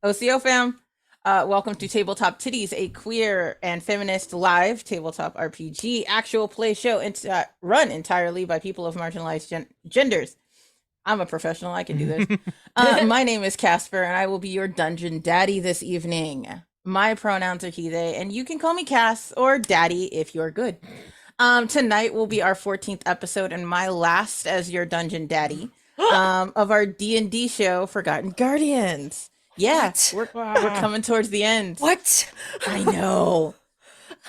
OCO fam, welcome to Tabletop Tiddies, a queer and feminist live tabletop RPG actual play show run entirely by people of marginalized genders. I'm a professional, I can do this. My name is Casper, and I will be your dungeon daddy this evening. My pronouns are he, they, and you can call me Cass or daddy if you're good. Tonight will be our 14th episode and my last as your dungeon daddy of our D&D show, Forgotten Guardians. Yeah, we're coming towards the end. What? I know.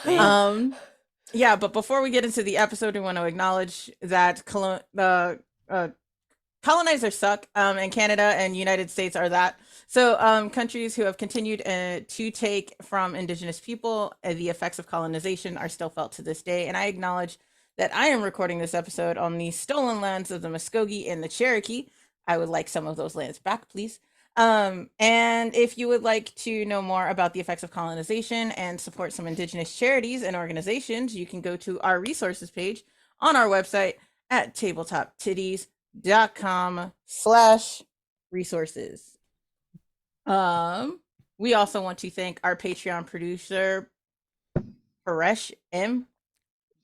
Yeah, but before we get into the episode, we want to acknowledge that colonizers suck, and Canada and United States are that. So countries who have continued to take from Indigenous people, the effects of colonization are still felt to this day. And I acknowledge that I am recording this episode on the stolen lands of the Muskogee and the Cherokee. I would like some of those lands back, please. And if you would like to know more about the effects of colonization and support some Indigenous charities and organizations, you can go to our resources page on our website at tabletoptiddies.com/resources. We also want to thank our Patreon producer, Paresh M.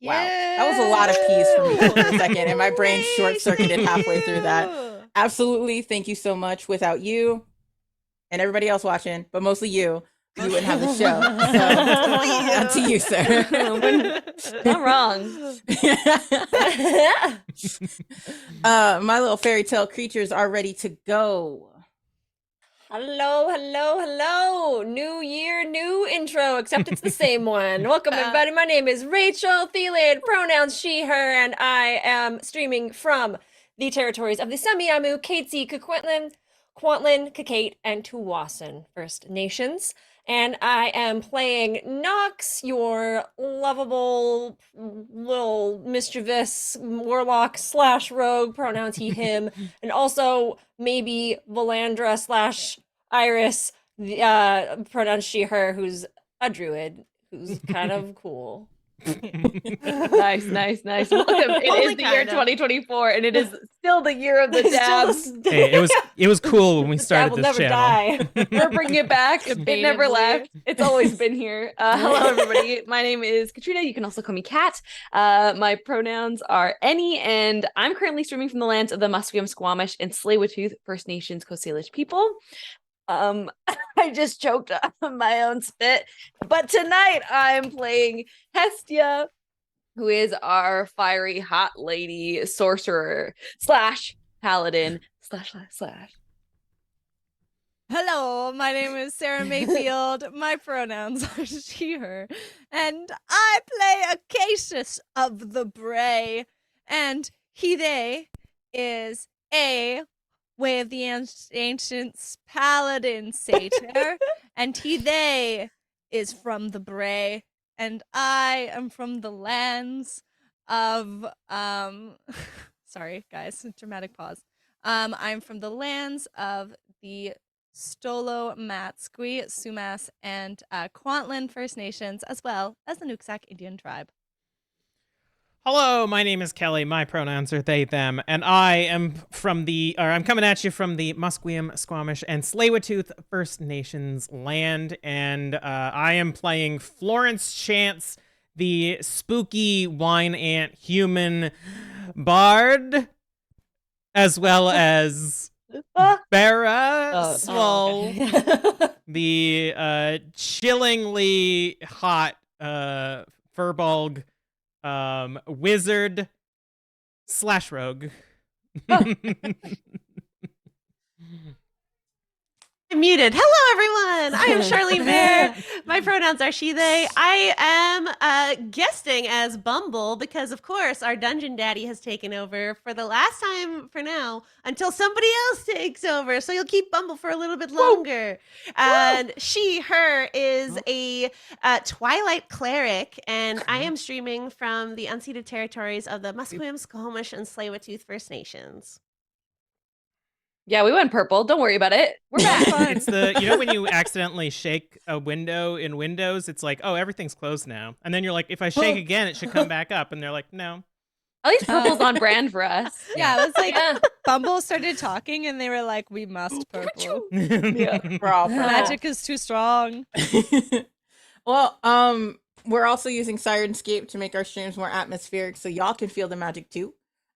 Wow, that was a lot of P's for me for a second, and my brain short-circuited halfway through that. Absolutely, thank you so much. Without you and everybody else watching, but mostly you, we wouldn't have the show. So, on to you, sir. Not wrong. My little fairy tale creatures are ready to go. Hello. New year, new intro, except it's the same one. Welcome, everybody. My name is Rachel Theilade, pronouns she, her, and I am streaming from the territories of the Semiahmoo, Katesy, Kwantlen, Kakate, and Tuwasan First Nations. And I am playing Noxx, your lovable little mischievous warlock / rogue, pronouns he, him, and also maybe Valandra / Iris, pronouns she, her, who's a druid, who's kind of cool. Nice. Welcome. It is the year 2024, and it is still the year of the dabs. Hey, it was cool when we started this channel. We're bringing it back. It never left. It's always been here. Hello, everybody. My name is Katrina. You can also call me Kat. My pronouns are any, and I'm currently streaming from the lands of the Musqueam, Squamish, and Tsleil-Waututh First Nations Coast Salish people. I just choked on my own spit, but tonight I'm playing Hestia, who is our fiery hot lady sorcerer / paladin /. Hello, my name is Sara Mayfield. My pronouns are she, her, and I play Acacius of the Brae, and he, they is a Way of the Ancients paladin satyr, and he, they is from the Brae, and I am from the lands of sorry guys, dramatic pause. I'm from the lands of the Stolo, Matsqui, Sumas, and Kwantlen First Nations, as well as the Noxx Indian tribe. Hello, my name is Kelly. My pronouns are they, them, and I am I'm coming at you from the Musqueam, Squamish, and Tsleil-Waututh First Nations land, and I am playing Florence Chance, the spooky wine ant human bard, as well as Bara Swole, the chillingly hot furbolg wizard / rogue. I'm muted. Hello, everyone. I am Charlene Bear. My pronouns are she, they. I am guesting as Bumble because, of course, our dungeon daddy has taken over for the last time for now until somebody else takes over. So you'll keep Bumble for a little bit longer. And she, her is a Twilight cleric, and I am streaming from the unceded territories of the Musqueam, Squamish, and Tsleil-Waututh First Nations. Yeah, we went purple. Don't worry about it. We're back. It's when you accidentally shake a window in Windows, it's like, oh, everything's closed now. And then you're like, if I shake again, it should come back up. And they're like, no. At least purple's on brand for us. Yeah, it was like Yeah. Bumble started talking and they were like, we must purple. Proper. Magic is too strong. Well, we're also using Sirenscape to make our streams more atmospheric so y'all can feel the magic too.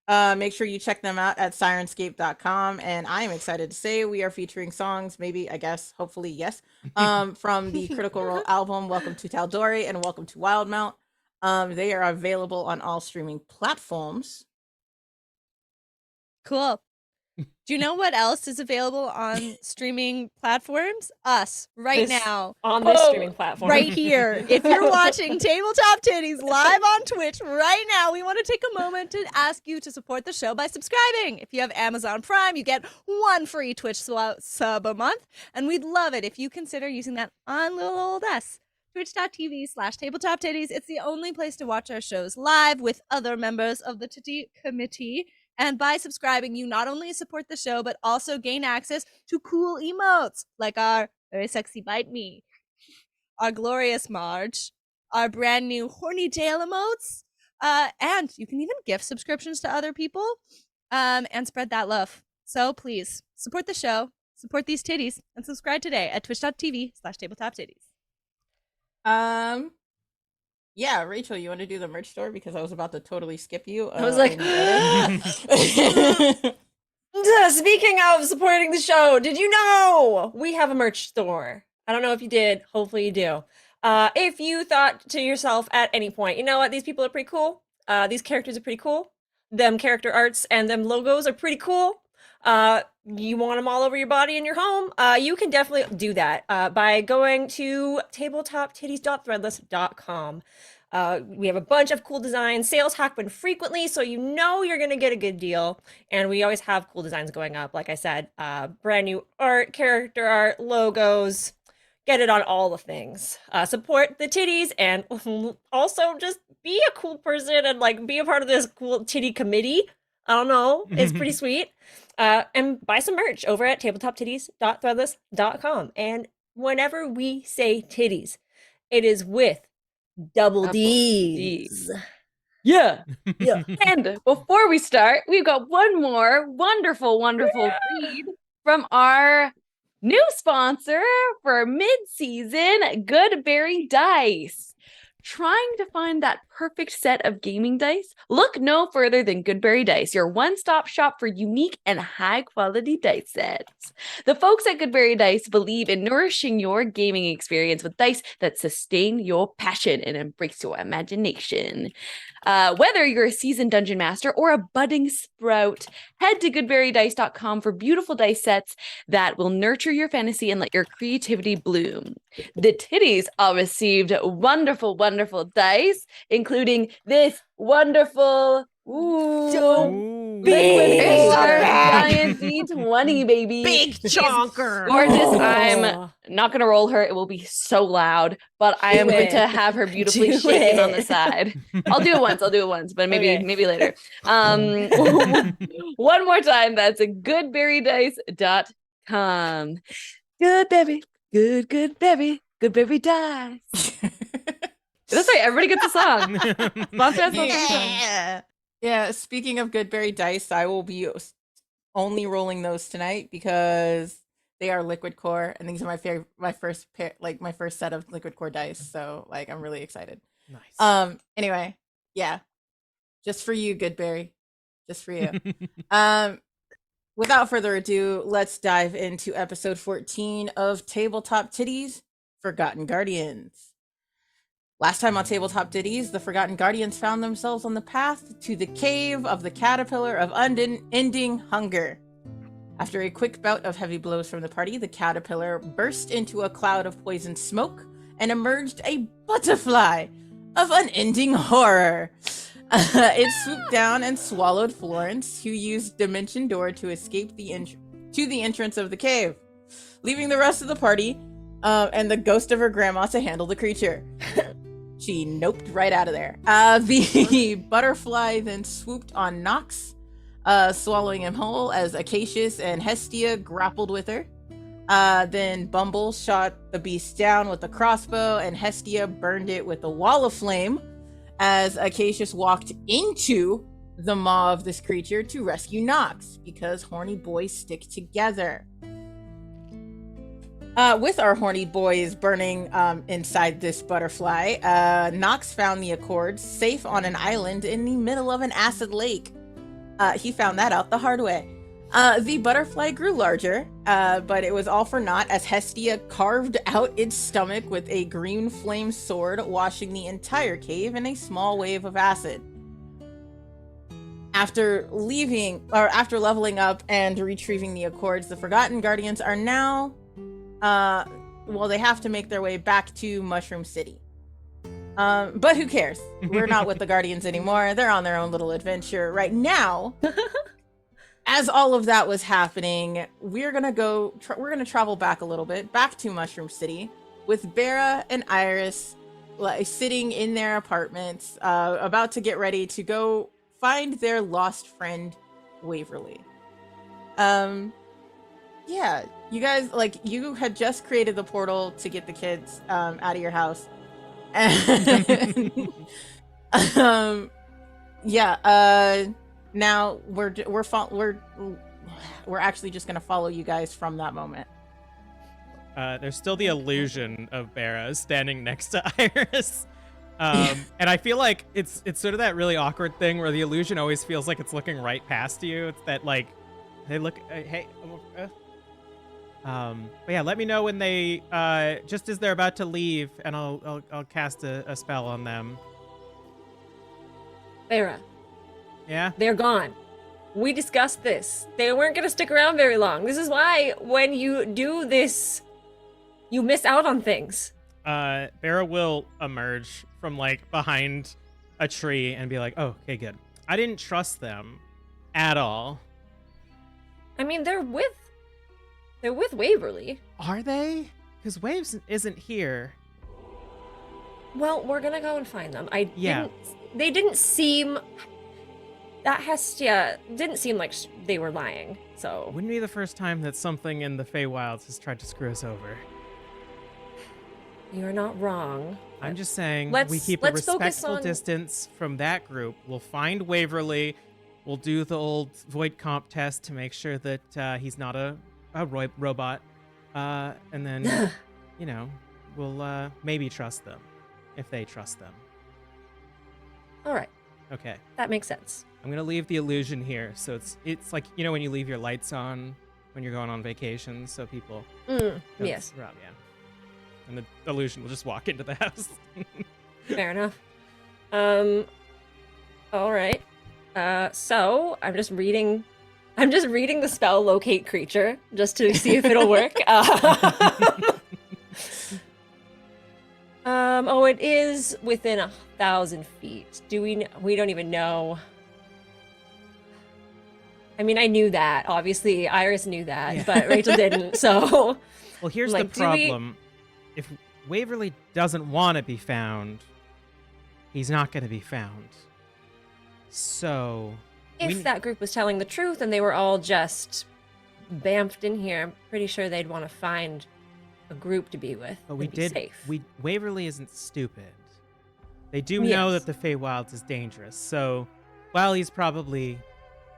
Make sure you check them out at sirenscape.com. And I am excited to say we are featuring songs, maybe, I guess, hopefully, yes, from the Critical Role album, Welcome to Tal'Dorei and Welcome to Wildmount. They are available on all streaming platforms. Cool. Do you know what else is available on streaming platforms? Us, right This- now. On this streaming platform. Right here. If you're watching Tabletop Tiddies live on Twitch right now, we want to take a moment to ask you to support the show by subscribing. If you have Amazon Prime, you get 1 free Twitch sub a month, and we'd love it if you consider using that on little old us. Twitch.tv/Tabletop Tiddies. It's the only place to watch our shows live with other members of the Tiddy Committee. And by subscribing, you not only support the show, but also gain access to cool emotes like our very sexy Bite Me, our glorious Marge, our brand new Horny Tail emotes, and you can even gift subscriptions to other people and spread that love. So please support the show, support these titties, and subscribe today at twitch.tv/Tabletop Tiddies. Yeah, Rachel, you want to do the merch store? Because I was about to totally skip you. I was like, in the edit. Speaking of supporting the show, did you know we have a merch store? I don't know if you did. Hopefully you do. If you thought to yourself at any point, you know what, these people are pretty cool. These characters are pretty cool. Them character arts and them logos are pretty cool. You want them all over your body and your home, you can definitely do that by going to tabletoptiddies.threadless.com. We have a bunch of cool designs. Sales happen frequently, so you know you're going to get a good deal. And we always have cool designs going up. Like I said, brand new art, character art, logos. Get it on all the things. Support the titties and also just be a cool person and like be a part of this cool titty committee. I don't know. It's pretty sweet. And buy some merch over at tabletoptiddies.threadless.com. And whenever we say titties, it is with double D's. Yeah. Yeah. And before we start, we've got one more wonderful read from our new sponsor for mid-season, Goodberry Dice. Trying to find that perfect set of gaming dice? Look no further than Goodberry Dice, your one-stop shop for unique and high-quality dice sets. The folks at Goodberry Dice believe in nourishing your gaming experience with dice that sustain your passion and embrace your imagination. Whether you're a seasoned dungeon master or a budding sprout, head to goodberrydice.com for beautiful dice sets that will nurture your fantasy and let your creativity bloom. The titties all received wonderful dice, including this wonderful liquid giant D20, baby. Big chonker. Gorgeous. I'm not gonna roll her. It will be so loud, but I am going to have her beautifully Do shaken on it. the side. I'll do it once, but maybe later. One more time. That's a goodberrydice.com. Goodberry, goodberry, goodberry dice. That's right. Everybody gets a song. Sponsor us on Spotify. Yeah, speaking of Goodberry Dice, I will be only rolling those tonight because they are liquid core, and these are my first set of liquid core dice. So like, I'm really excited. Nice. Anyway, yeah, just for you, Goodberry, just for you. Without further ado, let's dive into episode 14 of Tabletop Tiddies, Forgotten Guardians. Last time on Tabletop Tiddies, the Forgotten Guardians found themselves on the path to the cave of the caterpillar of unending hunger. After a quick bout of heavy blows from the party, the caterpillar burst into a cloud of poison smoke and emerged a butterfly of unending horror. It swooped down and swallowed Florence, who used Dimension Door to escape to the entrance of the cave, leaving the rest of the party and the ghost of her grandma to handle the creature. She noped right out of there. The butterfly then swooped on Noxx, swallowing him whole as Acacius and Hestia grappled with her. Then Bumble shot the beast down with a crossbow, and Hestia burned it with a wall of flame as Acacius walked into the maw of this creature to rescue Noxx, because horny boys stick together. With our horny boys burning inside this butterfly, Noxx found the Accords safe on an island in the middle of an acid lake. He found that out the hard way. The butterfly grew larger, but it was all for naught as Hestia carved out its stomach with a green flame sword, washing the entire cave in a small wave of acid. After leveling up and retrieving the Accords, the Forgotten Guardians are now, they have to make their way back to Mushroom City. But who cares? We're not with the Guardians anymore. They're on their own little adventure right now. As all of that was happening, we're gonna travel back a little bit, back to Mushroom City, with Bera and Iris sitting in their apartments, about to get ready to go find their lost friend, Waverly. Yeah, you guys, you had just created the portal to get the kids out of your house. And, now we're actually just gonna follow you guys from that moment. There's still the illusion of Bera standing next to Iris. And I feel like it's sort of that really awkward thing where the illusion always feels like it's looking right past you. It's that hey, look, hey. But yeah, let me know when they just as they're about to leave, and I'll cast a spell on them. Bera, Yeah. they're gone. We discussed this. They weren't gonna stick around very long. This is why when you do this, you miss out on things. Bera will emerge from behind a tree and be like, "Oh, okay, good. I didn't trust them at all." I mean, they're with Waverly. Are they? Because Waves isn't here. Well, we're gonna go and find them. Yeah. They didn't seem. That Hestia didn't seem like they were lying. So Wouldn't be the first time that something in the Feywilds has tried to screw us over. you're not wrong. I'm just saying, Let's- we keep a let's focus respectful on- distance from that group. We'll find Waverly. We'll do the old void comp test to make sure that he's not a robot. And then, we'll maybe trust them if they trust them. All right, Okay. that makes sense. I'm going to leave the illusion here. So it's like, when you leave your lights on when you're going on vacation, so people... Yes, Yeah. And the illusion will just walk into the house. fair enough. All right. So I'm just reading the spell locate creature just to see if it'll work. It is within 1,000 feet. We don't even know. I mean, I knew that. Obviously, Iris knew that, Yeah. but Rachel didn't. So, Well, here's the problem. If Waverly doesn't want to be found, he's not going to be found. So... if that group was telling the truth and they were all just bamfed in here, I'm pretty sure they'd want to find a group to be with. But we and be did. safe. Waverly isn't stupid. They do know Yes. that the Feywilds is dangerous. So while he's probably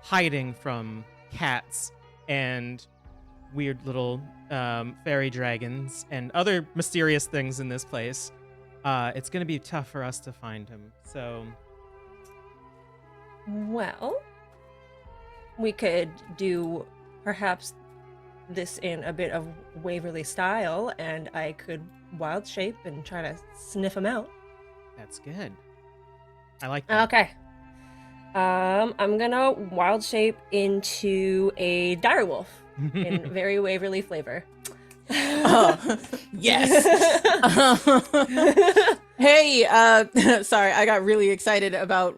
hiding from cats and weird little fairy dragons and other mysterious things in this place, it's going to be tough for us to find him. So, Well, we could do perhaps this in a bit of Waverly style, and I could wild shape and try to sniff him out. that's good. I like that. Okay. I'm gonna wild shape into a direwolf in very Waverly flavor. Oh, yes. Hey, sorry, I got really excited about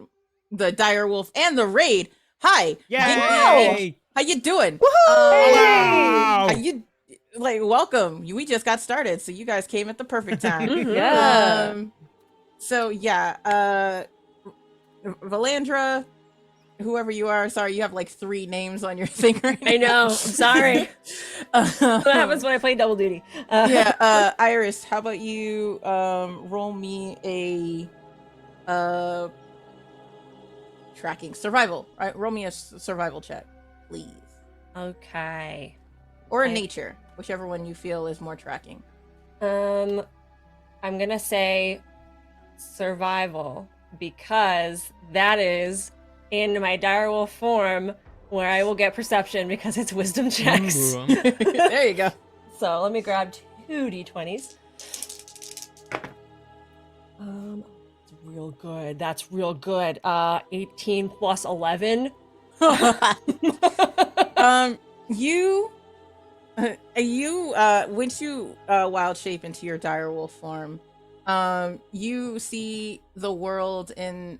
the direwolf and the raid. Hi. Yay! How you doing? Wow! How you welcome. We just got started, so you guys came at the perfect time. Yeah. So yeah, Valandra, whoever you are, sorry, you have 3 names on your thing right now. I know. I'm sorry. What happens when I play double duty? Yeah, Iris, how about you roll me a tracking. Survival. Right? Roll me a survival check, please. Okay. Or Okay. nature, whichever one you feel is more tracking. I'm gonna say survival because that is in my direwolf form where I will get perception because it's wisdom checks. Ooh. There you go. So let me grab 2 d20s. It's real good. That's real good. 18 plus 11. You once you wild shape into your direwolf form, you see the world in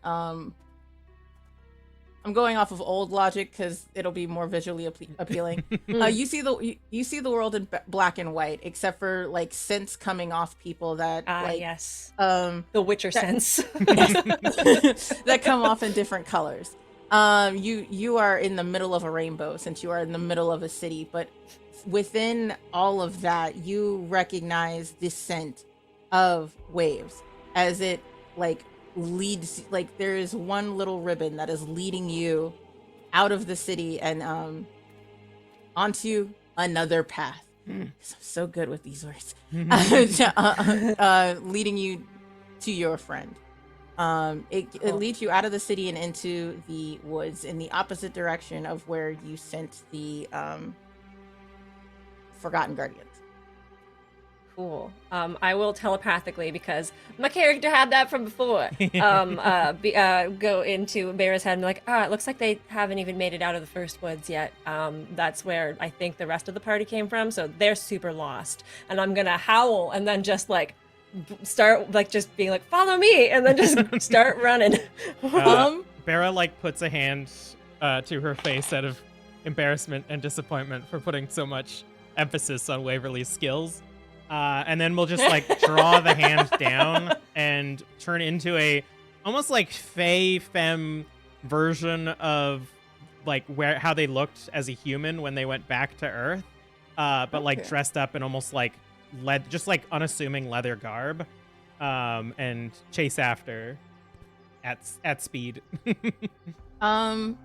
I'm going off of old logic because it'll be more visually appealing. You see the world in black and white, except for like scents coming off people that Yes. the The Witcher sense. that come off in different colors. You are in the middle of a rainbow since you are in the middle of a city, but within all of that, you recognize the scent of waves as it like leads, like there is one little ribbon that is leading you out of the city and onto another path. 'Cause I'm so good with these words. Leading you to your friend. It leads you out of the city and into the woods in the opposite direction of where you sent the Forgotten Guardians. Cool. I will telepathically, because my character had that from before, go into Bear's head and be like, it looks like they haven't even made it out of the first woods yet. That's where I think the rest of the party came from, so they're super lost. And I'm gonna howl and then just like start like just being like, follow me, and then just start running. Bera like puts a hand to her face out of embarrassment and disappointment for putting so much emphasis on Waverly's skills. And then we'll just like draw the hand down and turn into a almost like femme version of like how they looked as a human when they went back to Earth, but like dressed up in almost like just like unassuming leather garb, and chase after at speed.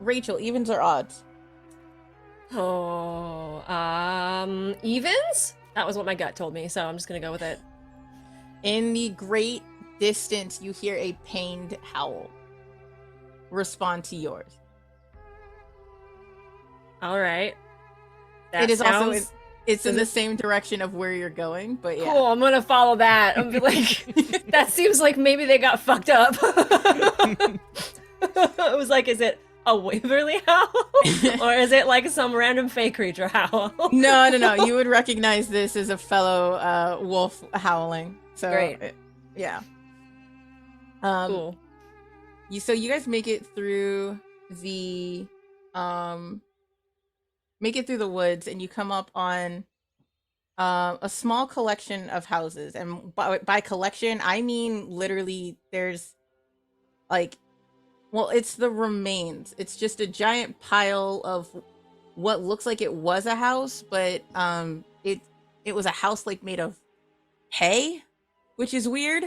Rachel, evens or odds? Evens? That was what my gut told me, so I'm just gonna go with it. In the great distance, you hear a pained howl. Respond to yours. All right. It is also it's in the same direction of where you're going, but yeah. Cool, I'm gonna follow that. I'm like, that seems like maybe they got fucked up. I was like, is it a Waverly howl? Or is it like some random fey creature howl? No. You would recognize this as a fellow wolf howling. So great. Yeah. Cool. So you guys make it through the woods, and you come up on a small collection of houses. And by collection, I mean literally there's like, well, it's the remains. It's just a giant pile of what looks like it was a house, but it was a house like made of hay, which is weird.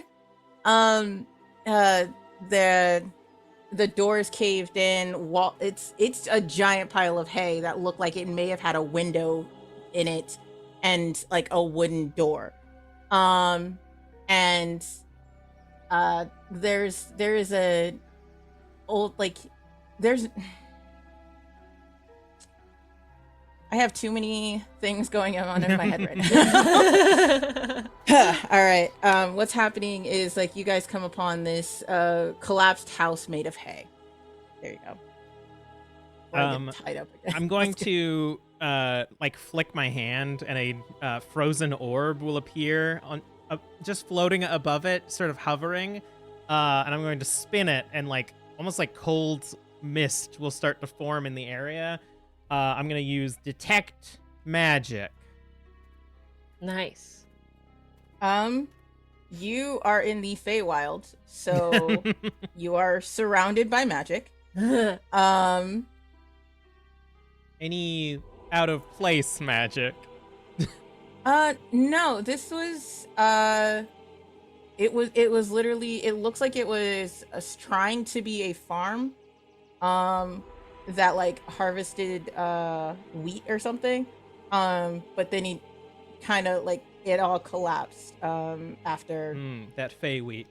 The doors caved in. It's a giant pile of hay that looked like it may have had a window in it and like a wooden door. There is a old, like, I have too many things going on in my head right now. All right. What's happening is like you guys come upon this collapsed house made of hay. There you go. Before I get tied up again. I'm going to like flick my hand, and a frozen orb will appear on just floating above it, sort of hovering. And I'm going to spin it, and like almost like cold mist will start to form in the area. I'm going to use Detect Magic. Nice. You are in the Feywild, so you are surrounded by magic. Any out of place magic? No, this was it was literally, it looks like it was trying to be a farm, that like harvested wheat or something. But then he kind of like it all collapsed after that fey wheat.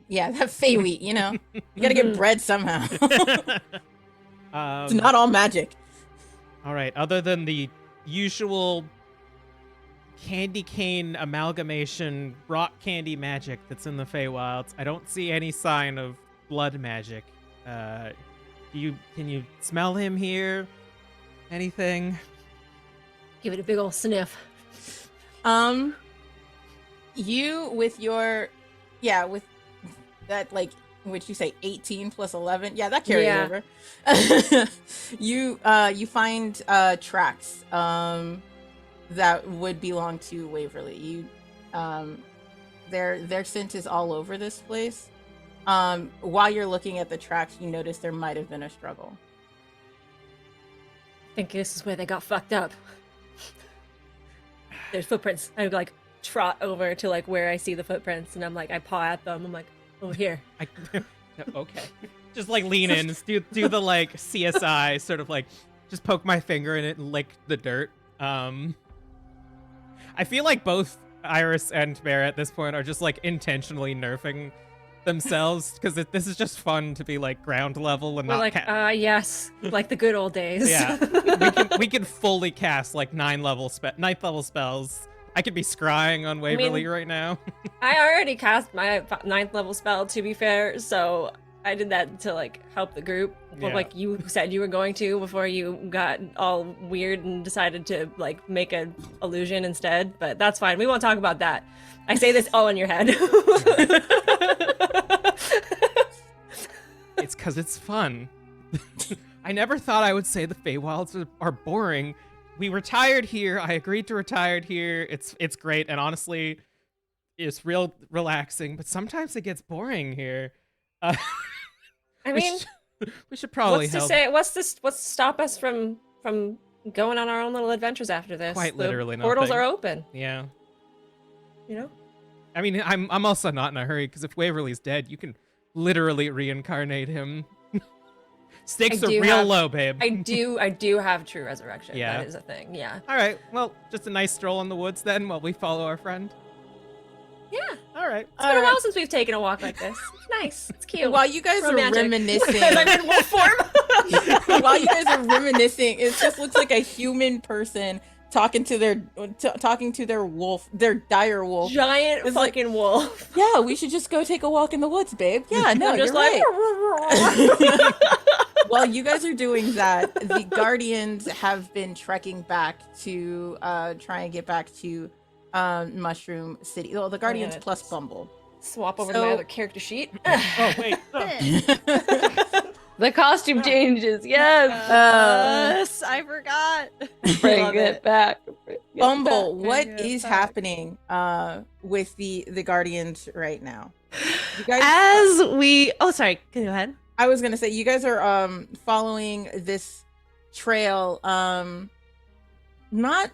Yeah, that fey wheat, you know. You gotta get bread somehow. It's not all magic. All right, other than the usual candy cane amalgamation rock candy magic that's in the Feywilds, I don't see any sign of blood magic. Can you smell him here? Anything? Give it a big old sniff. You with your with that, like, which you say 18 plus 11, that carries over. You find tracks that would belong to Waverly. You their scent is all over this place. While you're looking at the tracks, you notice there might have been a struggle. I think this is where they got fucked up. There's footprints. I like trot over to like where I see the footprints, and I'm like, I paw at them. I'm like, over here. Okay. Just like lean in, do the like CSI sort of like just poke my finger in it and lick the dirt. I feel like both Iris and Bear at this point are just like intentionally nerfing themselves because this is just fun to be like ground level and We're not like, yes, like the good old days. Yeah, we can fully cast like 9th level spells. I could be scrying on Waverly right now. I already cast my 9th level spell, to be fair, so I did that to like help the group. But like you said you were going to before you got all weird and decided to like make an illusion instead. But that's fine. We won't talk about that. I say this all in your head. It's because it's fun. I never thought I would say the Feywilds are boring. We retired here. I agreed to retire here. It's great, and honestly, it's real relaxing. But sometimes it gets boring here. I mean, we should probably what's to stop us from going on our own little adventures after this? Quite literally, the portals nothing. are open. Yeah. You know. I mean, I'm also not in a hurry because if Waverly's dead, you can literally reincarnate him. Stakes are real low, babe. I do have true resurrection. Yeah. That is a thing. Yeah. All right. Well, just a nice stroll in the woods then while we follow our friend. Yeah. All right. It's been a while since we've taken a walk like this. It's nice. It's cute. While you guys Romantic. are reminiscing, I'm in wolf form. while you guys are reminiscing, it just looks like a human person talking to their wolf, their dire wolf. Giant It's fucking wolf. Yeah, we should just go take a walk in the woods, babe. Yeah, no, I'm just you're like, right. While you guys are doing that, the Guardians have been trekking back to try and get back to Mushroom City. Well, the Guardians Yeah. plus Bumble. swap over to my other character sheet. Oh, wait. The costume changes. Yes. Yes, I forgot. Bring Love it it. back. Bumble, what Yeah, is back. happening with the Guardians right now? You guys, Sorry, can you go ahead? I was gonna say you guys are following this trail. Not.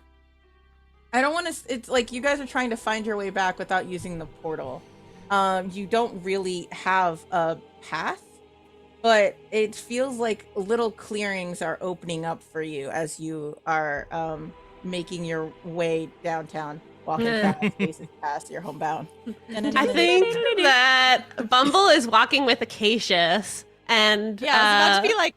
I don't want to. It's like you guys are trying to find your way back without using the portal. You don't really have a path, but it feels like little clearings are opening up for you as you are making your way downtown, walking fast spaces past your homebound. I think that Bumble is walking with Acacius, and Yeah, I was about to be like,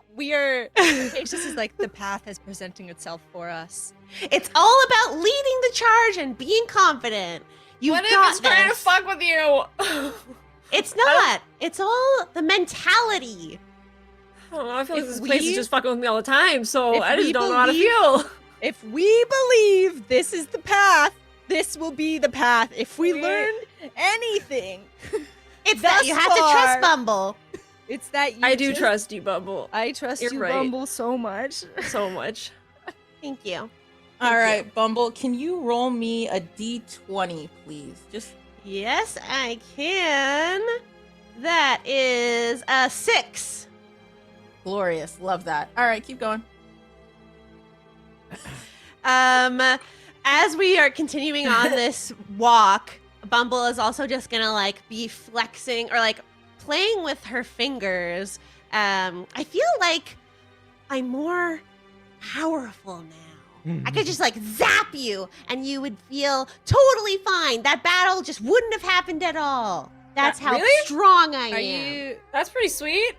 Acacius is like, the path is presenting itself for us. it's all about leading the charge and being confident. You've What if got it's trying to this. fuck with you? It's not. It's all the mentality. I don't know. I feel like If this place we- is just fucking with me all the time, so if I just we don't know how to believe- feel. If we believe this is the path, this will be the path. If we We- learn anything, It's that Thus you have to far- trust Bumble. it's that you I do just- trust you, Bumble, I trust You're you, right. Bumble, so much. so much. Thank you. All right, Bumble, can you roll me a d20, please? Just Yes, I can. That is a 6. glorious. Love that. All right, keep going. As we are continuing on this walk, Bumble is also just gonna like be flexing or like playing with her fingers I feel like I'm more powerful now. I could just like zap you and you would feel totally fine. That battle just wouldn't have happened at all. That's how Really? strong I Are am. you? That's pretty sweet.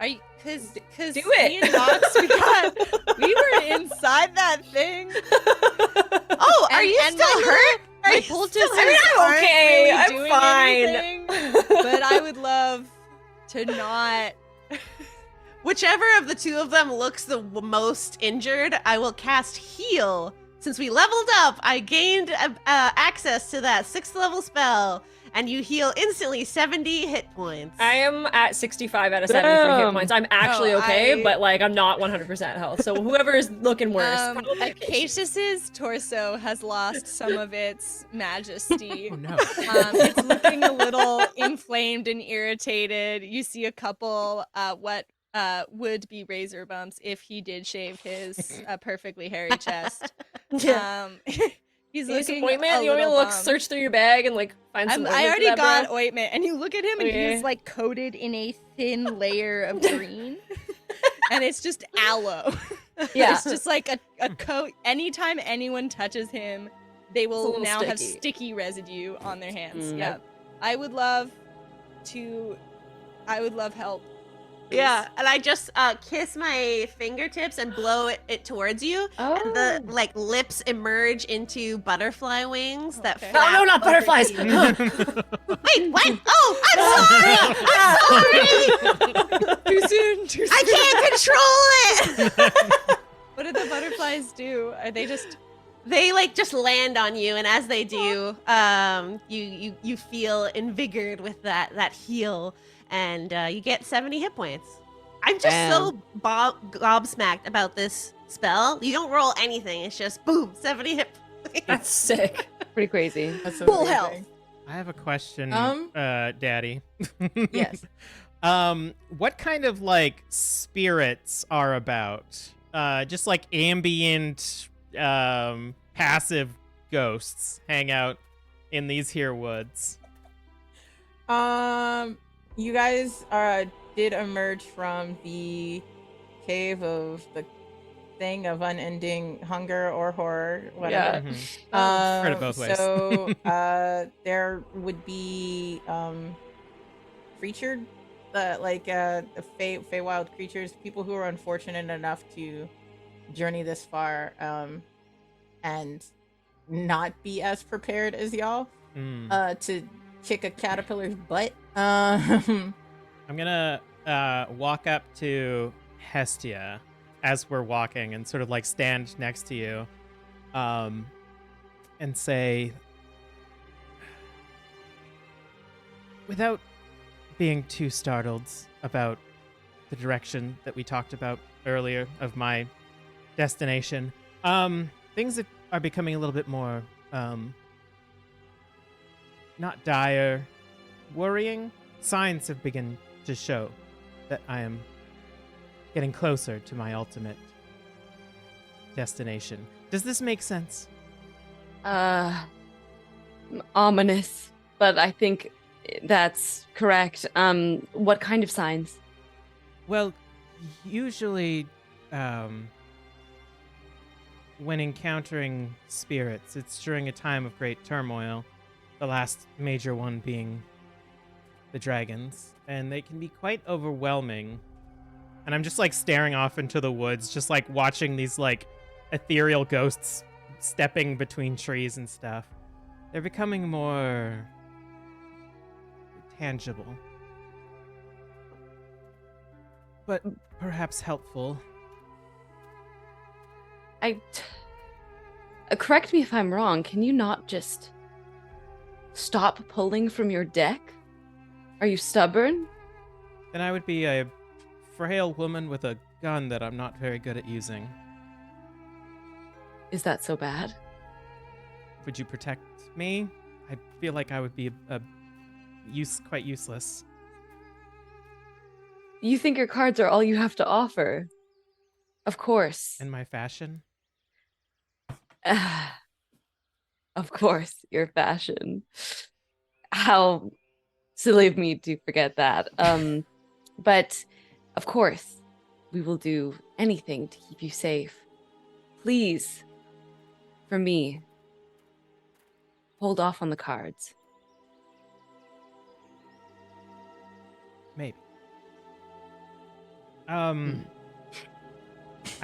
Are you? Cause Do it. me and Noxx, we were inside that thing. Oh, are And- you and still my hurt? Are My you poultices still hurt? I'm aren't okay, really I'm doing fine. anything, but I would love to not. Whichever of the two of them looks the most injured, I will cast Heal. Since we leveled up, I gained access to that 6th level spell, and you heal instantly 70 hit points. I am at 65 out of 73 hit Damn. points. I'm actually okay, I- but like I'm not 100% health. So whoever is looking worse. probably Acacius's torso has lost some of its majesty. Oh no. It's looking a little inflamed and irritated. You see a couple what would be razor bumps if he did shave his perfectly hairy chest. He's Need some looking ointment? a You want me to little look, bummed. search through your bag and like find some ointment I for already that, got bro? ointment, and you look at him, and Okay. he's like coated in a thin layer of green, and it's just aloe. Yeah. It's just like a coat. Anytime anyone touches him, they It's a will little now have sticky. sticky residue on their hands. Mm. Yeah, I would love help. Yeah, and I just kiss my fingertips and blow it towards you, and the like lips emerge into butterfly wings that Okay. flap. No, not over butterflies. you. Wait, what? Oh, I'm sorry. I'm sorry. Too soon. Too soon. I can't control it. What do the butterflies do? Are they just? They like just land on you, and as they do, you feel invigorated with that heal, and you get 70 hit points. I'm just so gobsmacked about this spell. You don't roll anything; it's just boom, 70 hit points. That's sick. Pretty crazy. That's so Full amazing. health. I have a question, Daddy. Yes. What kind of like spirits are about? Just like ambient, passive ghosts hang out in these here woods. You guys did emerge from the cave of the thing of unending hunger or horror, whatever. Mhm. Heard it both ways. So there would be creature, like Feywild creatures, people who are unfortunate enough to journey this far and not be as prepared as y'all to kick a caterpillar's butt. I'm gonna walk up to Hestia as we're walking and sort of like stand next to you and say, without being too startled about the direction that we talked about earlier of my destination, things are becoming a little bit more not dire, worrying. Signs have begun to show that I am getting closer to my ultimate destination. Does this make sense? Ominous, but I think that's correct. What kind of signs? Well, usually, when encountering spirits, it's during a time of great turmoil, the last major one being the dragons, and they can be quite overwhelming. And I'm just like staring off into the woods, just like watching these like ethereal ghosts stepping between trees and stuff. They're becoming more tangible, but perhaps helpful. Correct me if I'm wrong. Can you not just stop pulling from your deck? Are you stubborn? Then I would be a frail woman with a gun that I'm not very good at using. Is that so bad? Would you protect me? I feel like I would be quite useless. You think your cards are all you have to offer? Of course. In my fashion? Of course, your fashion. How silly of me to forget that. But Of course, we will do anything to keep you safe. Please, for me, hold off on the cards. Maybe. I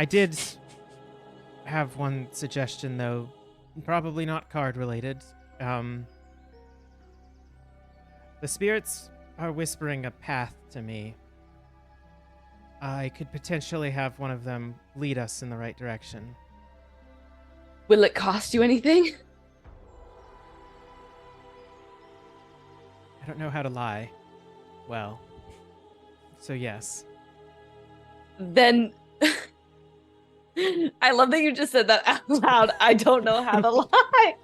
did have one suggestion, though. Probably not card related. The spirits are whispering a path to me. I could potentially have one of them lead us in the right direction. Will it cost you anything? I don't know how to lie. Well, so yes. Then I love that you just said that out loud. I don't know how to lie.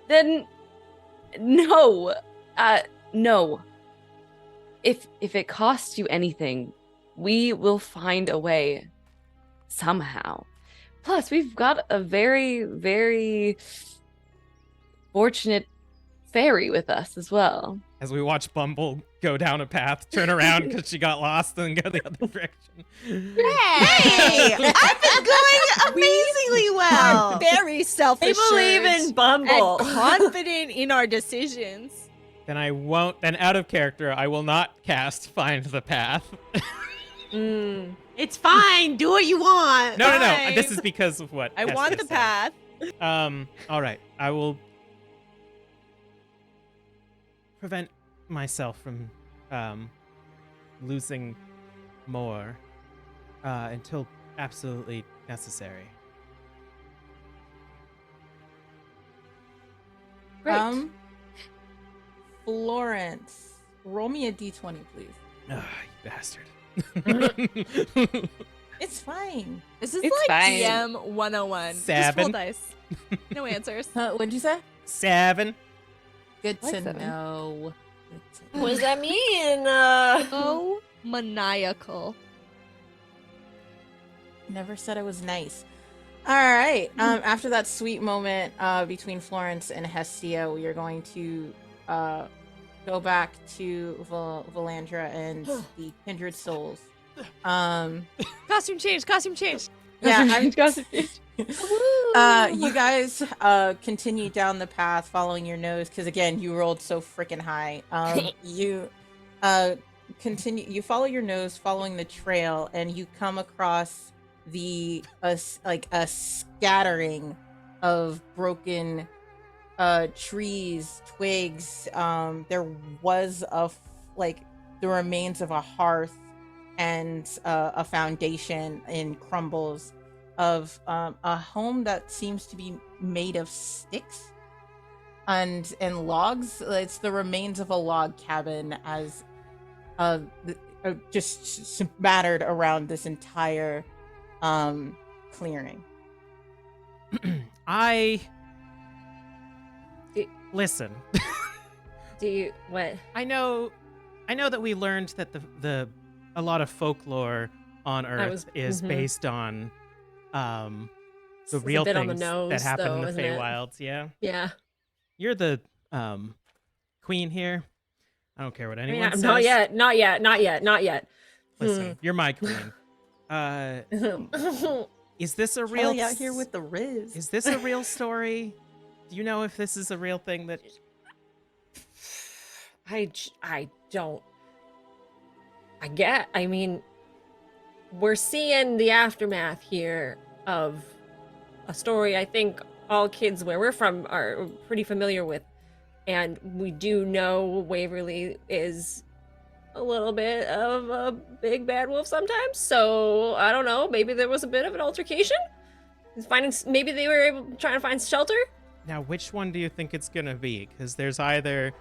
Then no. No. If it costs you anything, we will find a way somehow. Plus, we've got a very, very fortunate fairy with us as well. As we watch Bumble go down a path, turn around because she got lost and go the other direction. Hey, I've been going amazingly well. Are very I self-assured. believe in Bumble. and confident in our decisions. Then I won't. Then out of character, I will not cast Find the Path. It's fine. Do what you want. No. Fine. This is because of what I Hestia want the said. path. All right. I will prevent myself from losing more until absolutely necessary. Great. Florence, roll me a d20, please. Ah, you bastard. It's fine. This is It's like fine. DM 101. Just roll Seven. dice. No answers. What'd you say? 7. Good Like to seven. know. Good to What does that mean? Oh, maniacal. Never said I was nice. All right. After that sweet moment between Florence and Hestia, we are going to go back to Valandra and the Kindred Souls. Costume change. Costume change. Yeah, I'm you guys continue down the path following your nose because again you rolled so freaking high. You continue. You follow your nose, following the trail, and you come across a scattering of broken trees, twigs. There was the remains of a hearth and a foundation in crumbles of a home that seems to be made of sticks and logs. It's the remains of a log cabin as just mattered around this entire clearing. Listen. Do you what? I know that we learned that a lot of folklore on Earth is based on the It's real a bit on things the nose, that happen though, in the isn't it? Feywilds. Yeah, Yeah. you're the queen here. I don't care what I anyone mean, says. not yet. Listen, you're my queen. Is this a real? Kelly out here with the Riz. Is this a real story? Do you know if this is a real thing that? I don't. I mean, we're seeing the aftermath here of a story I think all kids where we're from are pretty familiar with. And we do know Waverly is a little bit of a big bad wolf sometimes. So I don't know. Maybe there was a bit of an altercation. Maybe they were trying to find shelter. Now, which one do you think it's gonna be? Because there's either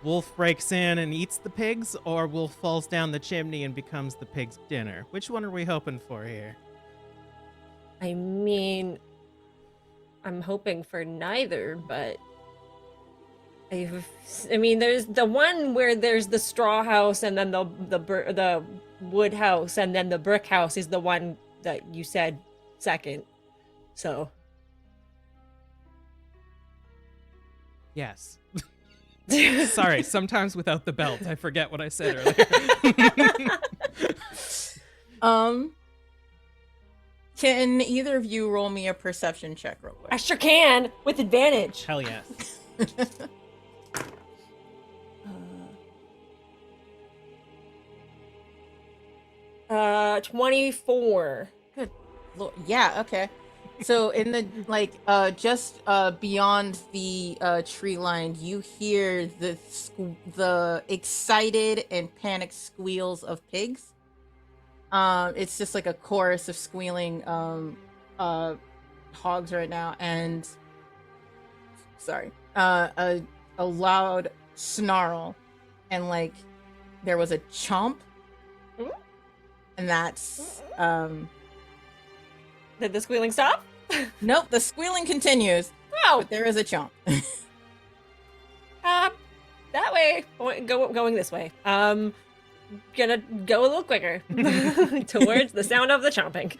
Wolf breaks in and eats the pigs, or Wolf falls down the chimney and becomes the pig's dinner. Which one are we hoping for here? I mean, I'm hoping for neither, but I mean, there's the one where there's the straw house, and then the wood house, and then the brick house is the one that you said second. So Yes. Sorry, sometimes without the belt, I forget what I said earlier. Can either of you roll me a perception check real quick? I sure can, with advantage. Hell yes. 24. Good Lord. Yeah, okay. So in the just beyond the tree line, you hear the excited and panicked squeals of pigs. It's just like a chorus of squealing hogs right now, and a loud snarl, and like there was a chomp, and that's Did the squealing stop? nope, the squealing continues, Oh, but there is a chomp. that way. Going this way. Gonna go a little quicker towards the sound of the chomping.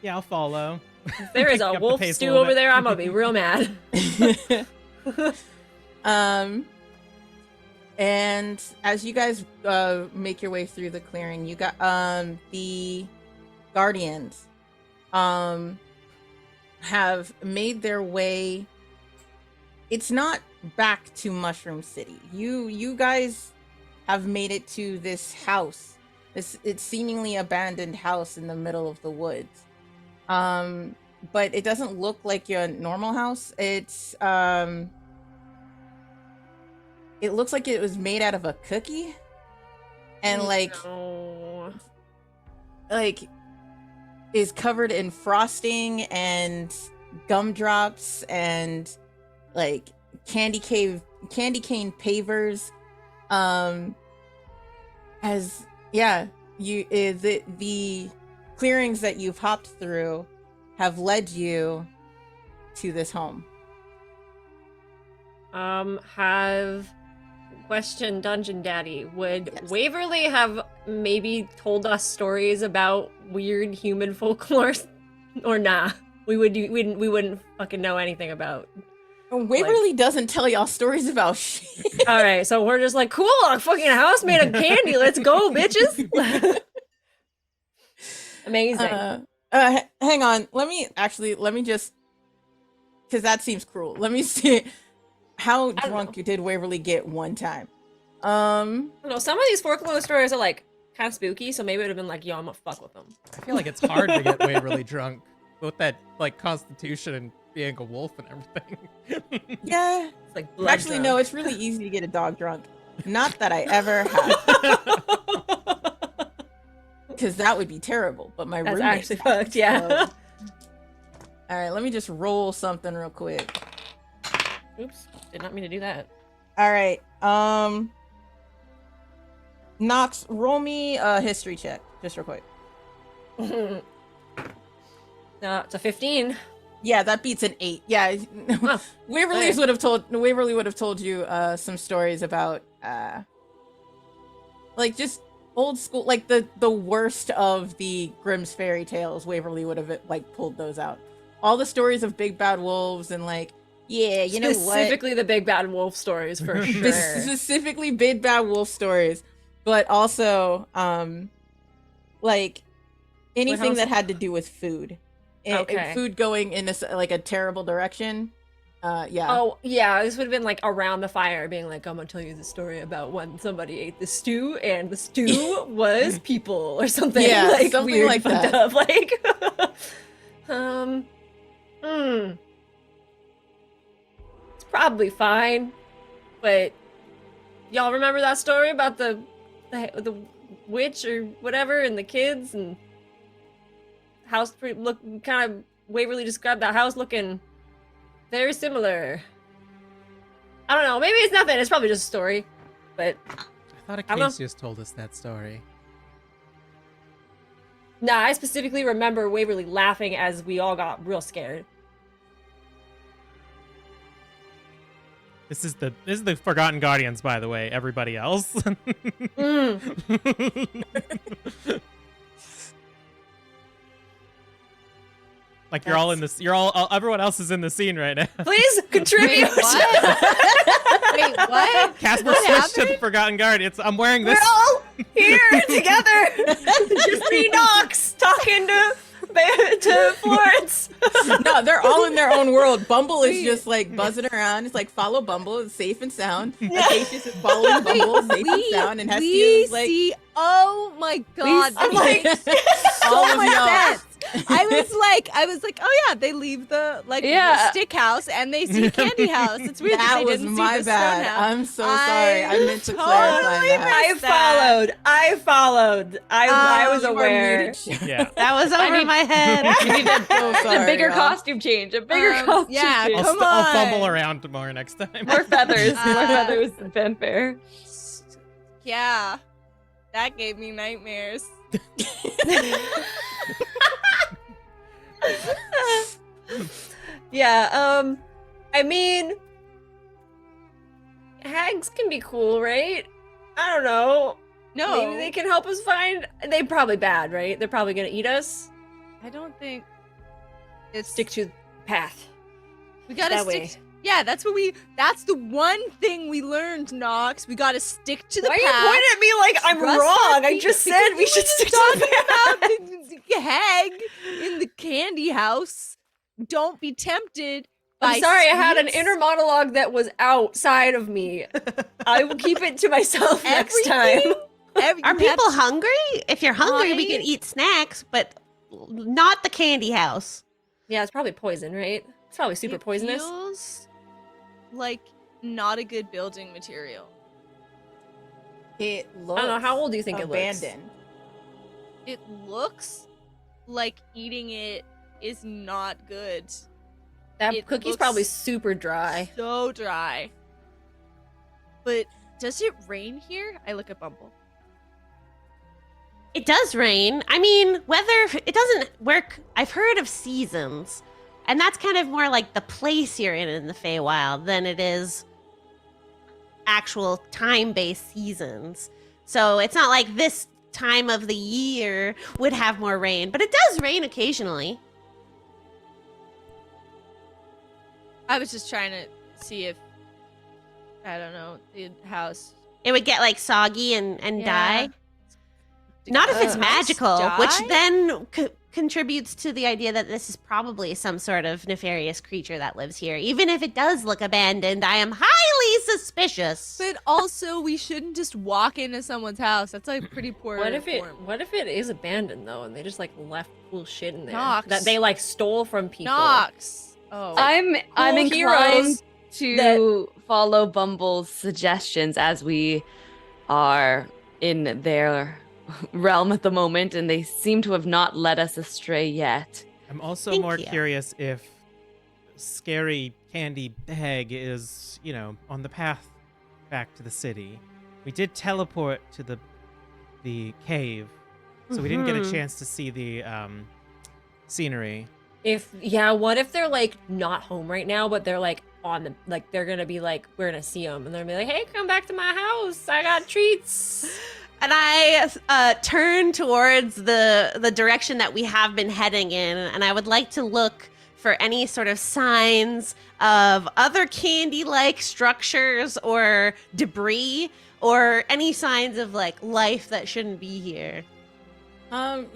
Yeah, I'll follow. If there is Pick a up the wolf pace a stew little over bit. there, I'm gonna be real mad. And as you guys make your way through the clearing, you got the guardians have made their way. It's not back to Mushroom City. You guys have made it to this house, it's seemingly abandoned house in the middle of the woods. But it doesn't look like your normal house. It's it looks like it was made out of a cookie, and like is covered in frosting and gumdrops and like candy cane pavers. The clearings that you've hopped through have led you to this home. Have question, Dungeon Daddy. Would Yes. Waverly have maybe told us stories about weird human folklore, or nah? We wouldn't fucking know anything about. Waverly doesn't tell y'all stories about shit. All right, so we're just like, cool, a fucking house made of candy. Let's go, bitches. Amazing. Hang on. Let me just, because that seems cruel. Let me see. How don't drunk know. did Waverly get one time? I don't know, some of these folklore stories are like kind of spooky, so maybe it would have been like, yo, I'm gonna fuck with them. I feel like it's hard to get Waverly drunk with that like constitution and being a wolf and everything. Yeah. It's like blood Actually, drunk. no, it's really easy to get a dog drunk. Not that I ever have, because that would be terrible. But my That's roommate actually has, fucked, yeah. so- All right, let me just roll something real quick. Oops, did not mean to do that. All right, Noxx, roll me a history check, just real quick. It's a 15. Yeah, that beats an 8. Yeah, Oh, Waverly okay. would have told you some stories about like just old school, like the worst of the Grimm's fairy tales. Waverly would have like pulled those out. All the stories of big bad wolves and like, yeah, you know what? Specifically the big bad wolf stories for sure. Specifically big bad wolf stories, but also like anything house- that had to do with food. And Okay. food going in a terrible direction. Yeah. Oh, yeah, this would have been like around the fire, being like, I'm gonna tell you the story about when somebody ate the stew, and the stew was people, or something. Yeah, like something weird, like fucked that. up. Like, it's probably fine, but y'all remember that story about the witch or whatever, and the kids, and house look kind of Waverly described that house looking very similar. I don't know. Maybe it's nothing. It's probably just a story. But I thought I don't know. Acacius told us that story. nah, I specifically remember Waverly laughing as we all got real scared. This is the Forgotten Guardians, by the way. Everybody else. Like you're all in this. You're all. Everyone else is in the scene right now. Please contribute. Wait, what? Casper What switched to happened? the Forgotten Guard. I'm wearing We're this. all here together. Just me, Noxx, talking to Florence. No, they're all in their own world. Bumble is just like buzzing around. It's like follow Bumble, it's safe and sound. Acacius is following Bumble, safe and sound, and Hestia We is like see. Oh my god! I'm like, all of y'all. I was like, oh yeah, they leave the the stick house and they see candy house. It's weird that That they was didn't my see the stone bad. house. I'm so sorry. I meant to clarify totally that. I missed that. followed. I was You were aware. muted. Yeah. That was over need- my head. You need So a sorry, bigger y'all. costume change. A bigger costume yeah, change. come I'll on. fumble around more next time. More feathers. More feathers and fanfare. Yeah, that gave me nightmares. Yeah, I mean, hags can be cool, right? I don't know. No, Maybe they can help us find. They're probably bad, right? They're probably gonna eat us. I don't think it's Stick to the path. We gotta that stick. way. Yeah, that's the one thing we learned, Noxx. We gotta stick to the Why are path. you pointing at me like I'm Trust wrong? our I just people, said because we you should were stick to the talking path. about the hag in the candy house. Don't be tempted. I'm by sorry, I had an sweets. inner monologue that was outside of me. I will keep it to myself next time. Are You have people to- hungry? If you're hungry, we can I- eat snacks, but not the candy house. Yeah, it's probably poison, right? It's probably super It poisonous. feels like not a good building material. It looks I don't know. How old do you think it looks? abandoned. It looks like eating it is not good. That It cookie's looks probably super dry. So dry. But does it rain here? I look at Bumble. It does rain. I mean, weather, it doesn't work. I've heard of seasons, and that's kind of more like the place you're in the Feywild than it is actual time-based seasons. So it's not like this time of the year would have more rain, but it does rain occasionally. I was just trying to see if, I don't know, the house. It would get like soggy and Yeah. die. Not if it's house magical, which die? then contributes to the idea that this is probably some sort of nefarious creature that lives here. Even if it does look abandoned, I am highly suspicious. But also, we shouldn't just walk into someone's house. That's like pretty poor What if it? form. What if it is abandoned though, and they just like left cool shit in there Noxx. that they like stole from people? Noxx. Oh. I'm inclined heroes to follow Bumble's suggestions as we are in their realm at the moment, and they seem to have not led us astray yet. I'm also Thank more you. curious if scary candy hag is, on the path back to the city. We did teleport to the cave, so we didn't get a Mhm. chance to see the scenery. What if they're like not home right now, but they're like on the they're gonna be like we're gonna see them, and they're gonna be like, hey, come back to my house, I got treats. And I turn towards the direction that we have been heading in, and I would like to look for any sort of signs of other candy-like structures or debris, or any signs of like life that shouldn't be here. Roll.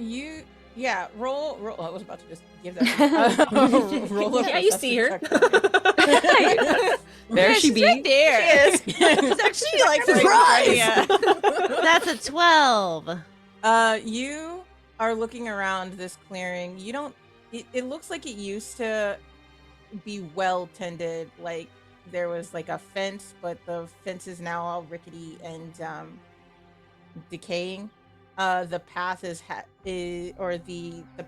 Oh, I was about to just give that. Roll a Yeah, you see her. perception check. There Yeah, she she's be. right there. Yes. She's actually like Surprise! That's a 12. You are looking around this clearing. You don't. It looks like it used to be well tended. Like there was like a fence, but the fence is now all rickety and decaying. The path is the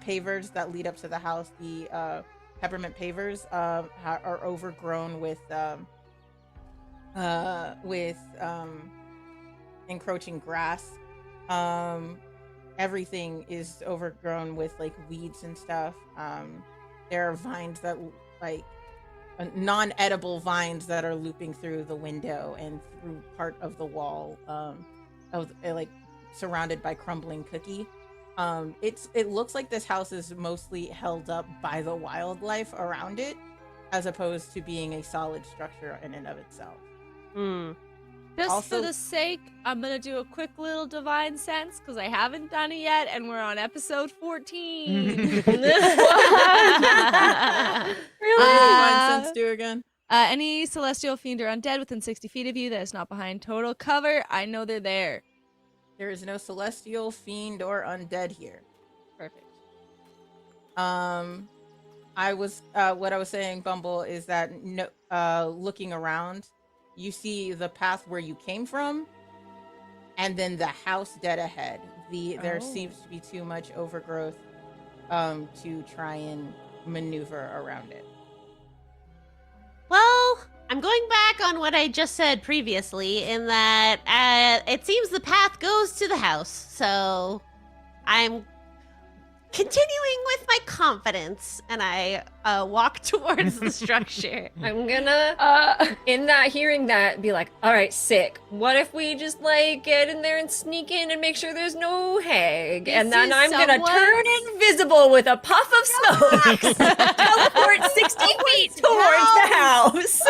pavers that lead up to the house. The peppermint pavers are overgrown with encroaching grass. Everything is overgrown with like weeds and stuff. There are vines that like non-edible vines that are looping through the window and through part of the wall, like surrounded by crumbling cookie. It looks like this house is mostly held up by the wildlife around it, as opposed to being a solid structure in and of itself. Just Also- for the sake, I'm gonna do a quick little divine sense because I haven't done it yet, and we're on episode 14. What does divine sense do again? Any celestial fiend or undead within 60 feet of you that is not behind total cover, I know they're there. There is no celestial, fiend, or undead here. Perfect. What I was saying, Bumble, is that looking around, you see the path where you came from, and then the house dead ahead. There seems to be too much overgrowth to try and maneuver around it. Well, I'm going back on what I just said previously in that it seems the path goes to the house. So I'm continuing with my confidence, and I walk towards the structure. I'm gonna, hearing that, be like, all right, sick. What if we just, like, get in there and sneak in and make sure there's no hag? And then I'm gonna turn invisible with a puff of smoke, teleport 60 feet towards the house.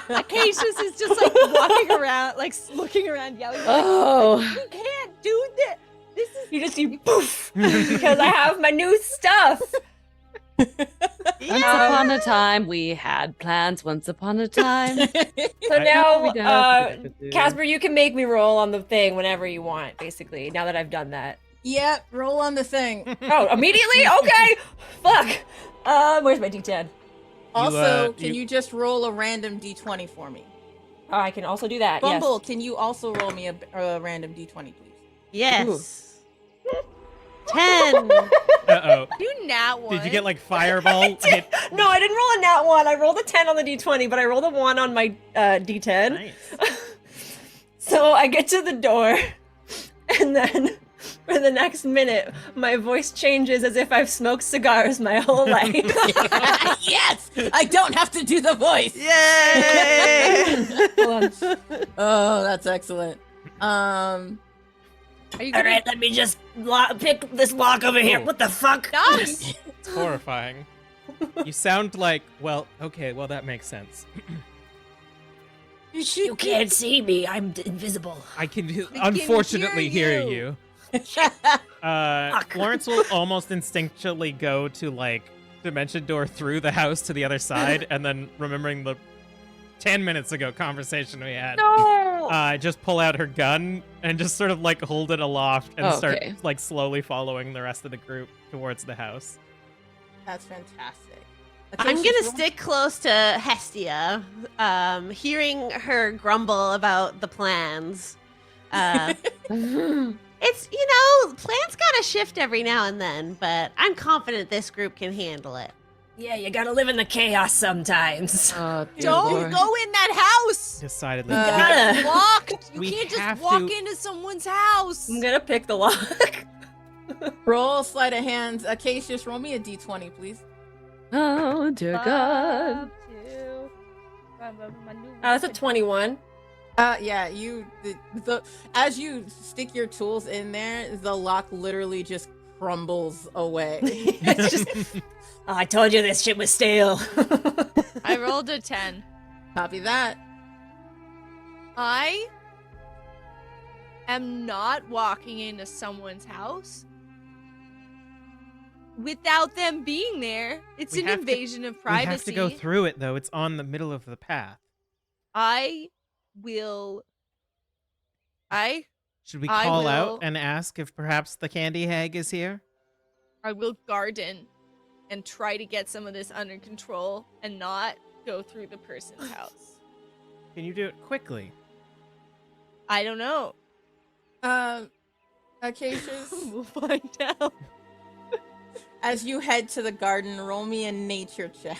Acacius is just like walking around, like looking around, yelling. Oh. You can't do this. This is. You just see poof because I have my new stuff. Once upon a time, we had plans. Once upon a time. So now, Casper, you can make me roll on the thing whenever you want, basically, now that I've done that. Yep, roll on the thing. Oh, immediately? Okay. Fuck. Where's my D10? Also, can you just roll a random d20 for me? Oh, I can also do that, Bumble, yes. can you also roll me a random d20, please? Yes. 10. Uh-oh. You nat one. Did you get like fireball? hit? No, I didn't roll a nat 1. I rolled a 10 on the D20, but I rolled a 1 on my D10. Nice. So I get to the door, and then for the next minute, my voice changes as if I've smoked cigars my whole life. Yes! I don't have to do the voice! Yay! Hold on. Oh, that's excellent. Are you All gonna... right, let me just pick this lock over here. Oh. What the fuck? Noxx! It's horrifying. You sound like, well, okay, well, that makes sense. You can't see me. I'm invisible. I can unfortunately hear you. Florence will almost instinctually go to, like, dimension door through the house to the other side, and then remembering the 10 minutes ago conversation we had. No! Just pull out her gun and just sort of, like, hold it aloft and start, Okay. like, slowly following the rest of the group towards the house. That's fantastic. I'm Acacius, gonna roll- stick close to Hestia, hearing her grumble about the plans. It's, plans gotta shift every now and then, but I'm confident this group can handle it. Yeah, you gotta live in the chaos sometimes. Oh, dear Don't Lord. go in that house! Decidedly. Gotta. Locked! You We can't just have walk to- into someone's house! I'm gonna pick the lock. Roll sleight of hands. Acacius, roll me a d20, please. Oh, dear God. That's a 21. Yeah, as you stick your tools in there, the lock literally just crumbles away. It's just. Oh, I told you this shit was stale. I rolled a 10. Copy that. I am not walking into someone's house without them being there. It's We an have to- invasion of We privacy. have to go through it, though. It's on the middle of the path. I will. Should we I call will- out and ask if perhaps the candy hag is here? I will garden and try to get some of this under control and not go through the person's house. Can you do it quickly? I don't know. Acacius, We'll find out. as you head to the garden, roll me a nature check.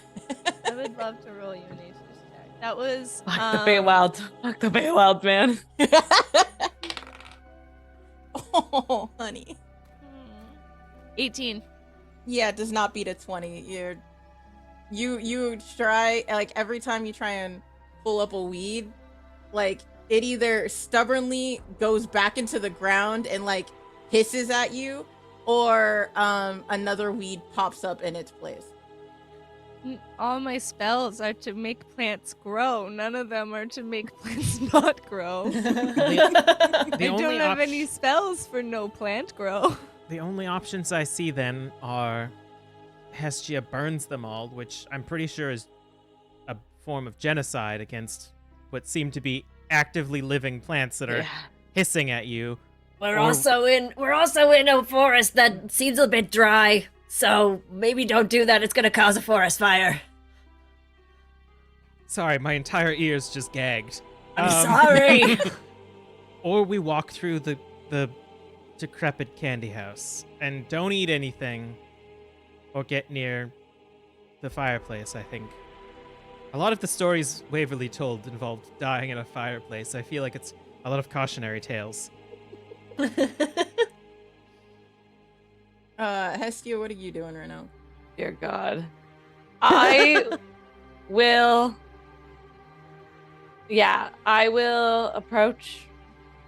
I would love to roll you a nature check. That was Fuck the Feywild. Fuck the Feywild, man. Oh, honey. 18. Yeah, it does not beat a 20. You try, like, every time you try and pull up a weed, like, it either stubbornly goes back into the ground and, like, hisses at you, or another weed pops up in its place. All my spells are to make plants grow. None of them are to make plants not grow. I don't have any spells for no plant grow. The only options I see then are Hestia burns them all, which I'm pretty sure is a form of genocide against what seem to be actively living plants that are hissing at you. We're also in a forest that seems a bit dry, so maybe don't do that. It's gonna cause a forest fire. Sorry, my entire ears just gagged. I'm sorry. Or we walk through the decrepit candy house and don't eat anything or get near the fireplace, I think. A lot of the stories Waverly told involved dying in a fireplace. I feel like it's a lot of cautionary tales. Hestia, what are you doing right now? Dear God. I will approach.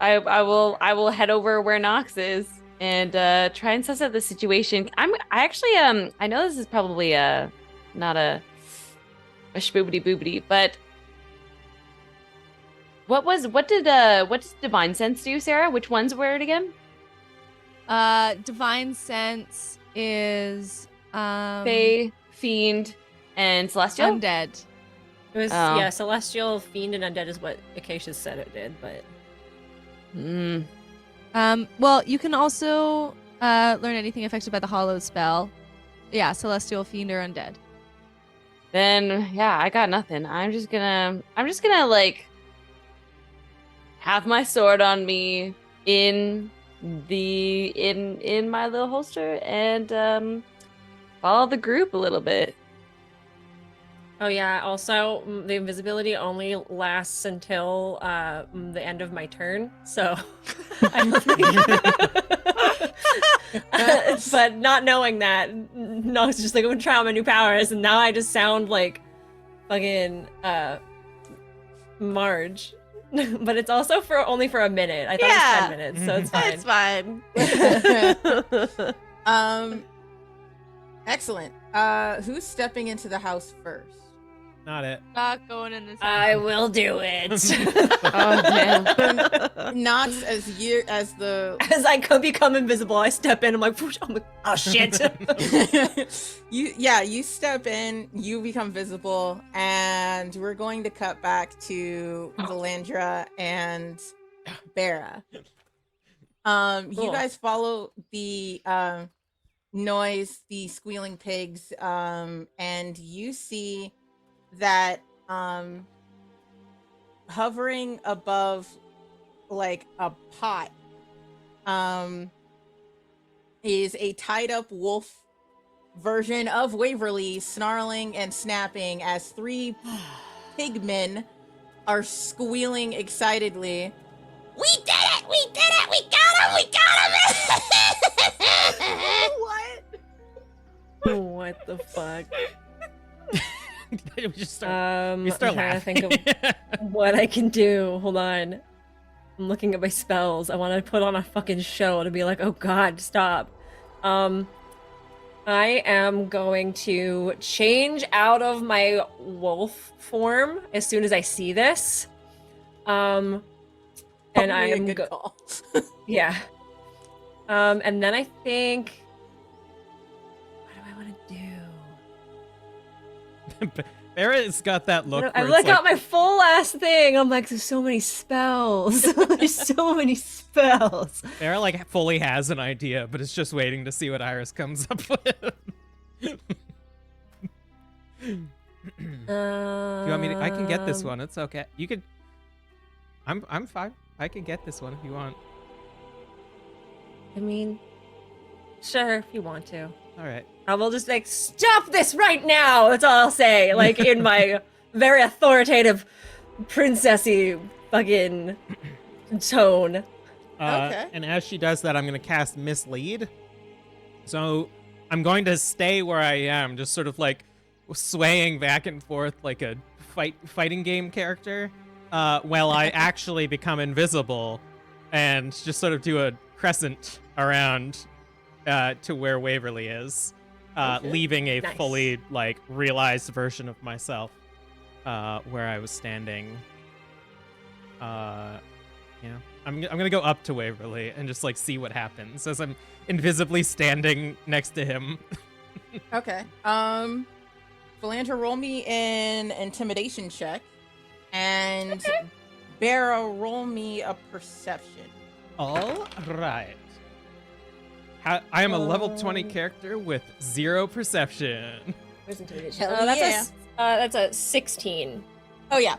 I will head over where Noxx is and try and suss out the situation. I know this is probably not a shboobity boobity, but what does Divine Sense do, Sara? Which ones were it again? Divine Sense is Fae, Fiend, and Celestial? Undead. It was Celestial, Fiend, and Undead is what Acacius said it did, but well, you can also learn anything affected by the Hollow spell. Yeah, Celestial, Fiend, or Undead. Then I got nothing. I'm just gonna like have my sword on me in my little holster and follow the group a little bit. Oh yeah, also the invisibility only lasts until the end of my turn, so I don't think... but not knowing that, no, it's just like I'm gonna try out my new powers, and now I just sound like fucking Marge. But it's also only for a minute. I thought it was 10 minutes, so it's fine. It's fine. Excellent. Who's stepping into the house first? Not it. Not going in this. I will do it. Oh damn. Noxx, As I could become invisible, I step in. I'm like, oh shit. you step in, you become visible, and we're going to cut back to Valandra and Bera. You guys follow the noise, the squealing pigs, and you see that hovering above like a pot is a tied up wolf version of Waverly, snarling and snapping as 3 pigmen are squealing excitedly. We did it! We did it! We got him! We got him! What the fuck? We start I'm trying laughing. to think of what I can do. Hold on. I'm looking at my spells. I want to put on a fucking show to be like, oh god, stop. I am going to change out of my wolf form as soon as I see this. And I am good call. yeah. And then I think, what do I want to do? Bera's got that look. I look out my full ass thing. I'm like, there's so many spells. There's so many spells. Bera like fully has an idea, but it's just waiting to see what Iris comes up with. Do you want me to? I can get this one. It's okay. You could. I'm fine. I can get this one if you want. I mean, sure, if you want to. All right. I will just like, stop this right now. That's all I'll say. Like in my very authoritative, princessy fucking tone. Okay. And as she does that, I'm going to cast Mislead. So I'm going to stay where I am, just sort of like swaying back and forth like a fighting game character, while I actually become invisible and just sort of do a crescent around to where Waverly is, leaving a Nice. fully like realized version of myself where I was standing. Yeah, I'm gonna go up to Waverly and just like see what happens as I'm invisibly standing next to him. Okay. Philandra, roll me an intimidation check, and Barra, roll me a perception. All right. I am a level 20 character with 0 perception. Where's intimidation? Hell yeah. That's a 16. Oh yeah.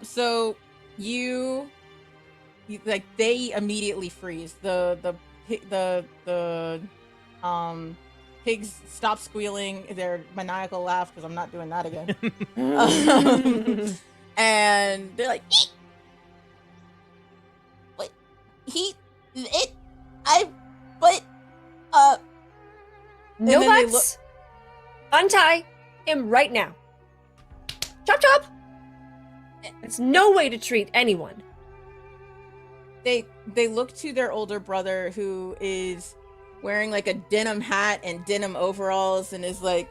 So you like they immediately freeze. The pigs stop squealing their maniacal laugh because I'm not doing that again. And they're like, "Eek! What? No And then they buts. Untie him right now. Chop chop. It's no way to treat anyone. They look to their older brother who is wearing like a denim hat and denim overalls and is like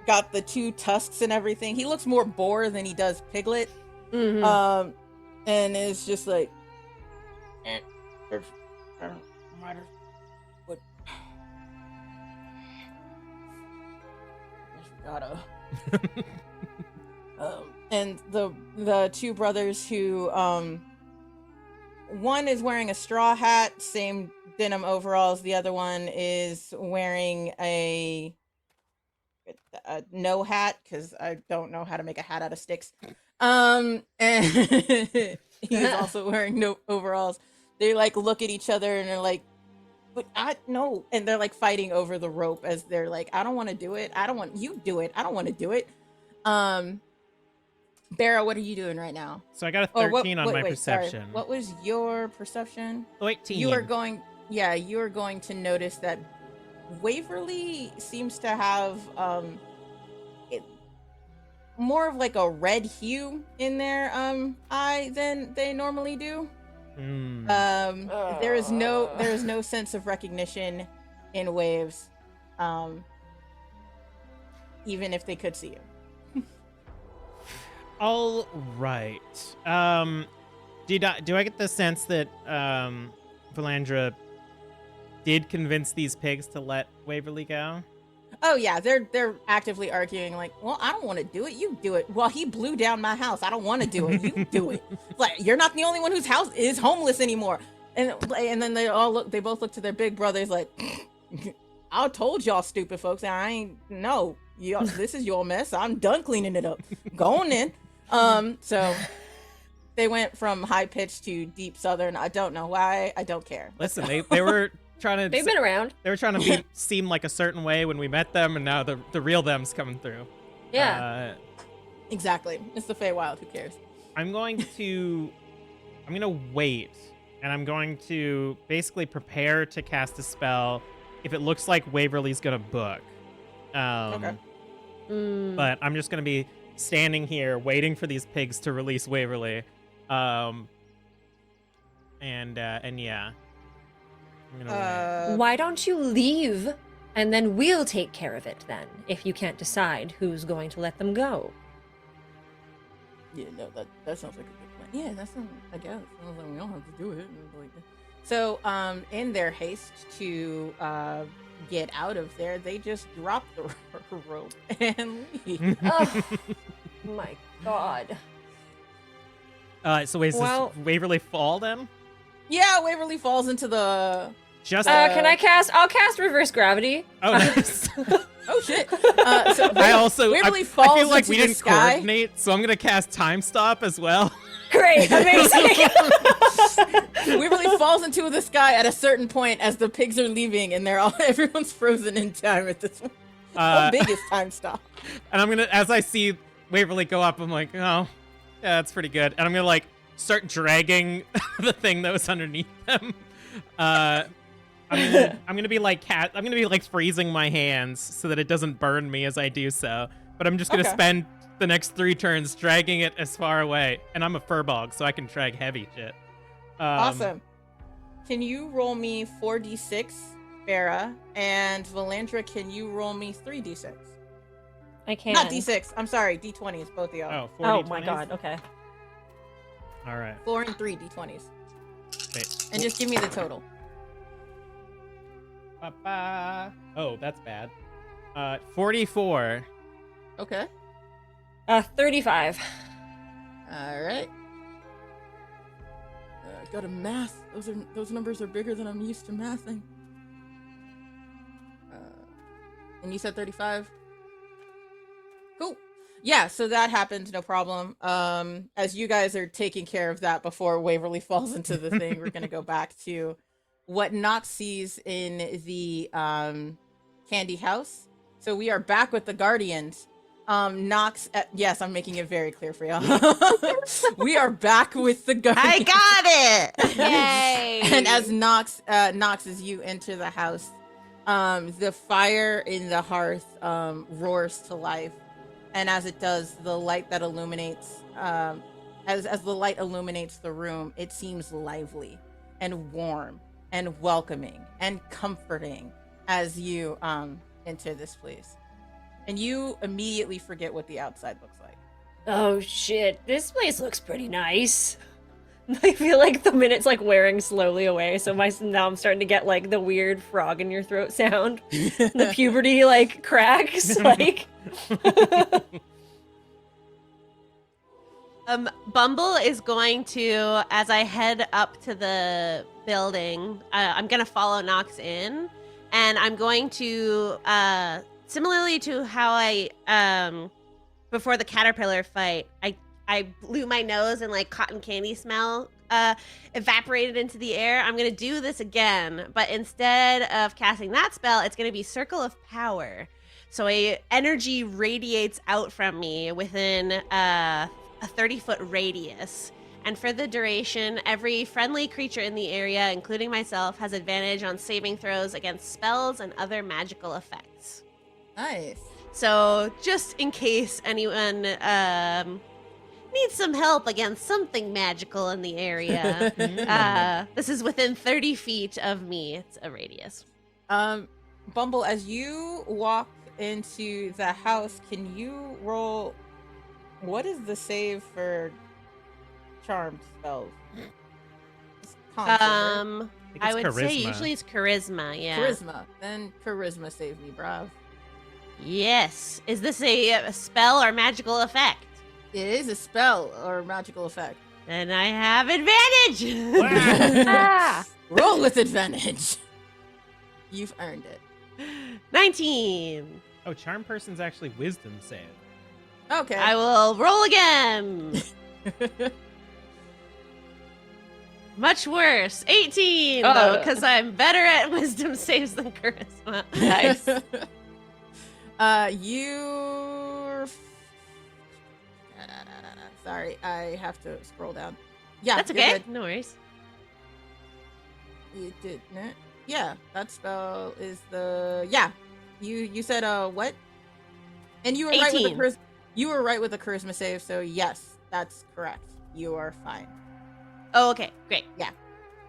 got the 2 tusks and everything. He looks more boar than he does piglet. Mhm. And is just like what gotta and the 2 brothers who one is wearing a straw hat, same denim overalls. The other one is wearing a no hat because I don't know how to make a hat out of sticks. And he's also wearing no overalls. They like look at each other and they're like, "But I no," and they're like fighting over the rope as they're like, "I don't want to do it. I don't want you do it. I don't want to do it." Barra, what are you doing right now? So I got a 13 on my wait, sorry. perception. What was your perception? 18. You are going to notice that Waverly seems to have more of like a red hue in their eye than they normally do. There is no sense of recognition in Waves, even if they could see you. All right. Do I get the sense that Philandra did convince these pigs to let Waverly go? Oh yeah, they're actively arguing like, "Well, I don't want to do it. You do it." "Well, he blew down my house. I don't want to do it. You do it." Like, "You're not the only one whose house is homeless anymore." And then they both look to their big brothers like, "I told y'all stupid folks, and I ain't no. Y'all, this is your mess. I'm done cleaning it up. Go on in." So they went from high pitched to deep southern. I don't know why. I don't care. Listen, they were trying to They've been around. They were trying to seem like a certain way when we met them, and now the real them's coming through. Yeah. Exactly. It's the Feywild. Who cares? I'm gonna wait, and I'm going to basically prepare to cast a spell if it looks like Waverly's gonna book. Okay. But I'm just gonna be standing here waiting for these pigs to release Waverly. And yeah. I'm gonna wait. Why don't you leave and then we'll take care of it then, if you can't decide who's going to let them go. Yeah, no, that sounds like a good plan. Yeah, that sounds. I guess sounds like we don't have to do it. So, in their haste to get out of there, they just drop the rope and leave. Oh my god. So wait, is this Waverly fall then? Yeah, Waverly falls into the. Just Can I cast? I'll cast reverse gravity. oh, nice. Oh shit! So Waverly falls I feel like into we the didn't sky. coordinate, so I'm gonna cast time stop as well. Great, amazing. Waverly falls into the sky at a certain point as the pigs are leaving, and everyone's frozen in time at this point. How big is time stop? And I'm gonna, as I see Waverly go up, I'm like, oh, yeah, that's pretty good. And I'm gonna like start dragging the thing that was underneath them. I'm gonna be like freezing my hands so that it doesn't burn me as I do so. But I'm just gonna spend the next 3 turns dragging it as far away. And I'm a furbog, so I can drag heavy shit. Awesome. Can you roll me 4d6 Farah, and Valandra, can you roll me 3d6? I can. Not d6. I'm sorry, d20s, both of y'all. Oh, 40, Oh my 20s? god. Okay. All right. 4 and 3 d20s. Wait. And just give me the total. Ba-ba. Oh, that's bad. 44. Okay. 35. All right. Go to math. Those numbers are bigger than I'm used to mathing. And you said 35? Cool. Yeah, so that happened, no problem. As you guys are taking care of that before Waverly falls into the thing, we're gonna go back to what Noxx sees in the candy house. So we are back with the Guardians. Noxx, yes, I'm making it very clear for y'all. We are back with the Guardians. I got it. Yay! And as Noxx, as you enter the house, the fire in the hearth roars to life, and as it does, the light that illuminates, as the light illuminates the room, it seems lively and warm and welcoming and comforting as you enter this place, and you immediately forget what the outside looks like. Oh shit, this place looks pretty nice. I feel like the minute's like wearing slowly away, so now I'm starting to get like the weird frog in your throat sound. The puberty like cracks, like. Bumble is going to, as I head up to the building, I'm going to follow Noxx in, and I'm going to, similarly to how I, before the caterpillar fight, I blew my nose and like cotton candy smell evaporated into the air. I'm going to do this again, but instead of casting that spell, it's going to be Circle of Power. So energy radiates out from me within a 30-foot radius. And for the duration, every friendly creature in the area, including myself, has advantage on saving throws against spells and other magical effects. Nice. So just in case anyone needs some help against something magical in the area, this is within 30 feet of me. It's a radius. Bumble, as you walk into the house, can you roll? What is the save for charmed spells? It's conjure. I would say charisma. usually it's charisma. Yeah. Charisma. Then charisma save me, brav. Yes. Is this a spell or magical effect? It is a spell or magical effect. Then I have advantage. Ah! Roll with advantage. You've earned it. 19. Oh, charm person's actually wisdom save. Okay. I will roll again. Much worse. 18, though, because I'm better at wisdom saves than charisma. Nice. You're... Sorry, I have to scroll down. Yeah, That's you're okay. good. No worries. You did not. Yeah, that spell is the... Yeah. You said, what? And you were right with the 18. You were right with the charisma save, so yes, that's correct. You are fine. Oh, okay. Great.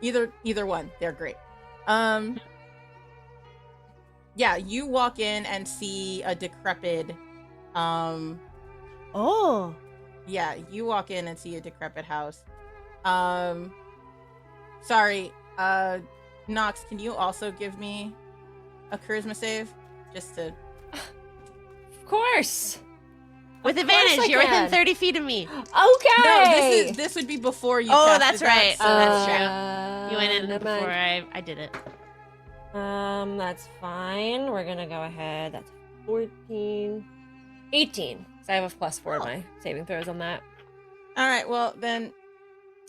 Either one, they're great. Yeah, you walk in and see a decrepit Oh. yeah, you walk in and see a decrepit house. Sorry, Noxx, can you also give me a charisma save? Just to... Of course. With Of course advantage, I you're within can. 30 feet of me. Okay. No, this would be before you Oh, casted that's that, right. so- That's true. You went in never before mind. I did it. That's fine. We're gonna go ahead. That's 14, 18. So I have a +4 to my saving throws on that. All right, well, then...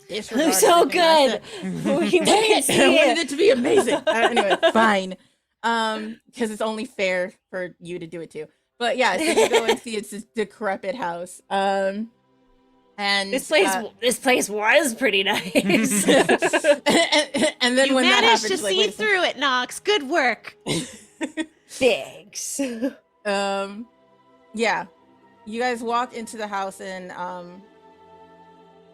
I'm disregard so everything I good. said. We can see I wanted it. it to be amazing. Anyway, fine. Because it's only fair for you to do it too. But yeah, so you go and see it's this decrepit house. And This place was pretty nice. and then You when that managed happens, to she's like, see wait a through it, Noxx. Good work. Thanks. second. Yeah, you guys walk into the house and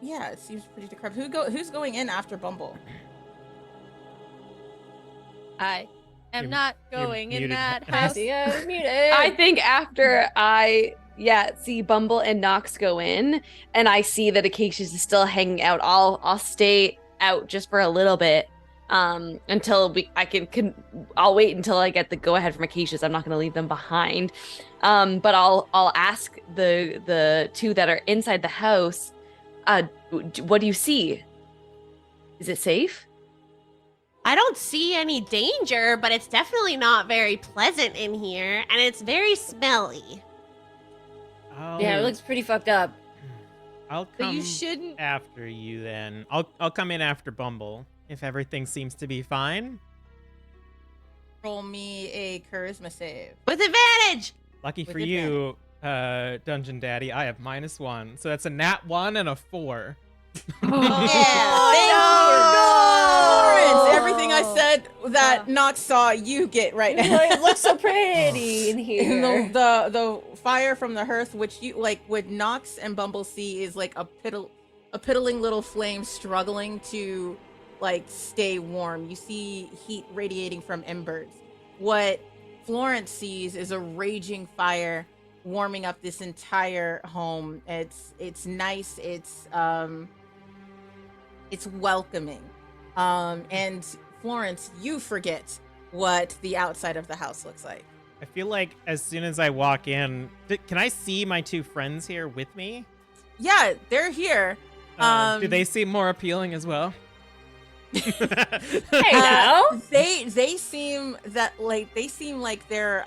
yeah, it seems pretty decrepit. Who's going in after Bumble? I am not going in muted. that I house. see muted. I think after I see Bumble and Noxx go in, and I see that Acacius is still hanging out, I'll stay out just for a little bit, until I'll wait until I get the go ahead from Acacius. I'm not going to leave them behind, but I'll ask the two that are inside the house, what do you see? Is it safe? I don't see any danger, but it's definitely not very pleasant in here, and it's very smelly. Yeah, it looks pretty fucked up. I'll But come you shouldn't. after you then. I'll come in after Bumble if everything seems to be fine. Roll me a charisma save. With advantage! Lucky With for you, Dungeon Daddy, I have -1, so that's a nat 1 and a 4. Florence, everything I said that Noxx saw you get right now. It looks so pretty in here. And the fire from the hearth, which you like, what Noxx and Bumble see is like a piddling little flame struggling to like stay warm. You see heat radiating from embers. What Florence sees is a raging fire warming up this entire home. It's nice. It's welcoming. And Florence, you forget what the outside of the house looks like. I feel like as soon as I walk in, can I see my two friends here with me? Yeah, they're here. Do they seem more appealing as well? Hey now. They seem like they're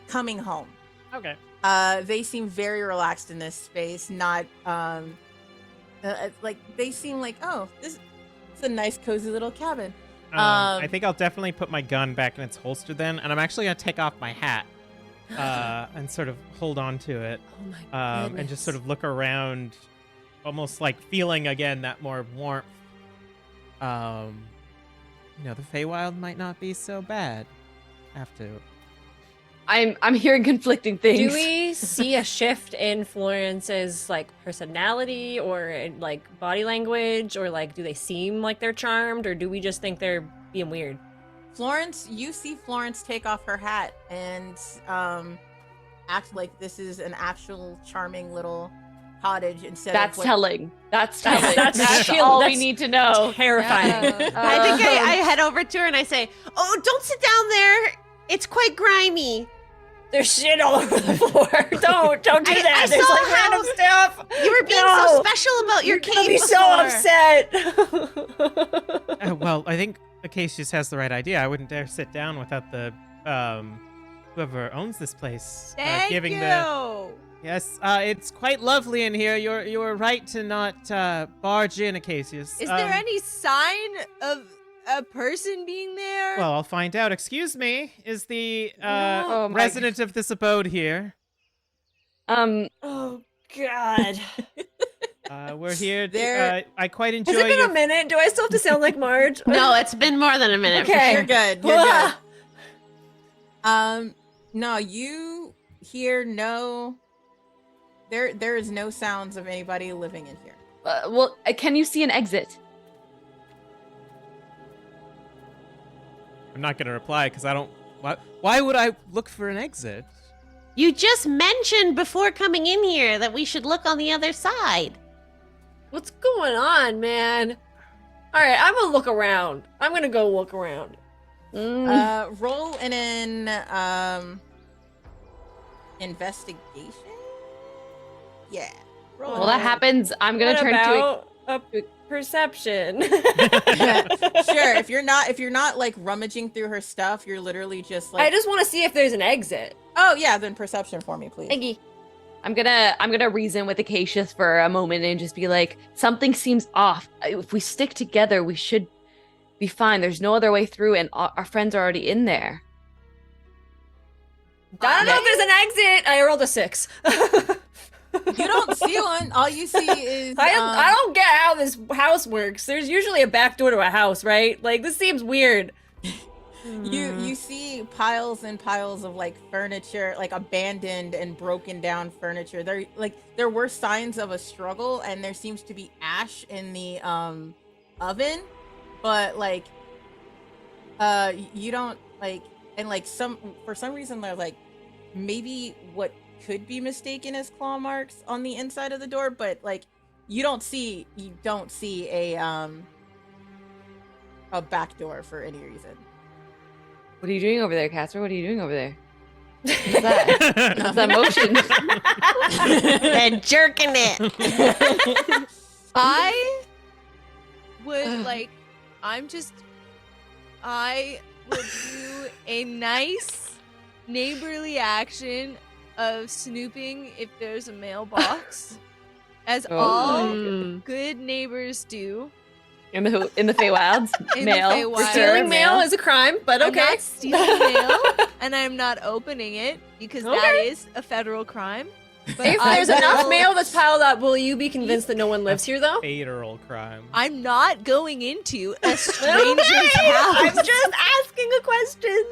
coming home. Okay. They seem very relaxed in this space, not like they seem like, oh, this is a nice cozy little cabin. I think I'll definitely put my gun back in its holster then, and I'm actually gonna take off my hat and sort of hold on to it, Oh my and just sort of look around, almost like feeling again that more warmth. The Feywild might not be so bad after. I'm hearing conflicting things. Do we see a shift in Florence's like personality or in, like body language, or like do they seem like they're charmed, or do we just think they're being weird? Florence, you see Florence take off her hat and act like this is an actual charming little cottage instead That's of what... telling. That's telling. That's That's chill- all we that's need to know. Terrifying. I think I head over to her and I say, "Oh, don't sit down there. It's quite grimy. There's shit all over the floor. Don't do I that. There's saw like how random stuff. You were being No. so special about your You're gonna cave be so before." upset. Well, I think Acacius has the right idea. I wouldn't dare sit down without the whoever owns this place Thank giving you. the. Yes, it's quite lovely in here. You're right to not barge in, Acacius. Is there any sign of a person being there? Well, I'll find out. Excuse me, is the Oh my resident of this abode here? Oh God. We're here. There- I quite enjoy Has it been your. a minute? Do I still have to sound like Marge? No, it's been more than a minute. for Okay. You're good. You're good. No, you hear no. There is no sounds of anybody living in here. Can you see an exit? I'm not gonna reply because I don't. Why would I look for an exit? You just mentioned before coming in here that we should look on the other side. What's going on, man? All right, I'm gonna look around. I'm gonna go look around. Roll an investigation. Yeah. Roll Well, that happens. I'm gonna What turn to. about a perception? Sure. If you're not like rummaging through her stuff, you're literally just like. I just want to see if there's an exit. Oh yeah, then perception for me, please. Eggy. I'm gonna reason with Acacius for a moment and just be like, something seems off. If we stick together, we should be fine. There's no other way through, and our friends are already in there. I don't know if there's an exit. I rolled a 6. You don't see one. All you see is. I don't get how this house works. There's usually a back door to a house, right? Like, this seems weird. You see piles and piles of like furniture, like abandoned and broken down furniture. There were signs of a struggle, and there seems to be ash in the oven, but like You don't like, and like for some reason they're like maybe what could be mistaken as claw marks on the inside of the door, but like you don't see a back door for any reason. What are you doing over there, Casper? What are you doing over there? What's that? What's that motion? They're jerking it. I would I would do a nice neighborly action of snooping if there's a mailbox, as all good neighbors do. In the Feywilds, In mail. the Feywilds. Stealing mail is a crime, but I'm okay. not stealing mail, and I'm not opening it because that is a federal crime. But If I there's enough will- mail that's piled up, will you be convinced that no one lives here, though? Federal crime. I'm not going into a stranger's house. I'm just asking a question.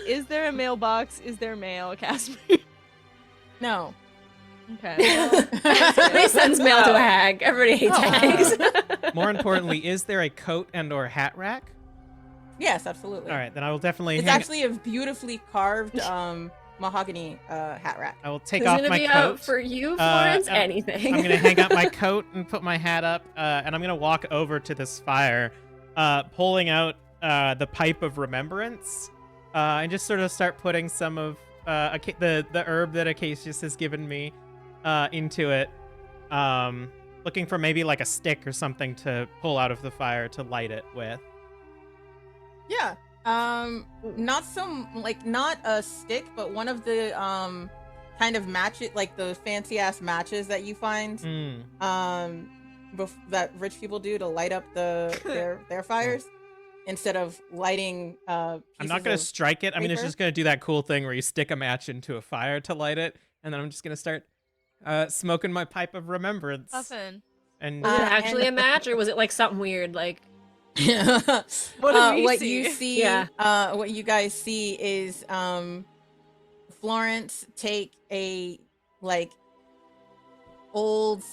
Is there a mailbox? Is there mail, Casper? No. Okay. Everybody sends mail to a hag. Everybody hates hags. More importantly, is there a coat and or hat rack? Yes, absolutely. All right, then I will definitely It's hang. actually a beautifully carved mahogany hat rack. I will take Who's off gonna my be coat. out for you, Florence? I'm- Anything. I'm gonna hang up my coat and put my hat up, and I'm gonna walk over to this fire, pulling out the pipe of remembrance, and just sort of start putting some of the herb that Acacius has given me into it, looking for maybe like a stick or something to pull out of the fire to light it with. Yeah. Not a stick, but one of the kind of matches, like the fancy ass matches that you find that rich people do to light up their fires instead of lighting I'm not gonna strike it. I mean, it's just gonna do that cool thing where you stick a match into a fire to light it, and then I'm just gonna start smoking my pipe of remembrance. Muffin. And Was it actually a match, or was it like something weird? Like, What do we what see? you see, Yeah. what you guys see is Florence take a like old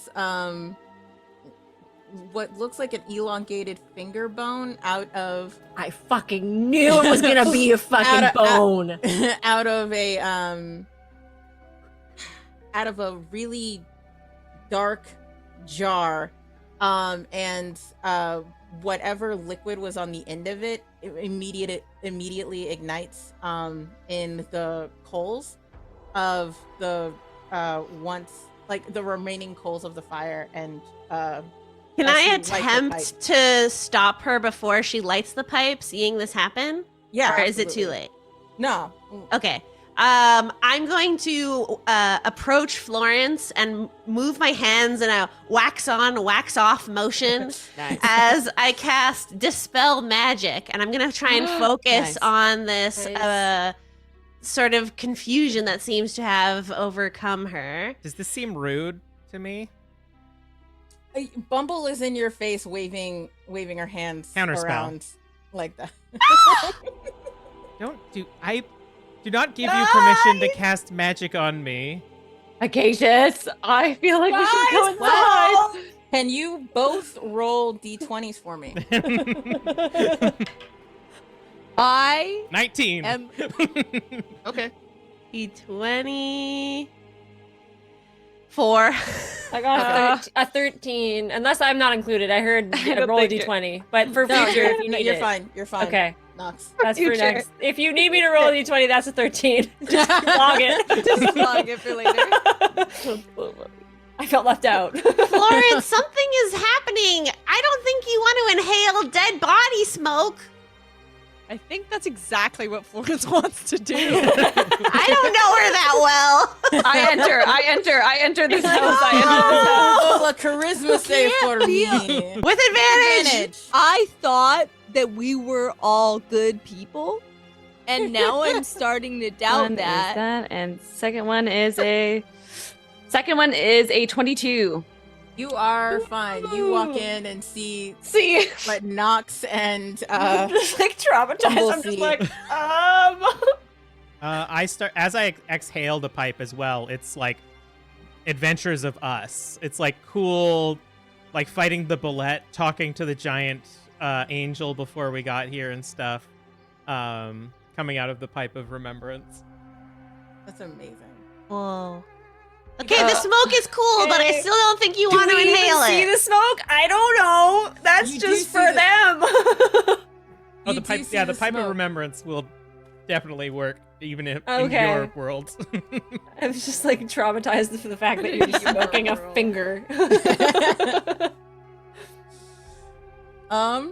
what looks like an elongated finger bone out of I fucking knew it was gonna be a fucking bone. out of a really dark jar, and whatever liquid was on the end of it, immediately ignites in the coals of the the remaining coals of the fire, and Can as I she lights the pipe. attempt to stop her before she lights the pipe, seeing this happen? Yeah, Or is it too absolutely. late? No. Okay. I'm going to approach Florence and move my hands in a wax on, wax off motion Nice. as I cast Dispel Magic. And I'm going to try and focus Nice. on this Nice. sort of confusion that seems to have overcome her. does this seem rude to me? Bumble is in your face, waving her hands Counterspell. around like that. I do not give you permission to cast magic on me. Acacius, I feel like we should go Wow. inside. Can you both roll d20s for me? I 19. am. Okay. D20. I got a 13, unless I'm not included. I heard don't roll a think d20, but for No, future, if you need you're it. fine. You're fine. Okay, Noxx. that's for Future. next. If you need me to roll a d20, that's a 13. Just log it. Just log it for later. I felt left out. Florence, something is happening. I don't think you want to inhale dead body smoke. I think that's exactly what Florence wants to do. I don't know her that well. I enter this house. I enter this house. Oh, a charisma save for me. With advantage. I thought that we were all good people, and now I'm starting to doubt One is that. that, and second one is a 22. You are fine. You walk in and see See, what Noxx and I'm just like traumatized. Bumble I'm just seed. like, I start as I exhale the pipe as well. It's like Adventures of Us. It's like cool, like fighting the bullet, talking to the giant angel before we got here and stuff, coming out of the pipe of remembrance. That's amazing. Whoa. Okay, the smoke is cool, but I okay. still don't think you Do want to we even inhale see it. the smoke? I don't know. That's You do just see for the- them. Oh, You the do pipe, see yeah, the the pipe of smoke. remembrance will definitely work, even if in Okay. your world. I was just like traumatized for the fact that you're smoking a World. finger. All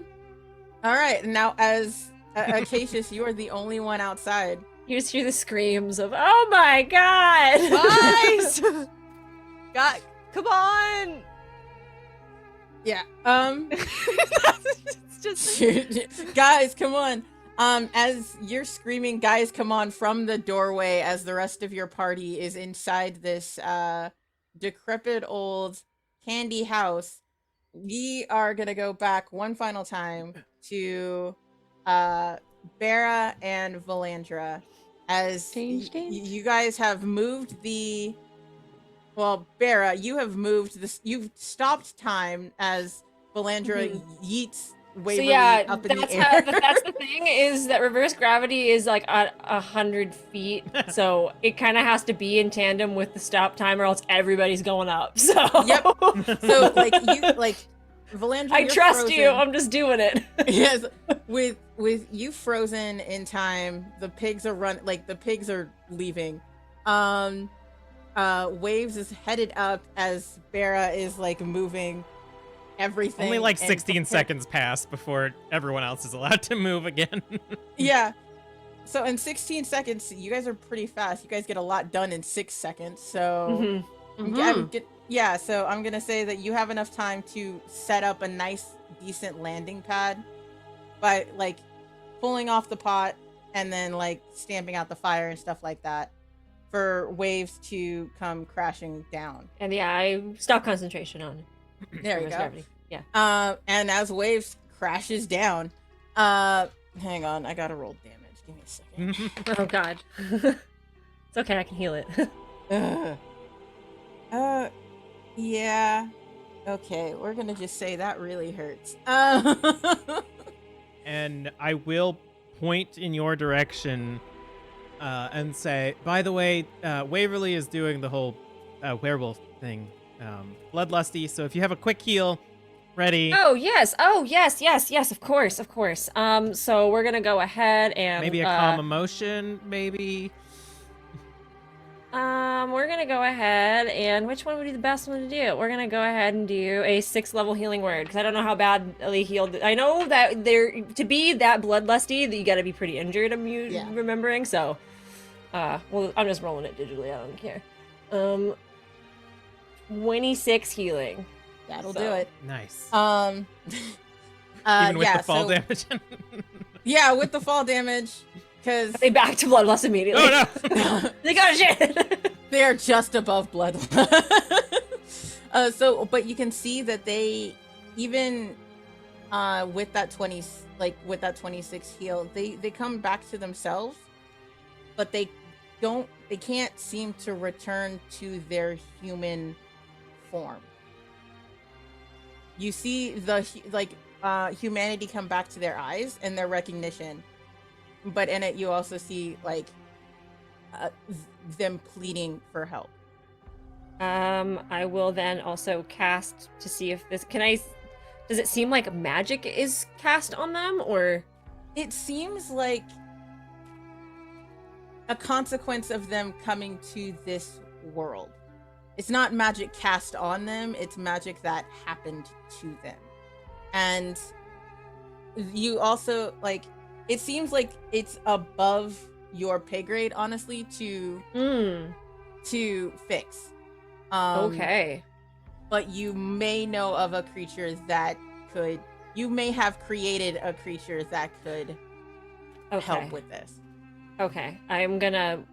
right. Now, as Acacius, you are the only one outside. You just hear the screams of, "Oh my god!" Guys! Come on! Yeah. It's just Guys, come on. As you're screaming, guys, come on, from the doorway, as the rest of your party is inside this decrepit old candy house, we are gonna go back one final time to Bera and Valandra, as Change. you guys have moved the. Well, Bera, you have moved this. You've stopped time as Valandra yeets So Waverly yeah, up in the that's air. that's the thing, is that reverse gravity is like at 100 feet, so it kind of has to be in tandem with the stop time, or else everybody's going up. So Yep. So Valandra, I you're trust you. frozen. I'm just doing it. Yes, with you frozen in time, the pigs are the pigs are leaving. Waves is headed up as Bera is like moving everything. Only like and 16 seconds pass before everyone else is allowed to move again. Yeah. So in 16 seconds, you guys are pretty fast. You guys get a lot done in 6 seconds. So yeah, so I'm gonna say that you have enough time to set up a nice, decent landing pad by like pulling off the pot and then like stamping out the fire and stuff like that for waves to come crashing down. And yeah, I stop concentration on There you reverse go. gravity. Yeah. And as waves crashes down, hang on, I gotta roll damage. Give me a second. Oh god. It's okay, I can heal it. Yeah. Okay, we're gonna just say that really hurts. And I will point in your direction and say, by the way, Waverly is doing the whole werewolf thing, bloodlusty. So if you have a quick heal ready, Oh yes, of course. So we're gonna go ahead and maybe a calm emotion, maybe. we're gonna go ahead and which one would be the best one to do? We're gonna go ahead and do a 6th level healing word, because I don't know how badly healed. I know that to be that bloodlusty, that you got to be pretty injured. Remembering. So, well, I'm just rolling it digitally. I don't care. 26 healing. That'll So- do it. Nice. Even Even with the fall damage. Yeah, with the fall damage, because They back to bloodlust immediately. Oh no! They got shit. they are just above blood. But you can see that they, even with that 26 heal, they come back to themselves, but they can't seem to return to their human form. You see humanity come back to their eyes and their recognition, but in it you also see them pleading for help. I will then also cast to see if this does it seem like magic is cast on them, or It seems like a consequence of them coming to this world. It's not magic cast on them, it's magic that happened to them. And you also it seems like it's above your pay grade, honestly, to fix. okay. But you may know of a creature that could. You may have created a creature that could help with this. Okay, I'm gonna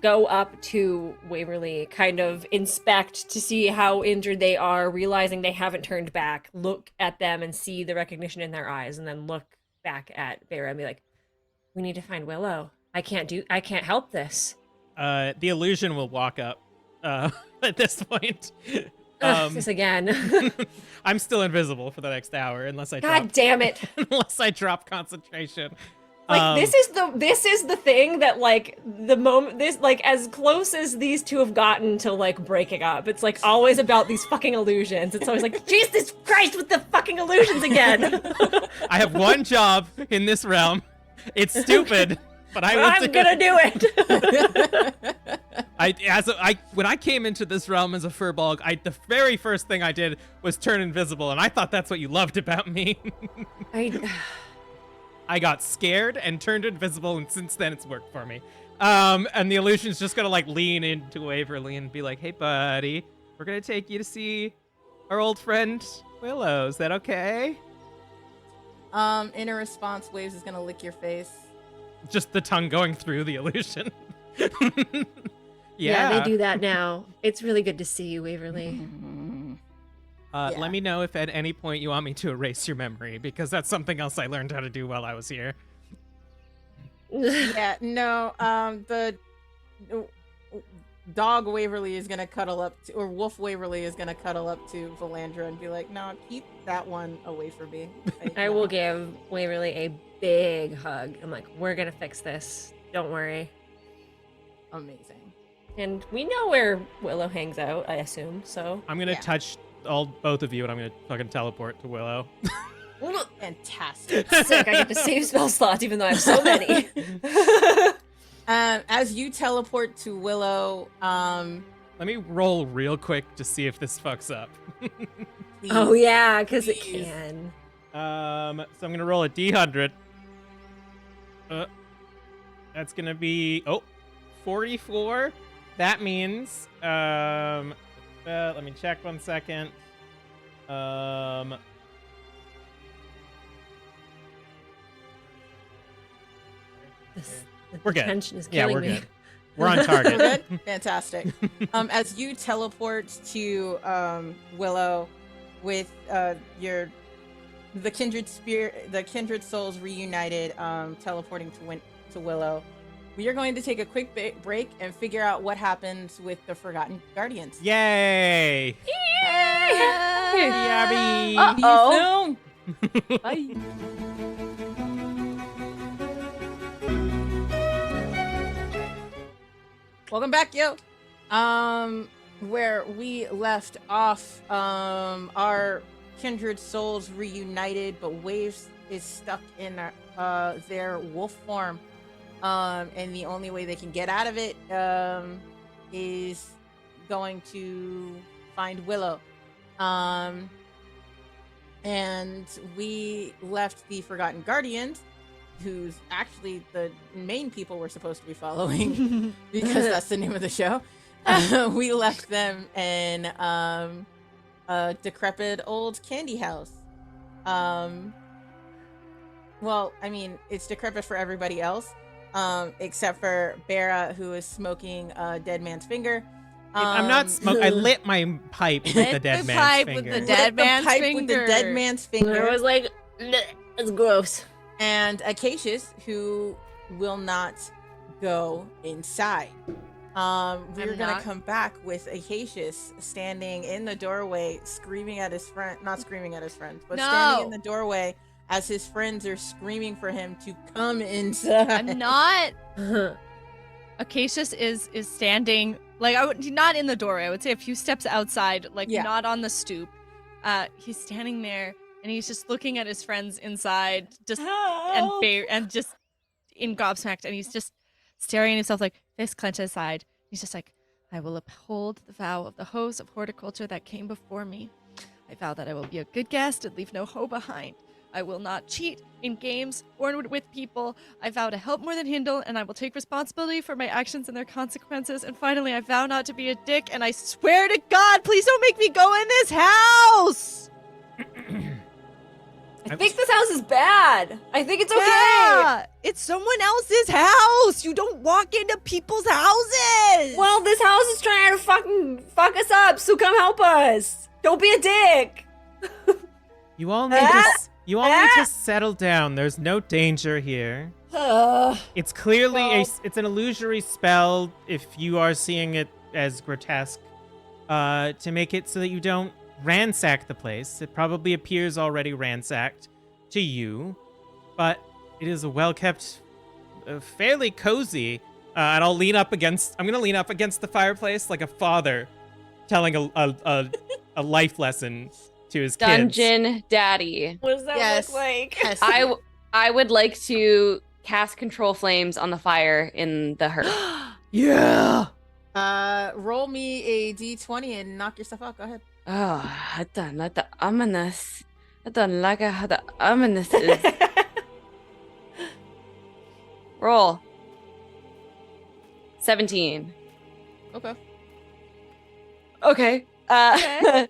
go up to Waverly, kind of inspect to see how injured they are, realizing they haven't turned back, look at them and see the recognition in their eyes, and then look back at Vera and be like, we need to find Willow. I can't help this. The illusion will walk up at this point. This again. I'm still invisible for the next hour unless I God drop, damn it. unless I drop concentration. Like this is the thing that like the moment this like as close as these two have gotten to like breaking up, it's like always about these fucking illusions. It's always like, Jesus Christ with the fucking illusions again. I have one job in this realm. It's stupid, but I'm gonna do it. When I came into this realm as a furbolg, the very first thing I did was turn invisible, and I thought that's what you loved about me. I got scared and turned invisible, and since then it's worked for me. And the illusion's just gonna like lean into Waverly and be like, "Hey, buddy, we're gonna take you to see our old friend Willow. Is that okay?" In a response, Waves is gonna lick your face. Just the tongue going through the illusion. Yeah, they do that now. It's really good to see you, Waverly. Yeah. Let me know if at any point you want me to erase your memory, because that's something else I learned how to do while I was here. Yeah, no, the dog Waverly is gonna cuddle up to, or Wolf Waverly is gonna cuddle up to Valandra and be like, "No, keep that one away from me." I will give Waverly a big hug. I'm like, we're gonna fix this. Don't worry. Amazing. And we know where Willow hangs out, I assume, so. I'm gonna Yeah. touch both of you, and I'm gonna fucking teleport to Willow. Fantastic. Sick, I get to save spell slots even though I have so many. As you teleport to Willow, Let me roll real quick to see if this fucks up. please, Oh yeah, because it Please. can. So I'm gonna roll a D100. That's gonna be 44. That means let me check 1 second. The We're good. tension is Yeah, killing we're me. good. We're on We're target. good? Fantastic. As you teleport to Willow with the Kindred Souls reunited, teleporting to Willow, we are going to take a quick break and figure out what happens with the Forgotten Guardians. Yay! Yabby! Uh-oh. See you soon. Bye. Welcome back, yo. Where we left off, our Kindred Souls reunited, but Waves is stuck in their wolf form. And the only way they can get out of it is going to find Willow. And we left the Forgotten Guardians, who's actually the main people we're supposed to be following because that's the name of the show. We left them in a decrepit old candy house. Well, I mean, it's decrepit for everybody else, except for Bera, who is smoking a dead man's finger. I'm not smoking. I lit my pipe with the dead man's pipe finger. with the dead man's With the finger. dead man's I finger. was like, it's gross. And Acacius, who will not go inside. We're gonna come back with Acacius standing in the doorway, screaming at his friend, not screaming at his friends, but standing in the doorway as his friends are screaming for him to come inside. I'm not. Acacius is standing like not in the doorway. I would say a few steps outside, like not on the stoop. He's standing there and he's just looking at his friends inside, just and just in gobsmacked, and he's just staring at himself like fist clenched aside. He's just like, I will uphold the vow of the host of horticulture that came before me. I vow that I will be a good guest and leave no hoe behind. I will not cheat in games or with people. I vow to help more than hinder, and I will take responsibility for my actions and their consequences. And finally, I vow not to be a dick, and I swear to God, please don't make me go in this house! I think this house is bad. I think it's okay. Yeah, it's someone else's house. You don't walk into people's houses. Well, this house is trying to fucking fuck us up, so come help us. Don't be a dick. You all need to settle down. There's no danger here. It's clearly it's an illusory spell if you are seeing it as grotesque. to make it so that you don't ransack the place. It probably appears already ransacked to you, but it is a well-kept, fairly cozy. And I'm gonna lean up against the fireplace like a father telling a life lesson to his kids. Dungeon Daddy. What does that Yes. look like? Yes. I would like to cast control flames on the fire in the hearth. Yeah. Roll me a d20 and knock yourself out. Go ahead. Oh, I don't like the ominous. I don't like how the ominous is. Roll. 17. Okay. Okay. Okay.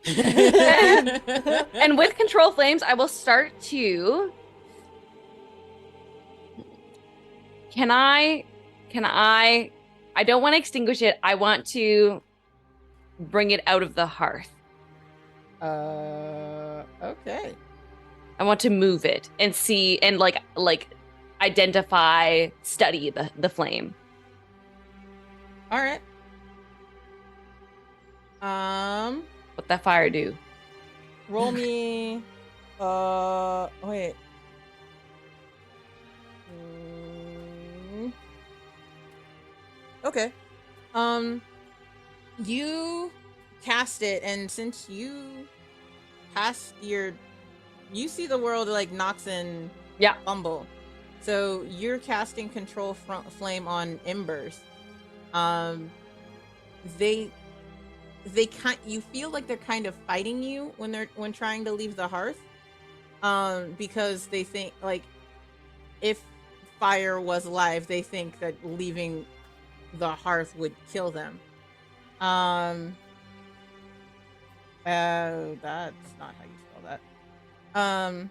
And with control flames, I will start to. Can I? I don't want to extinguish it. I want to bring it out of the hearth. Okay. I want to move it and see and like identify, study the flame. All right. What that fire do? Roll me. Wait. Okay. You cast it, and since you passed you see the world like Noxx and Bumble. So you're casting control flame on embers. You feel like they're kind of fighting you when trying to leave the hearth. Because they think like if fire was alive, they think that leaving the hearth would kill them. That's not how you spell that.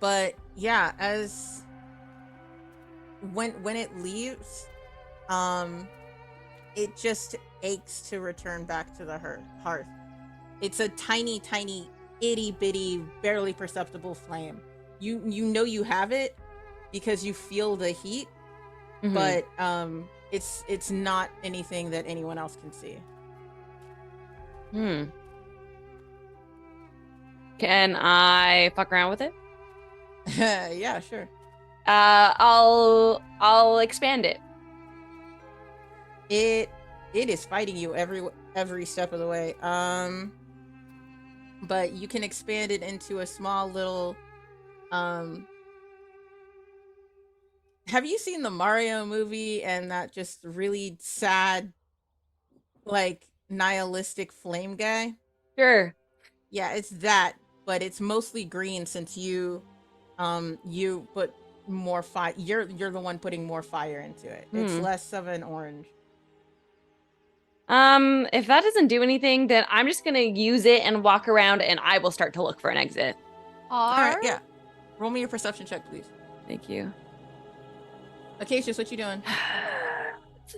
But yeah, as when it leaves, it just aches to return back to the hearth. It's a tiny, tiny, itty bitty, barely perceptible flame. You know you have it because you feel the heat, but it's not anything that anyone else can see. Can I fuck around with it? Yeah, sure. I'll expand it. It is fighting you every step of the way. But you can expand it into a small little have you seen the Mario movie and that just really sad, like, nihilistic flame guy? Sure. Yeah, it's that, but it's mostly green since you put more fire. You're the one putting more fire into it. It's less of an orange. If that doesn't do anything, then I'm just gonna use it and walk around, and I will start to look for an exit. All right, yeah. Roll me your perception check, please. Thank you. Acacius, what you doing?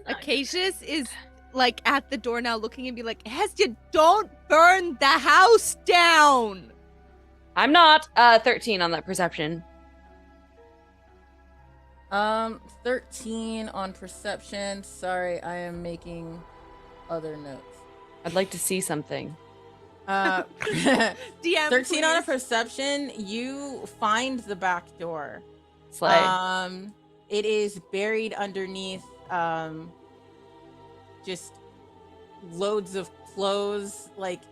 Acacius is like at the door now looking and be like, Hestia, don't burn the house down. I'm not 13 on that perception. 13 on perception. Sorry, I am making other notes. I'd like to see something. DM, 13 please. on a perception. You find the back door. Slay. It is buried underneath just loads of clothes. Like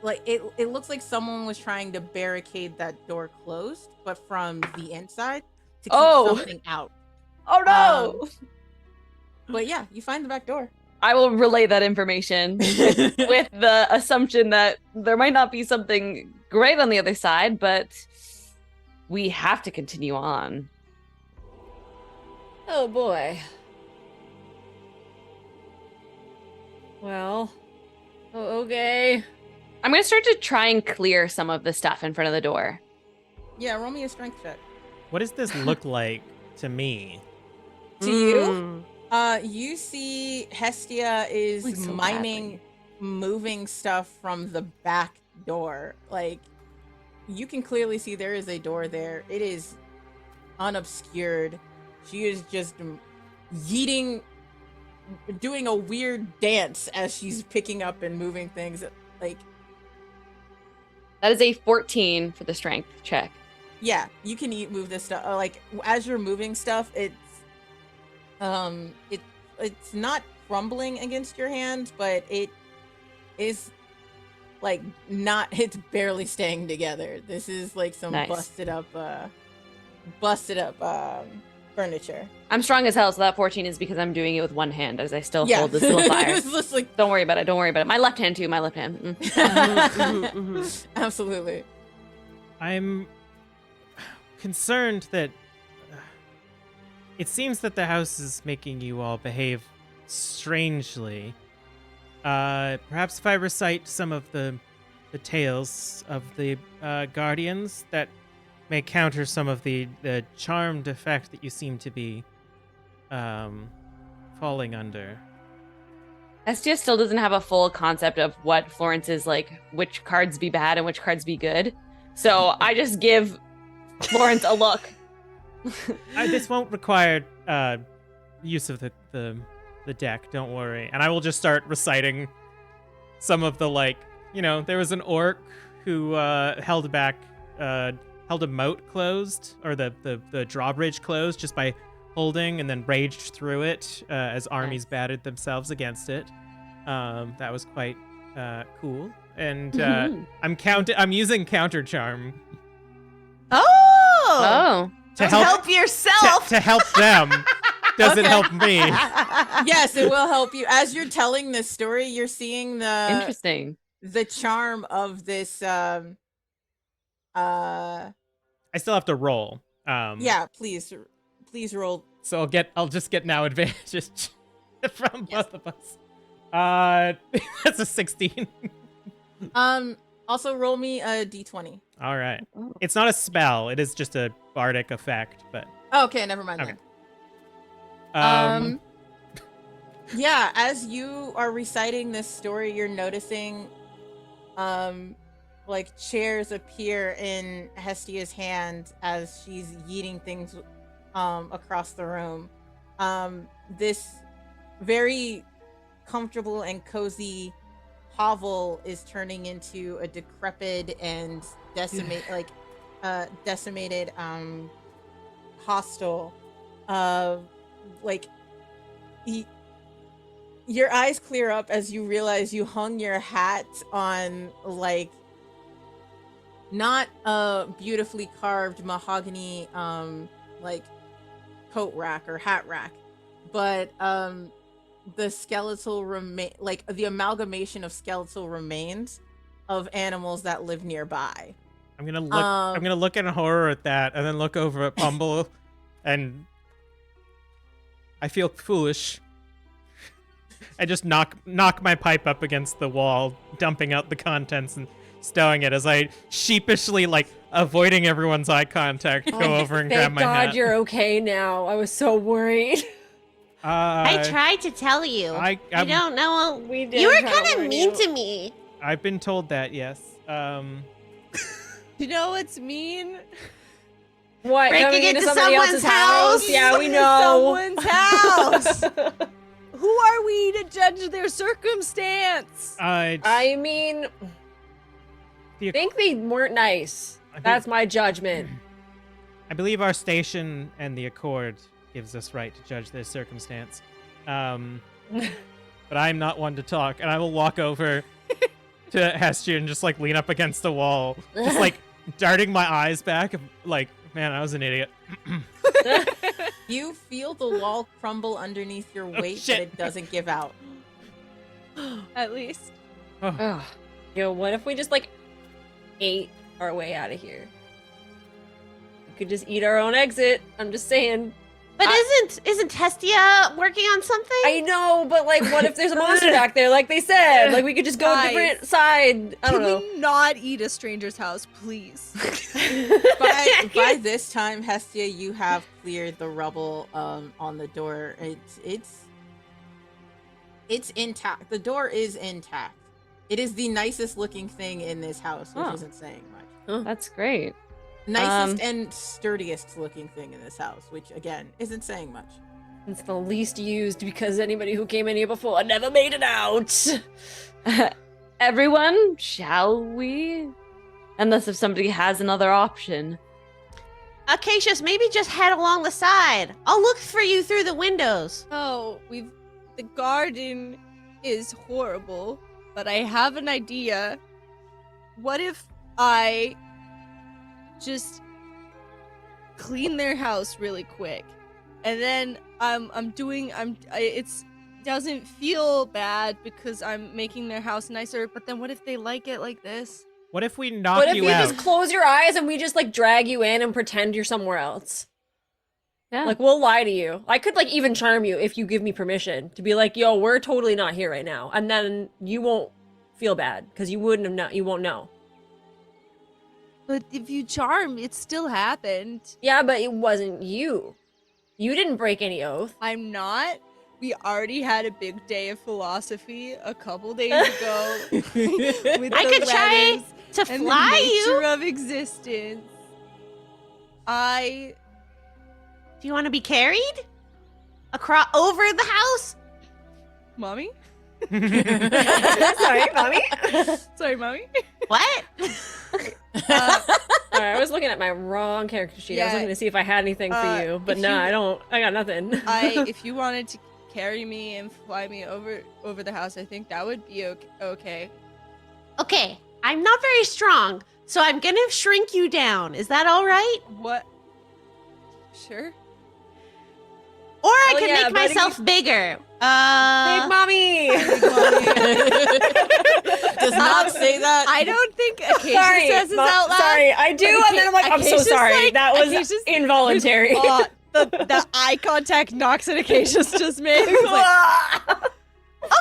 it looks like someone was trying to barricade that door closed, but from the inside to keep something out. Oh no! But yeah, you find the back door. I will relay that information with the assumption that there might not be something great on the other side, but we have to continue on. Oh boy. Well, okay. I'm gonna start to try and clear some of the stuff in front of the door. Yeah, roll me a strength check. What does this look like to me? To you? You see Hestia is Like so miming moving stuff from the back door. Like, you can clearly see there is a door there. It is unobscured. She is just yeeting doing a weird dance as she's picking up and moving things. Like, That is a 14 for the strength check. yeah, you can move this stuff. Like, as you're moving stuff, it's not crumbling against your hand, but it is like it's barely staying together. This is like some Nice. busted up furniture. I'm strong as hell, so that 14 is because I'm doing it with one hand as I still Yeah. hold this little fire. It's just like, Don't worry about it. Don't worry about it. My left hand too. My left hand. absolutely. I'm concerned that it seems that the house is making you all behave strangely. Perhaps if I recite some of the tales of the guardians that may counter some of the charmed effect that you seem to be falling under. Hestia still doesn't have a full concept of what Florence is like, which cards be bad and which cards be good. So I just give Florence a look. This won't require use of the deck, don't worry. And I will just start reciting some of the, like, there was an orc who held a moat closed, or the drawbridge closed, just by holding, and then raged through it as armies battered themselves against it. That was quite cool. And I'm using counter charm Oh! Oh. to Help yourself! to help them. Doesn't Okay. help me. Yes, it will help you. As you're telling this story, you're seeing Interesting. the charm of this I still have to roll. yeah, please roll. So I'll just get now advantage from both of us. That's a 16. Also roll me a d20. All right. Oh. It's not a spell. It is just a bardic effect, but Okay, never mind Okay. then. Yeah, as you are reciting this story, you're noticing like chairs appear in Hestia's hand as she's yeeting things across the room. This very comfortable and cozy hovel is turning into a decrepit and decimated hostel. Your eyes clear up as you realize you hung your hat on like not a beautifully carved mahogany like coat rack or hat rack, but the skeletal the amalgamation of skeletal remains of animals that live nearby. I'm gonna look in horror at that, and then look over at Bumble, and I feel foolish. I just knock my pipe up against the wall, dumping out the contents and stowing it as I sheepishly, like, avoiding everyone's eye contact, go over and grab Thank my God hat. you're okay now. I was so worried. I tried to tell you. I don't know. We did. You were try to kind of warn mean you. to me. I've been told that, yes. You know what's mean? What? Breaking Coming into somebody else's someone's house? Yeah, we know. Someone's house. Who are we to judge their circumstance? I mean, the- I think they weren't nice. I think- That's my judgment. I believe our station and the Accord gives us right to judge their circumstance. But I'm not one to talk, and I will walk over to Hestia and just, like, lean up against the wall, just, like, darting my eyes back, like, man, I was an idiot. You feel the wall crumble underneath your weight, but shit. it doesn't give out. At least. Ugh. Yo, what if we just like ate our way out of here? We could just eat our own exit. I'm just saying. But isn't Hestia working on something? I know, but like, what if there's a monster back there? Like they said, like we could just go a Guys, different side. I don't Can know. we not eat a stranger's house, please? By this time, Hestia, you have cleared the rubble on the door. It's intact. The door is intact. It is the nicest looking thing in this house, which Oh. isn't saying much. That's great. Nicest and sturdiest looking thing in this house, which again isn't saying much. It's the least used because anybody who came in here before never made it out. Everyone, shall we? Unless if somebody has another option. Acacius, maybe just head along the side. I'll look for you through the windows. Oh, the garden is horrible, but I have an idea. What if I just clean their house really quick, and then it doesn't feel bad because I'm making their house nicer. But then what if they like it like this? What if we knock What if you you out? just close your eyes and we just like drag you in and pretend you're somewhere else? Yeah. Like we'll lie to you. I could like even charm you if you give me permission to be like, yo, we're totally not here right now. And then you won't feel bad because you won't know. But if you charm, it still happened. Yeah, but it wasn't you. You didn't break any oath. I'm not. We already had a big day of philosophy a couple days ago. With I the could try letters to and fly the nature you. of existence. Do you want to be carried across over the house? Mommy? Sorry, mommy. Sorry, mommy. What? All right, I was looking at my wrong character sheet. I was Yeah. looking to see if I had anything for you, but if no, you- I don't. I got nothing. If you wanted to carry me and fly me over the house, I think that would be okay. Okay, I'm not very strong, so I'm gonna shrink you down. Is that all right? What? Sure. Or I Oh, can yeah, make buddy. myself bigger. Big mommy. Does not say that. I don't think Acacia Sorry, says this out loud. sorry, I do, But and then I'm like, I'm so Acacia's sorry. like- That was Acacia's- involuntary. The eye contact Noxx and Acacia's just made. It's like,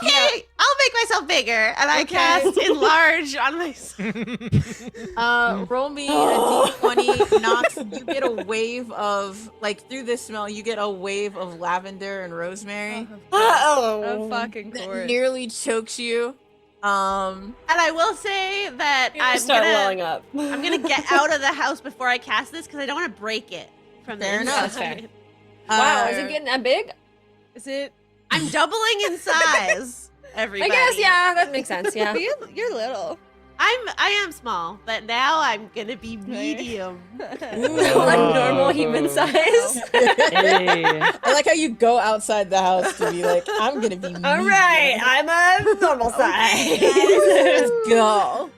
Okay, I'll make myself bigger, and I Okay. cast enlarge on myself. Roll me a d20. Nox, you get a wave of, like, through this smell, you get a wave of lavender and rosemary of fucking that course. nearly chokes you. And I will say that I'm start gonna, welling up. I'm gonna get out of the house before I cast this because I don't want to break it from the Fair enough. inside. Wow, is it getting that big? Is it? I'm doubling in size. Everybody. I guess, yeah, that makes sense. Yeah. You're little. I am small, but now I'm gonna be medium. On normal human size. I like how you go outside the house to be like, I'm gonna be All right, I'm a normal size. Let's go.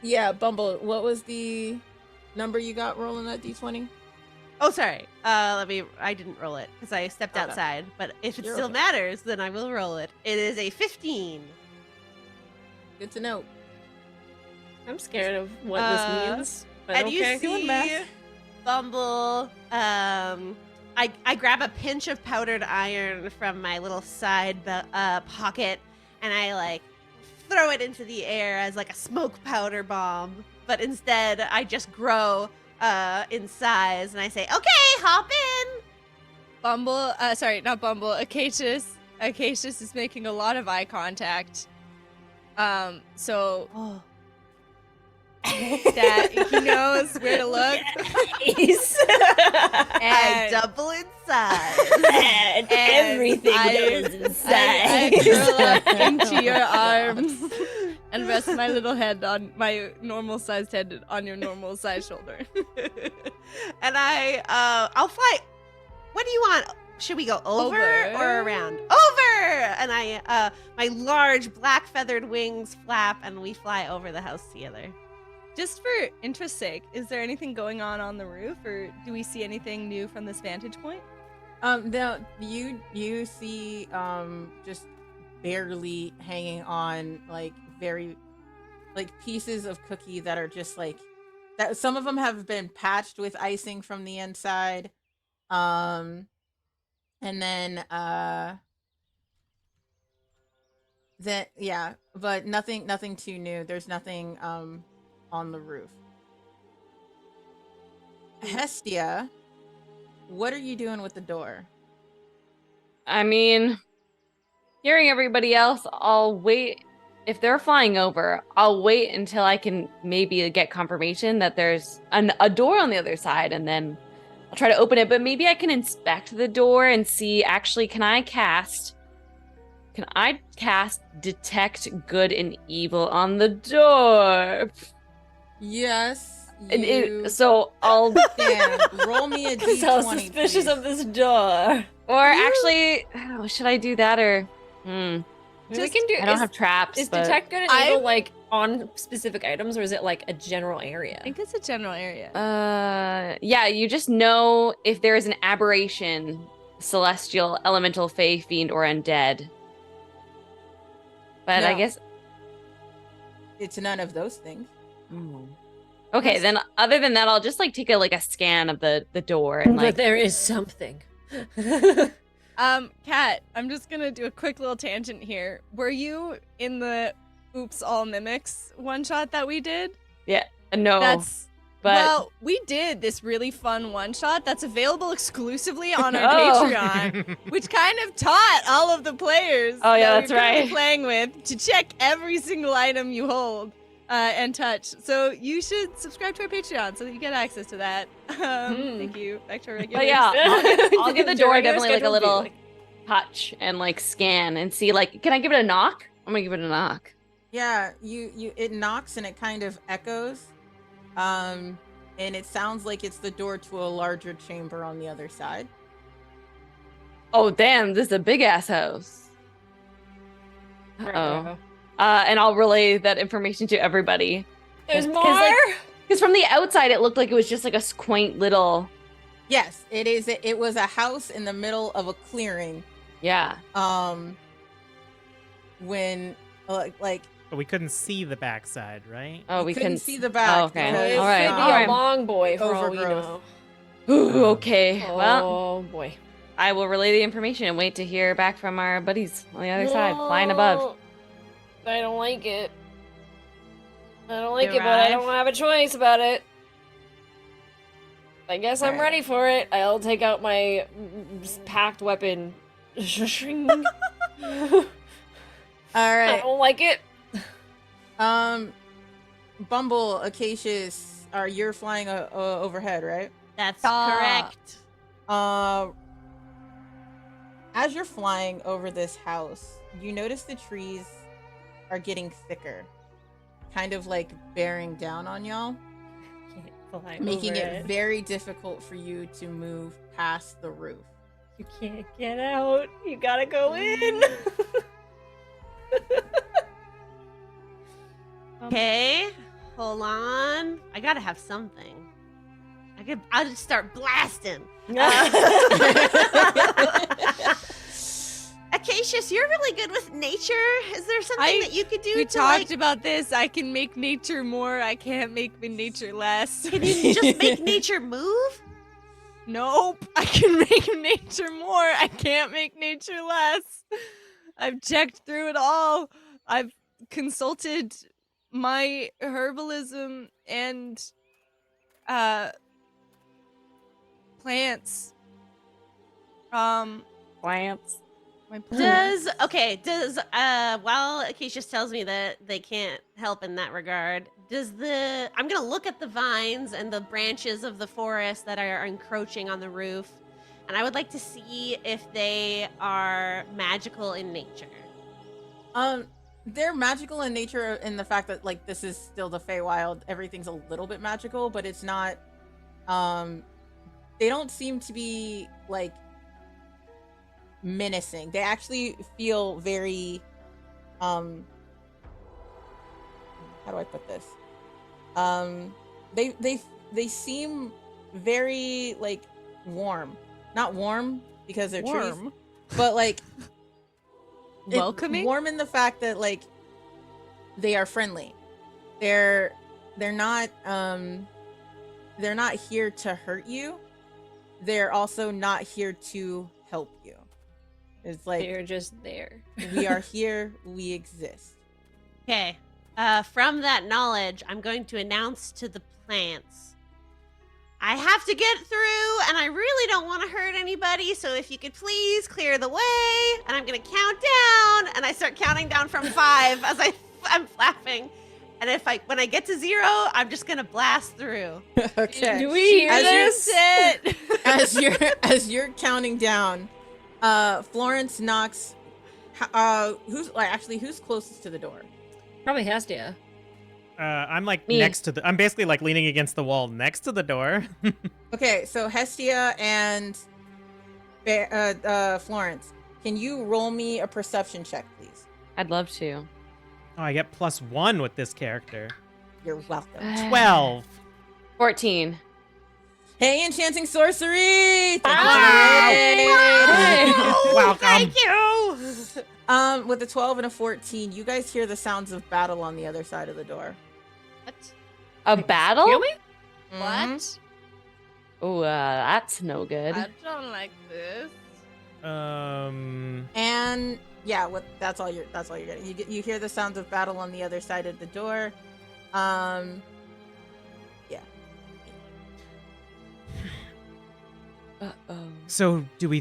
Yeah, Bumble, what was the number you got rolling that d20? Oh, sorry. I didn't roll it because I stepped Okay. outside. But if it You're still okay. matters, then I will roll it. It is a 15. Good to know. I'm scared of what Uh, this means. But And okay. you see Bumble. I grab a pinch of powdered iron from my little side pocket, and I like throw it into the air as like a smoke powder bomb. But instead, I just grow in size, and I say, "Okay, hop in." Bumble, sorry, not Bumble. Acacius is making a lot of eye contact. So Oh. that he knows where to look. Nice. I And double in size. and everything goes I inside. curl up into your arms and rest my little head on my normal sized head on your normal sized shoulder. And I'll fly. What do you want? Should we go over or around? Over! And my large black feathered wings flap, and we fly over the house together. Just for interest's sake, is there anything going on the roof, or do we see anything new from this vantage point? No, you see just barely hanging on, like, very, like, pieces of cookie that are just like that. Some of them have been patched with icing from the inside, and then yeah, but nothing too new. There's nothing on the roof. Hestia, what are you doing with the door? I mean, hearing everybody else, I'll wait. If they're flying over, I'll wait until I can maybe get confirmation that there's a door on the other side, and then I'll try to open it, but maybe I can inspect the door and see, actually, can I cast detect good and evil on the door? Yes. So I'll can. Roll me a d20. So suspicious please. of this door. or actually, should I do that or We can do. I don't have traps. Is but... detect good and evil like on specific items, or is it like a general area? I think it's a general area. Yeah, you just know if there is an aberration, celestial, elemental, fey, fiend, or undead. But I No. guess. It's none of those things. Okay, Yes. then other than that, I'll just like take a scan of the door and But like. there is something. Kat, I'm just gonna do a quick little tangent here. Were you in the Oops All Mimics one shot that we did? No, but Well, we did this really fun one shot that's available exclusively on our Oh. Patreon, which kind of taught all of the players Oh, yeah, that that's we're currently right. playing with to check every single item you hold and touch. So you should subscribe to our Patreon so that you get access to that. Thank you. Back to our regular. But yeah, I'll give the door Regular definitely like a schedule would be, little like- touch and like scan and see like, can I give it a knock? I'm gonna give it a knock. Yeah, it knocks and it kind of echoes. And it sounds like it's the door to a larger chamber on the other side. Oh damn, this is a big ass house. Uh-oh. And I'll relay that information to everybody. There's 'Cause, more. like, Because from the outside, it looked like it was just like a quaint little. Yes, it is. It was a house in the middle of a clearing. Yeah. When like But we couldn't see the backside, right? Oh, we couldn't couldn't see the back. Oh, okay. because, It All right, could be all right. a long boy for all we Overgrowth. know. Ooh, okay. Well, Oh boy. I will relay the information and wait to hear back from our buddies on the other side, flying above. I don't like it. I don't like You it, but I arrive? don't have a choice about it. I guess I'm Alright. ready for it. I'll take out my packed weapon. I all don't like it. right. Bumble, Acacius, you're flying overhead, right? That's Ah. correct. As you're flying over this house, you notice the trees are getting thicker, kind of like bearing down on y'all, making it very difficult for you to move past the roof. You can't get out. You gotta go in. Okay, hold on. I gotta have something. I'll just start blasting. Acacius, you're really good with nature. Is there something that you could do We to talked like? about this. I can make nature more. I can't make nature less. Can you just make nature move? Nope. I can make nature more. I can't make nature less. I've checked through it all. I've consulted my herbalism and plants. Plants. My plants. Does while Acacius tells me that they can't help in that regard, I'm gonna look at the vines and the branches of the forest that are encroaching on the roof, and I would like to see if they are magical in nature. They're magical in nature in the fact that like this is still the Feywild. Everything's a little bit magical, but it's not. They don't seem to be like menacing. They actually feel very. How do I put this? They seem very like warm. Not warm because they're trees, Warm. but like. Welcoming? Warm in the fact that like they are friendly. They're not here to hurt you. They're also not here to help you. It's like They're just there. we are here, we exist. Okay. From that knowledge, I'm going to announce to the plants. I have to get through, and I really don't want to hurt anybody, so if you could please clear the way, and I'm going to count down, and I start counting down from 5 as I'm flapping. And when I get to 0, I'm just gonna blast through. Okay. Do we hear this? As you're counting down, Florence, Noxx, who's closest to the door? Probably Hestia. I'm like Me. next to I'm basically like leaning against the wall next to the door. Okay, so Hestia and Florence, can you roll me a perception check, please? I'd love to. Oh, I get +1 with this character. You're welcome. 12. 14. Hey, enchanting sorcery! Welcome. Thank you. With a 12 and a 14, you guys hear the sounds of battle on the other side of the door. What? A battle? Kill me? Mhm. What? Oh, that's no good. I don't like this. And yeah, that's all you're getting. You hear the sounds of battle on the other side of the door. Yeah. Uh-oh. So, do we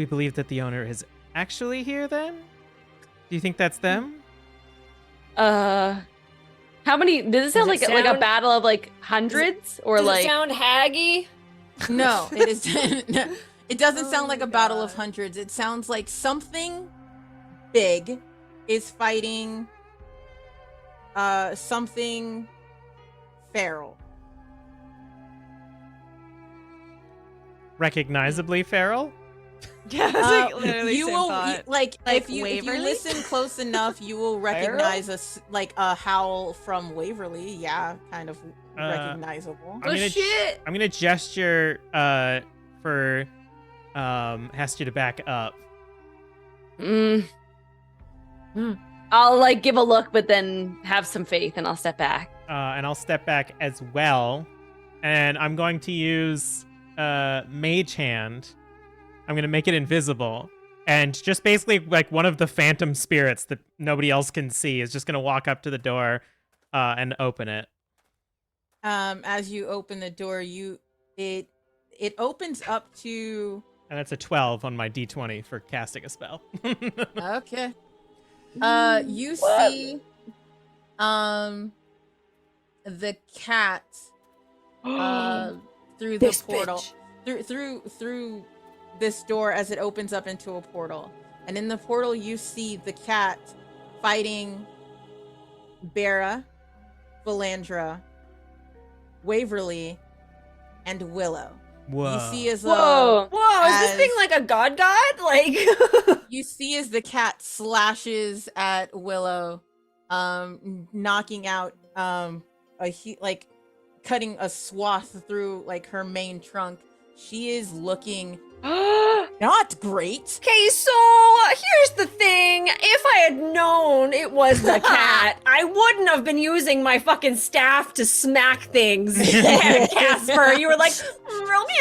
believe that the owner is actually here then? Do you think that's them? How many? Does it sound Does like it like a sound- battle of like hundreds or Does like? it sound haggy? No, it is. It doesn't Oh sound like my a battle of God. hundreds. It sounds like something big is fighting something feral. Recognizably feral? Yeah, literally you same will thought. like if you Waverly? listen close enough, you will recognize a howl from Waverly. Yeah, kind of recognizable. I'm gonna gesture for Hestia to back up. I'll like give a look, but then have some faith, and I'll step back. And I'll step back as well. And I'm going to use Mage Hand. I'm going to make it invisible. And just basically like one of the phantom spirits that nobody else can see is just going to walk up to the door and open it. As you open the door, it opens up to. And that's a 12 on my d20 for casting a spell. Okay. You see, the cat, through the This portal, bitch. through this door as it opens up into a portal, and in the portal you see the cat fighting Bera, Valandra, Waverly, and Willow. Whoa. You see as Whoa! Whoa, is this As- thing like a god? Like, you see as the cat slashes at Willow, knocking out cutting a swath through like her main trunk. She is looking not great. okay, so here's the thing. If I had known it was the cat, I wouldn't have been using my fucking staff to smack things. Casper, you were like, roll me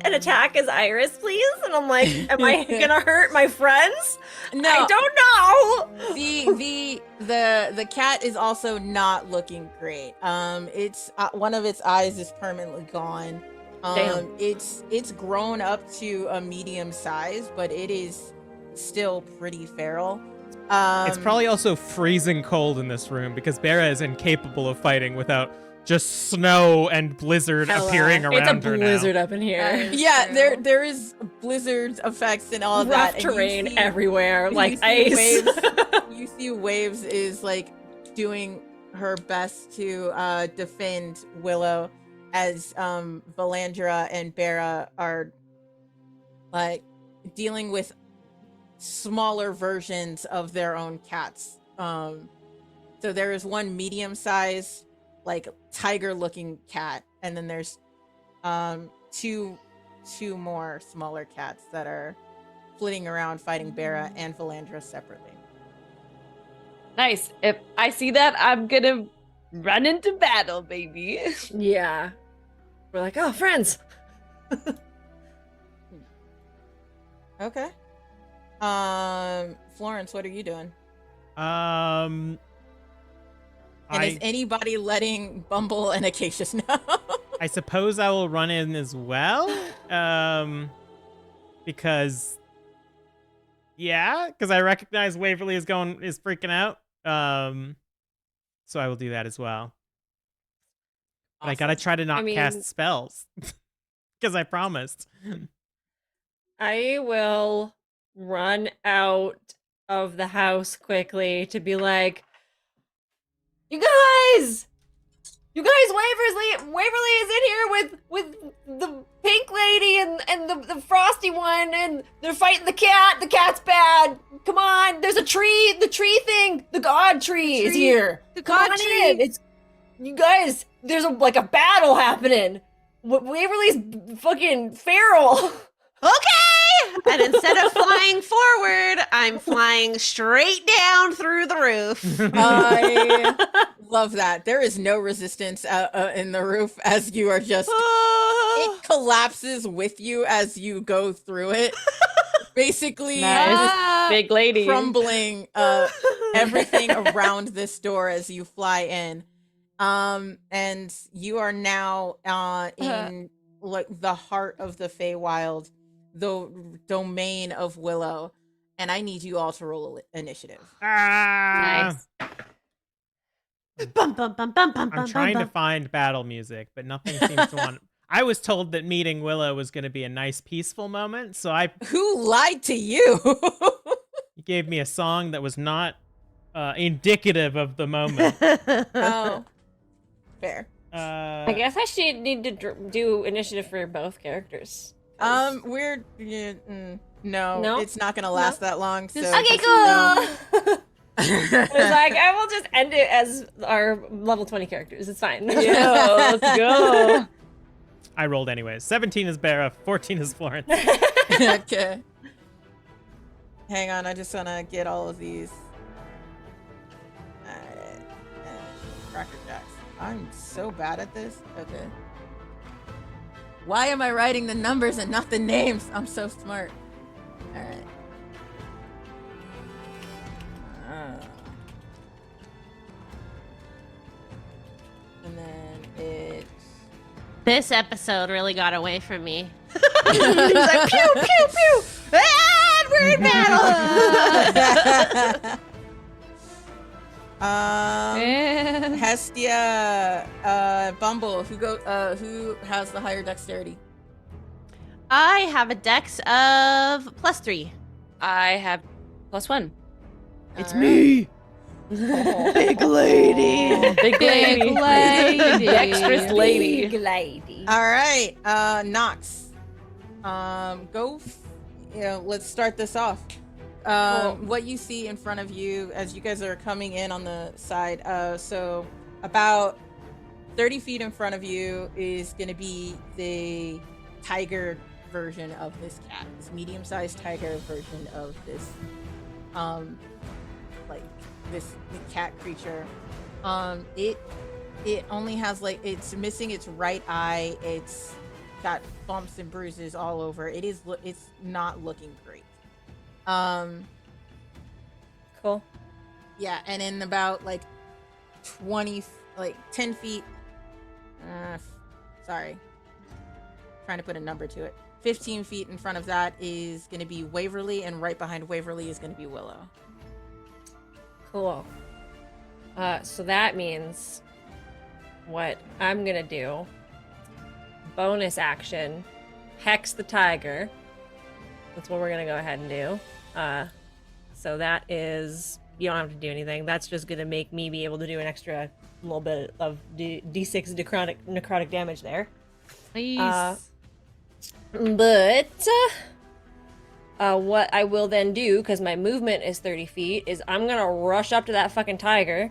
an attack as Iris, please. And I'm like, am I gonna hurt my friends? No, I don't know. the cat is also not looking great. It's one of its eyes is permanently gone. Damn. It's grown up to a medium size, but it is still pretty feral. It's probably also freezing cold in this room because Bera is incapable of fighting without just snow and blizzard appearing around It's a her blizzard now. up in here. yeah. True. There is blizzard effects and all of Rough that. and you terrain see- everywhere, you like see ice. Waves, you see Waves is like doing her best to defend Willow as Valandra and Bera are like dealing with smaller versions of their own cats. So there is one medium-sized, like tiger-looking cat, and then there's two more smaller cats that are flitting around fighting Bera and Valandra separately. Nice. If I see that, I'm gonna run into battle, baby. Yeah. We're like, oh, friends. Okay. Florence, what are you doing? And is anybody letting Bumble and Acacius know? I suppose I will run in as well. Because I recognize Waverly is freaking out. So I will do that as well. But I Awesome. gotta try to not mean- cast spells. Because I promised. I will run out of the house quickly to be like, you guys, Waverly is in here with the pink lady and the frosty one, and they're fighting the cat. The cat's bad. Come on, there's a tree. The tree thing, the god tree is here. The Come god on tree. in. It's you guys. There's a battle happening. Waverly's fucking feral. Okay! And instead of flying forward, I'm flying straight down through the roof. I love that. There is no resistance in the roof as you are just. It collapses with you as you go through it. Basically, Nice. Big lady. crumbling everything around this door as you fly in. And you are now in like the heart of the Feywild, the domain of Willow, and I need you all to roll initiative. Ah! Nice. Bum, bum, bum, bum, bum, I'm bum, trying bum, to find battle music, but nothing seems to want. I was told that meeting Willow was going to be a nice, peaceful moment, so Who lied to you? he gave me a song that was not indicative of the moment. Oh, fair. I guess I should need to do initiative for both characters. No, No? it's not gonna last that long. So Okay, just cool. no. It's like I will just end it as our level 20 characters. It's fine. Yeah, let's go. I rolled anyways. 17 is Bara, 14 is Florence. Okay. Hang on, I just wanna get all of these. Alright. Cracker Jacks. I'm so bad at this. Okay. Why am I writing the numbers and not the names? I'm so smart. Alright. And then it's This episode really got away from me. He's like, pew, pew, pew! And we're in battle! And Hestia, Bumble, who has the higher dexterity? I have a dex of +3. I have +1. It's All right. me! Big lady. Big lady. lady. Dexterous lady. Big lady. All right, Noxx. Let's start this off. What you see in front of you as you guys are coming in on the side, so about 30 feet in front of you is going to be the tiger version of this cat, this medium-sized tiger version of this the cat creature. It only has it's missing its right eye. It's got bumps and bruises all over. It's not looking great. Cool. Yeah, and in about 10 feet. Sorry, trying to put a number to it. 15 feet in front of that is going to be Waverly, and right behind Waverly is going to be Willow. Cool. So that means what I'm gonna do, bonus action, hex the tiger. That's what we're gonna go ahead and do. So that is, you don't have to do anything. That's just gonna make me be able to do an extra little bit of D6 necrotic damage there. Nice. But what I will then do, because my movement is 30 feet, is I'm gonna rush up to that fucking tiger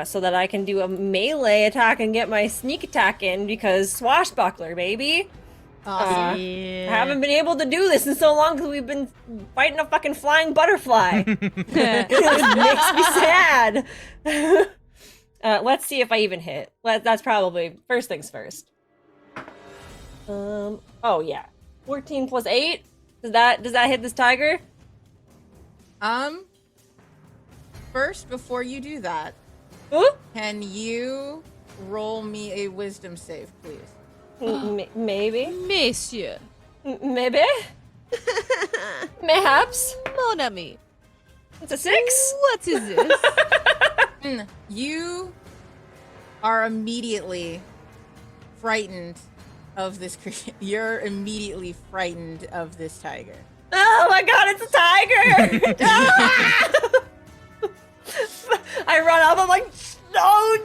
so that I can do a melee attack and get my sneak attack in, because swashbuckler, baby. Awesome. I haven't been able to do this in so long because we've been fighting a fucking flying butterfly. It makes me sad. Let's see if I even hit. That's probably first things first. Oh yeah, 14 plus 8. Does that hit this tiger? First, before you do that, Ooh? can you roll me a wisdom save, please? Maybe. Monsieur. Maybe. Mayhaps. Mon ami. It's a 6. What is this? You are immediately frightened of this creature. You're immediately frightened of this tiger. Oh my god, it's a tiger! Ah! I run up, I'm like, no!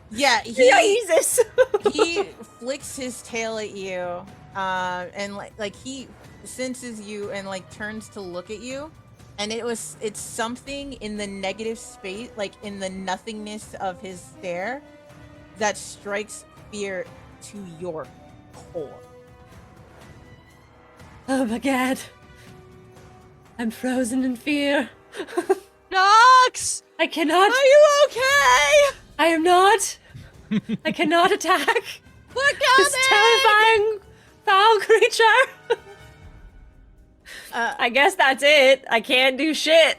Yeah, Jesus! he flicks his tail at you, and like he senses you and like turns to look at you, and it's something in the negative space, like in the nothingness of his stare, that strikes fear to your core. Oh my god. I'm frozen in fear. Noxx! I cannot. Are you okay? I am not. I cannot attack We're this terrifying foul creature. I guess that's it. I can't do shit.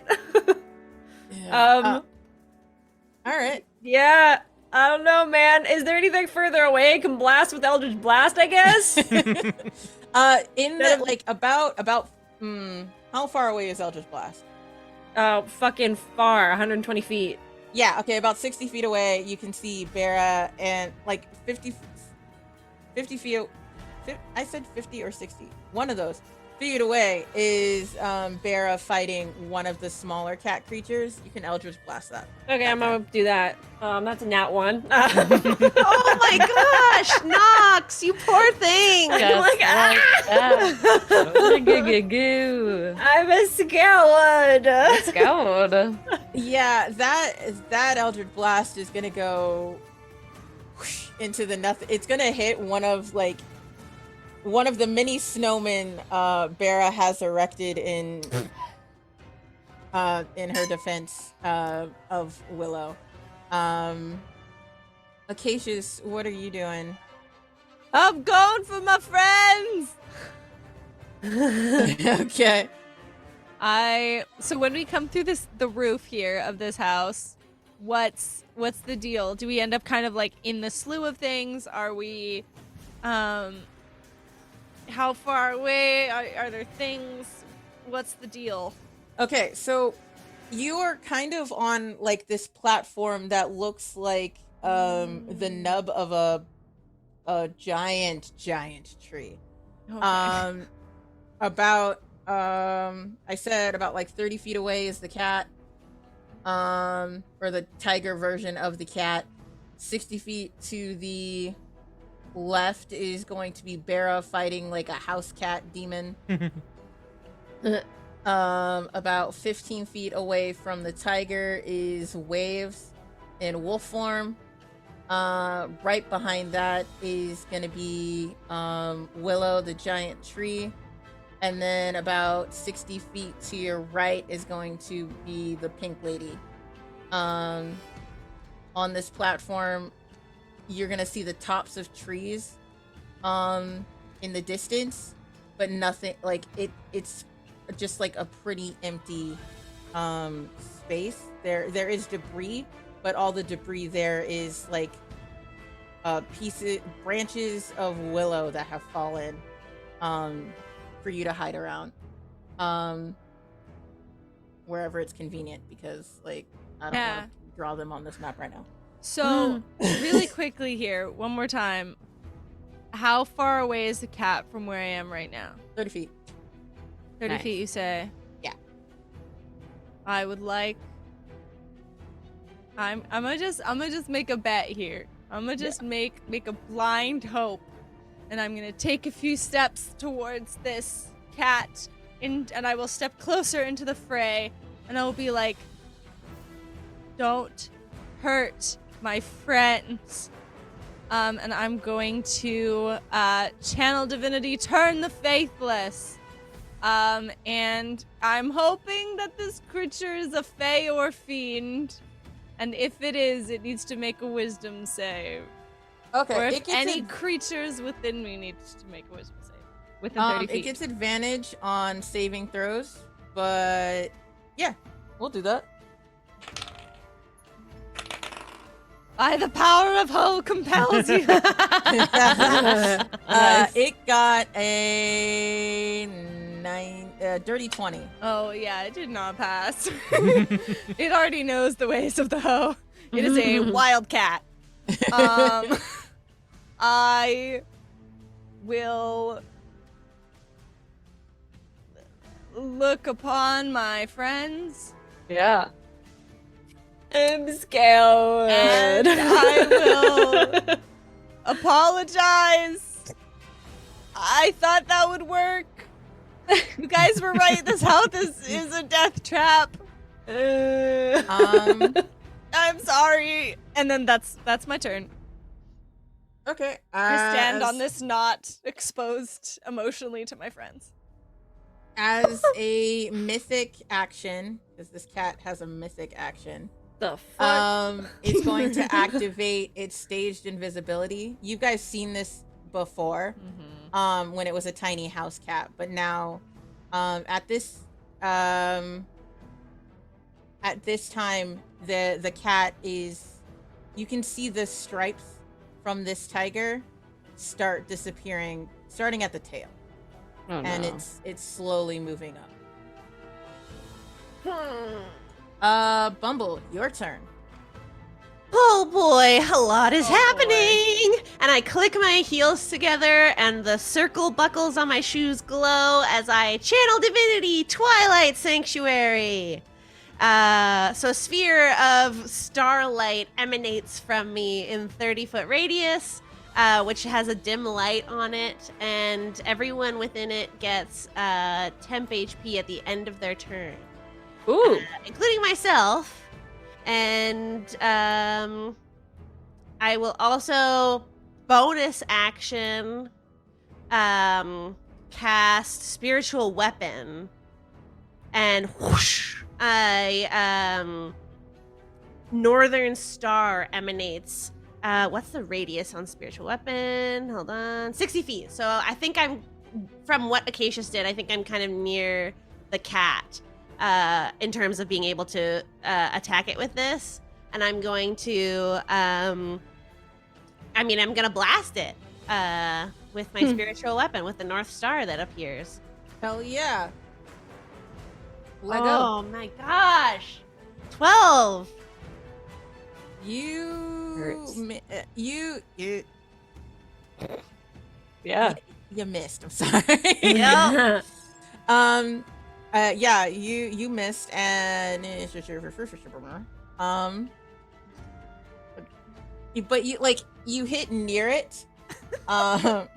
All right. Yeah. I don't know, man. Is there anything further away I can blast with Eldritch Blast, I guess? In the like about how far away is Eldritch Blast? Oh, fucking far. 120 feet. Yeah, okay, about 60 feet away, you can see Bera, and like 50 feet, I said 50 or 60, one of those feet away is Bera fighting one of the smaller cat creatures. You can Eldritch Blast that. Okay, I'm gonna do that. That's a nat 1. Oh my gosh, Noxx, you poor thing. I'm like, Goo. I'm a scoward. Scowled. Yeah, that Eldritch Blast is gonna go whoosh into the nothing. It's gonna hit one of the mini snowmen Bera has erected in her defense of Willow. Acacius, what are you doing? I'm going for my friends. Okay. So when we come through the roof here of this house, what's the deal? Do we end up kind of like in the slew of things? Are we how far away? Are there things? What's the deal? Okay, so you are kind of on like this platform that looks like the nub of a giant tree. Okay. About I said about like 30 feet away is the cat, or the tiger version of the cat. 60 feet to the left is going to be Bera fighting like a house cat demon. About 15 feet away from the tiger is Waves in wolf form. Right behind that is going to be Willow, the giant tree. And then about 60 feet to your right is going to be the pink lady. On this platform, you're going to see the tops of trees in the distance, but nothing, like it's just like a pretty empty space. There is debris, but all the debris there is like branches of willow that have fallen for you to hide around wherever it's convenient, because like I don't want to draw them on this map right now. So really quickly here, one more time. How far away is the cat from where I am right now? 30 feet. 30 Nice. feet, you say? Yeah. I would like. I'm gonna just make a bet here. I'm gonna just make a blind hope, and I'm gonna take a few steps towards this cat, and I will step closer into the fray, and I will be like, "Don't hurt my friends." And I'm going to channel divinity, turn the faithless. And I'm hoping that this creature is a fae or fiend. And if it is, it needs to make a wisdom save. Okay. Or it if gets any creatures within me needs to make a wisdom save. Within 30 it feet. gets advantage on saving throws, but yeah, we'll do that. By the power of Ho compels you. It got a dirty 20. Oh yeah, it did not pass. It already knows the ways of the hoe. It is a wild cat. I will look upon my friends Yeah. I'm scared. and I will apologize. I thought that would work. You guys were right. This house is a death trap. I'm sorry. And then that's my turn. Okay. I stand on this not exposed emotionally to my friends. As a mythic action, because this cat has a mythic action. The fuck? It's going to activate its staged invisibility. You guys seen this before, when it was a tiny house cat, but now, at this time, the cat is. You can see the stripes from this tiger start disappearing, starting at the tail, and it's slowly moving up. Bumble, your turn. Oh boy, a lot is Oh, happening! And I click my heels together, and the circle buckles on my shoes glow as I channel divinity, Twilight Sanctuary. So a sphere of starlight emanates from me in 30-foot radius, which has a dim light on it, and everyone within it gets temp HP at the end of their turn. Ooh. Including myself. And I will also bonus action cast spiritual weapon, and whoosh, northern star emanates. What's the radius on spiritual weapon? Hold on, 60 feet. So I think I'm, from what Acacius did, I think I'm kind of near the cat. In terms of being able to attack it with this, and I'm going to, I'm gonna blast it with my spiritual weapon with the North Star that appears. Hell yeah. Let Oh my gosh, 12. You Yeah. you missed. I'm sorry. Yep. Yeah, you missed, and but you hit near it, but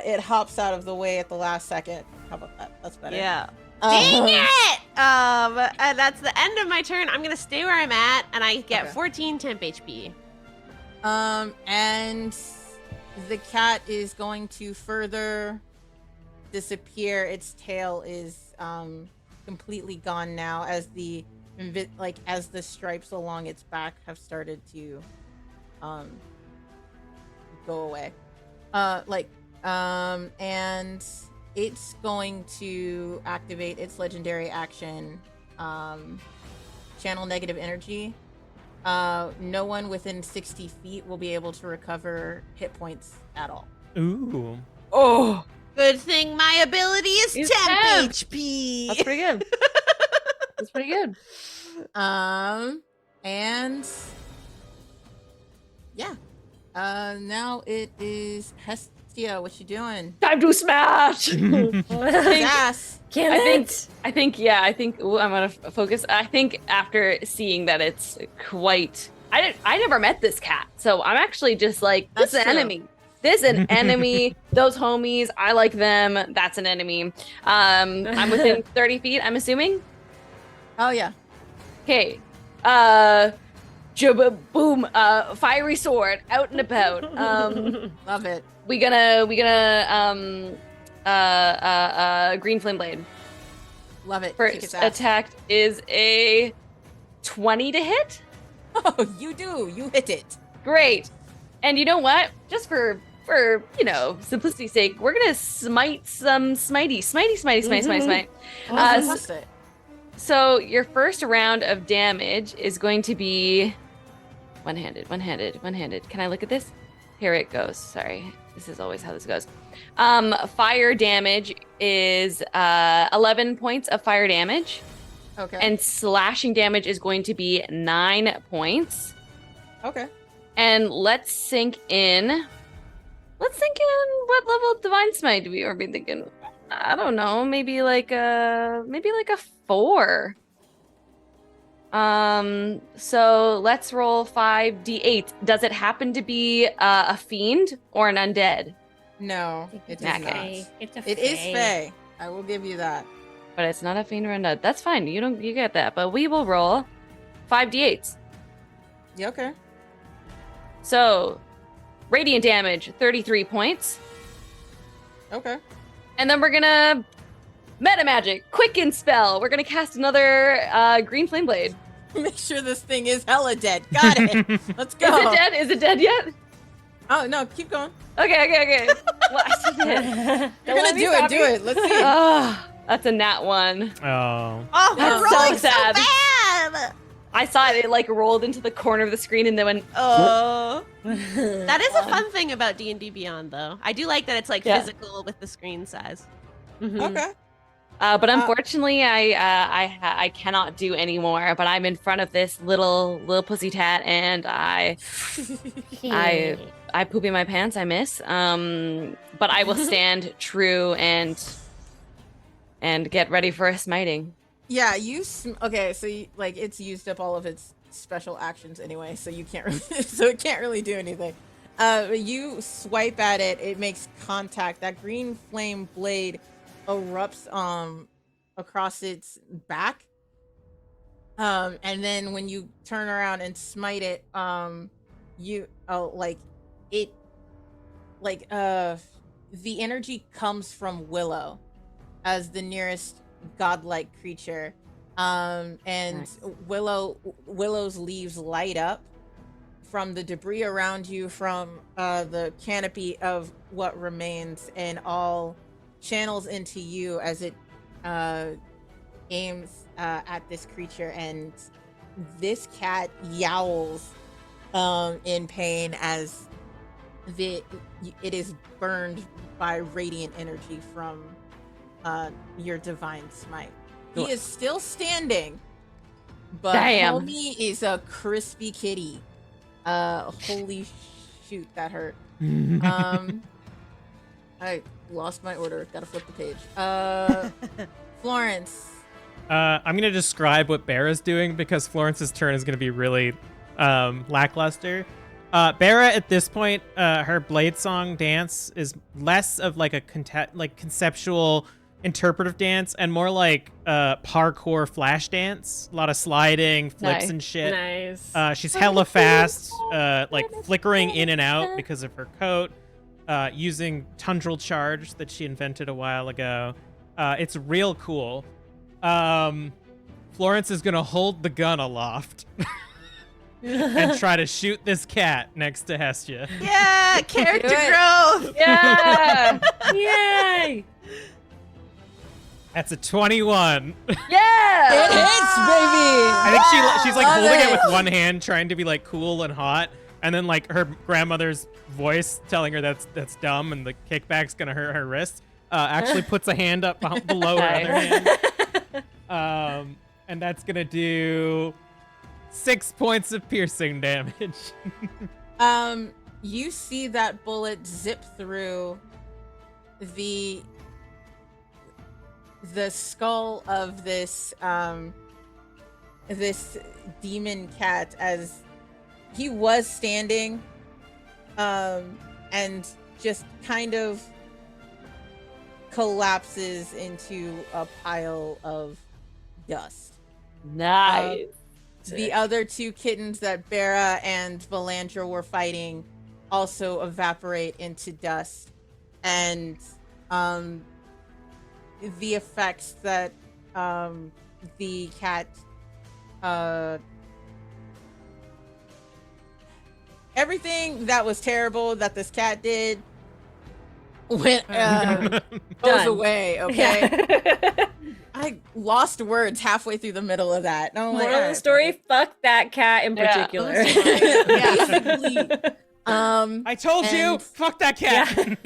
it hops out of the way at the last second. How about that? That's better. Yeah. Dang it! And that's the end of my turn. I'm gonna stay where I'm at, and I get Okay. 14 temp HP. And the cat is going to further disappear. Its tail is completely gone now, as the stripes along its back have started to go away. And it's going to activate its legendary action, channel negative energy. No one within 60 feet will be able to recover hit points at all. Ooh. Oh, Good thing my ability is He's temp temp. HP. that's pretty good. That's pretty good. And yeah. Now it is Hestia. What you doing? Time to smash. Yes. Can I think, ooh, I'm gonna focus. I think after seeing that it's quite, I never met this cat, so I'm actually just like, this is That's an true. enemy. This is an enemy. Those homies, I like them. That's an enemy. I'm within 30 feet, I'm assuming. Oh yeah. Okay. Boom. Fiery sword out and about. Love it. we gonna green flame blade. Love it. Kick its First ass. attack is a 20 to hit. Oh, you do. You hit it. Great. And you know what? Just for simplicity's sake, we're gonna smite some smite. Oh, fantastic. So your first round of damage is going to be one-handed. Can I look at this? Here it goes. Sorry. This is always how this goes. Fire damage is 11 points of fire damage. Okay. And slashing damage is going to be 9 points. Okay. And let's sink in what level of Divine Smite do we are we thinking? I don't know, maybe like a 4. So let's roll 5d8. Does it happen to be a fiend or an undead? No, it does not. It's a It is Fae. I will give you that. But it's not a fiend or undead. That's fine. You get that. But we will roll 5d8s. Yeah, okay. So radiant damage, 33 points. Okay. And then we're gonna meta magic, quicken spell. We're gonna cast another green flame blade. Make sure this thing is hella dead. Got it. Let's go. Is it dead? Is it dead yet? Oh no, keep going. Okay. Well, I said it. You're gonna do it. Do it. Let's see. Oh, that's a nat 1. Oh. Oh, That's we're so rolling sad. bad. I saw it. It like rolled into the corner of the screen and then went. Oh. That is a fun thing about D&D Beyond, though. I do like that it's like Yeah. physical with the screen size. Okay. But unfortunately, I cannot do anymore. But I'm in front of this little pussy tat, and I poopy my pants. I miss. But I will stand true and get ready for a smiting. Yeah, okay, so it's used up all of its special actions anyway, so you can't really, so it can't really do anything. You swipe at it, it makes contact. That green flame blade erupts across its back. And then when you turn around and smite it, the energy comes from Willow as the nearest godlike creature, and Nice. Willow's leaves light up from the debris around you, from the canopy of what remains, and all channels into you as it aims at this creature. And this cat yowls in pain as it is burned by radiant energy from your divine smite. He is still standing, but Damn. homie is a crispy kitty. Holy shoot, that hurt. I lost my order. Gotta flip the page. Florence. I'm gonna describe what Bera's doing because Florence's turn is gonna be really lackluster. Bera at this point, her blade song dance is less of like a conceptual interpretive dance and more like parkour flash dance. A lot of sliding, flips Nice. and shit. Nice. She's hella fast, like flickering in and out because of her coat, using Tundral Charge that she invented a while ago. It's real cool. Florence is gonna hold the gun aloft and try to shoot this cat next to Hestia. Yeah, character Do it. growth. Yeah! Yay! That's a 21. Yeah! It hits, baby! I think she's like Love holding it it. with one hand, trying to be like cool and hot, and then like her grandmother's voice telling her that's dumb and the kickback's gonna hurt her wrist. Actually puts a hand up below her other hand. And that's gonna do 6 points of piercing damage. You see that bullet zip through the skull of this demon cat as he was standing, and just kind of collapses into a pile of dust. Nice. The other two kittens that Bera and Valandra were fighting also evaporate into dust, and the effects that the cat everything that was terrible that this cat did went goes Done. away. Okay. I lost words halfway through the middle of that. And I'm like, Moral of the story: fuck that cat in Yeah. particular. Basically, I told you, and- fuck that cat.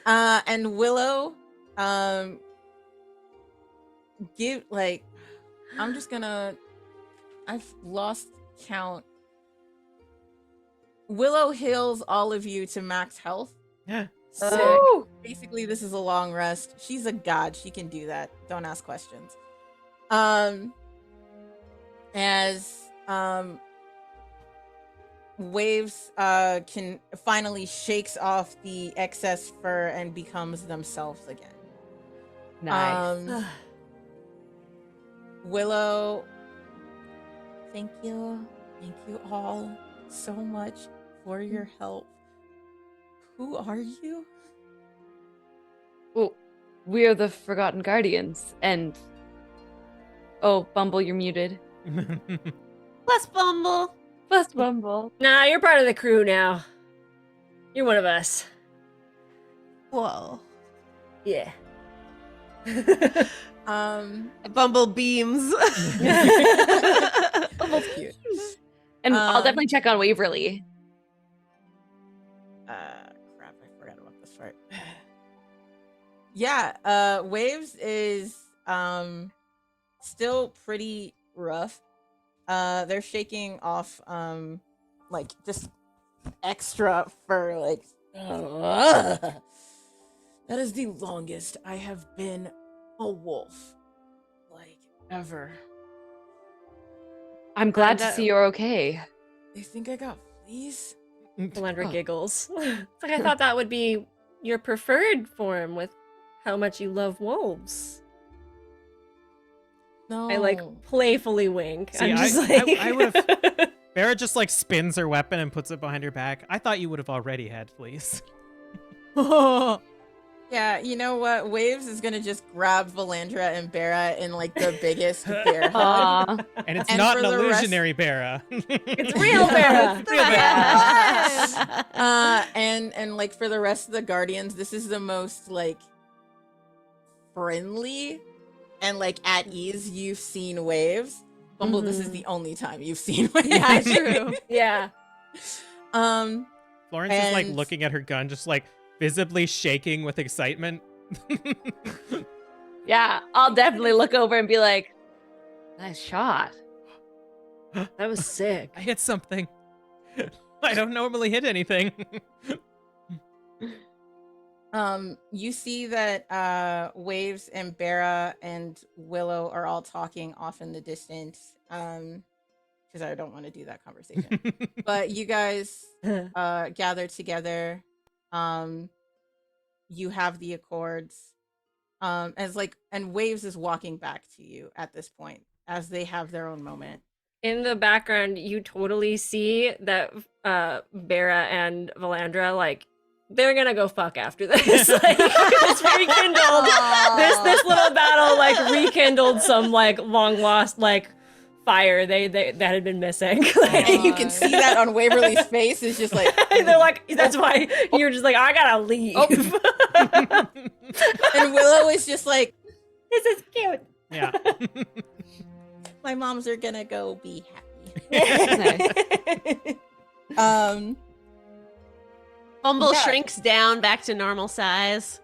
And Willow, I'm just gonna, I've lost count. Willow heals all of you to max health. Yeah. So basically, this is a long rest. She's a god. She can do that. Don't ask questions. As Waves can finally shakes off the excess fur and becomes themselves again. Nice. Willow, thank you all so much for your help. Who are you? Well, we're the Forgotten Guardians, and oh, Bumble, you're muted. Plus Bumble. Plus Bumble. Nah, you're part of the crew now. You're one of us. Whoa. Yeah. Bumble beams. Bumble's cute. And I'll Um, definitely check on Waverly. Crap, I forgot about this part. Yeah, Waves is still pretty rough. They're shaking off like just extra fur, like that is the longest I have been a wolf, like ever. I'm glad to And, see you're okay. They think I got fleas? Belandra Huh. giggles. It's like I thought that would be your preferred form with how much you love wolves. No. I like playfully wink. See, I'm just I would've- Vera just like spins her weapon and puts it behind her back. I thought you would have already had fleas. Yeah, you know what? Waves is gonna just grab Valandra and Bera in like the biggest bear hug. Aw. And it's And not for an the rest- illusionary Bera. It's real Vera. Real Bera. And like for the rest of the Guardians, this is the most like friendly and like at ease you've seen Waves. Bumble, this is the only time you've seen Waves. Yeah, true. Yeah. Florence is like And- looking at her gun, just like visibly shaking with excitement. Yeah, I'll definitely look over and be like, nice shot. That was sick. I hit something. I don't normally hit anything. You see that Waves and Bera and Willow are all talking off in the distance. Because I don't want to do that conversation. But you guys gather together. You have the accords. And Waves is walking back to you at this point as they have their own moment. In the background, you totally see that Bera and Valandra, like, they're gonna go fuck after this. Like, it's rekindled. This little battle, like, rekindled some, like, long lost, like, fire that had been missing. Like, And you can see that on Waverly's face. It's just like they're like, that's why you're just like, I gotta leave. and Willow is just like, This is cute. Yeah. my moms are gonna go be happy. Bumble Yeah. shrinks down back to normal size.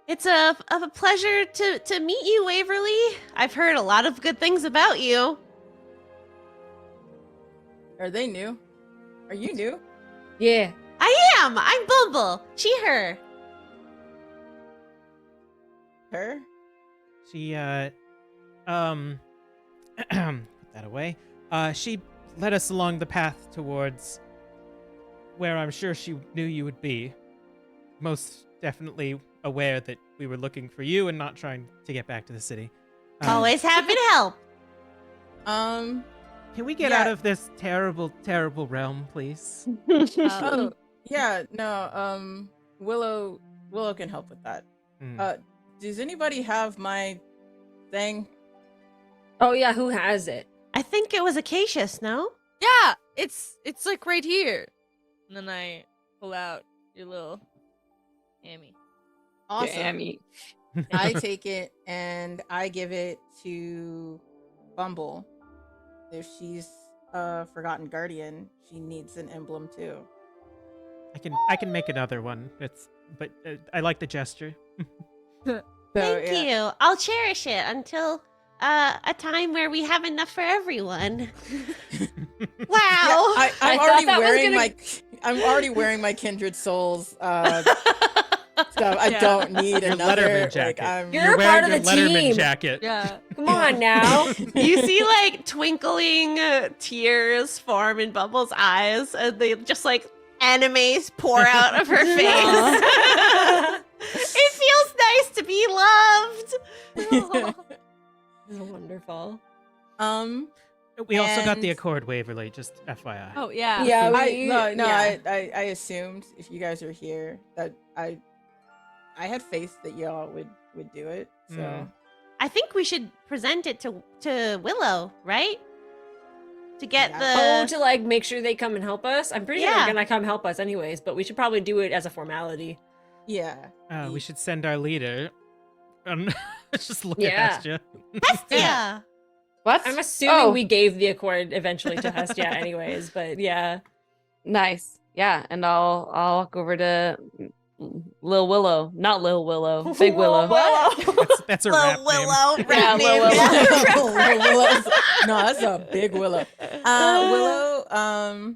It's a pleasure to meet you, Waverly. I've heard a lot of good things about you. Are they new? Are you new? Yeah. I am. I'm Bumble. She, her. Her? She put that away. She led us along the path towards where I'm sure she knew you would be. Most definitely aware that we were looking for you and not trying to get back to the city. Always happy to help. Um, Can we get yeah. out of this terrible, terrible realm, please? oh, yeah, no, Willow can help with that. Hmm. Does anybody have my thing? Oh yeah, who has it? I think it was Acacius, no? Yeah, it's like right here. And then I pull out your little hammy. Awesome. Dammy. I take it and I give it to Bumble if she's Forgotten Guardian, she needs an emblem too. I can make another one. But I like the gesture. So, Thank yeah. you. I'll cherish it until a time where we have enough for everyone. Wow. I'm I thought already that was wearing gonna- I'm already wearing my Kindred Souls stuff. I Yeah. don't need Your another. Letterman jacket. You're wearing part of your the Letterman team. jacket. Yeah. Come on now. You see like twinkling tears form in Bumble's eyes, and they just like animes pour out of her face. It feels nice to be loved. Wonderful. We also got the And- Accord Waverly, just FYI. Oh yeah. Yeah, I assumed if you guys are here that I had faith that y'all would do it. So Mm. I think we should present it to Willow, right? To get Oh, the to like make sure they come and help us. I'm pretty sure Yeah. they're gonna come help us anyways, but we should probably do it as a formality. yeah. We should send our leader. Let's just look Yeah. at Hestia. Hestia. What? I'm assuming Oh. we gave the Accord eventually to Hestia anyways, but yeah. Nice. Yeah, and I'll walk over to Lil Willow, not Lil Willow, Big Willow. That's a rap Little name. Willow. Yeah, rap Lil name. Willow. No, that's a big Willow. Willow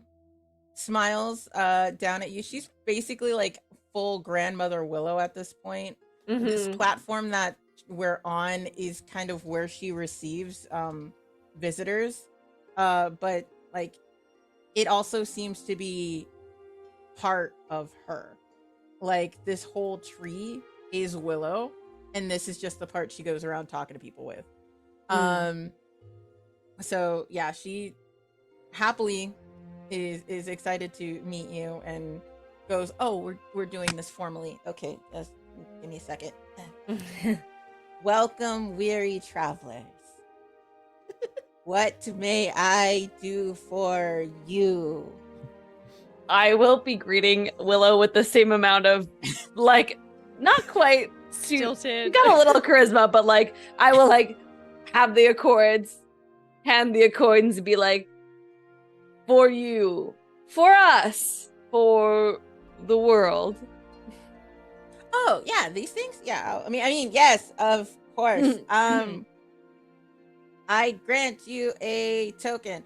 smiles down at you. She's basically like full grandmother Willow at this point. This Mhm. platform that we're on is kind of where she receives visitors. But like it also seems to be part of her. Like this whole tree is Willow, and this is just the part she goes around talking to people with. So yeah, she happily is excited to meet you and goes, "Oh, we're doing this formally. Okay, just give me a second. Welcome, weary travelers. What may I do for you?" I will be greeting Willow with the same amount of, like, not quite you Stilted. got a little charisma, but like I will like have the accords, hand the accords, and be like, for you, for us, for the world. Oh yeah, these things. Yeah, I mean, yes, of course. I grant you a token.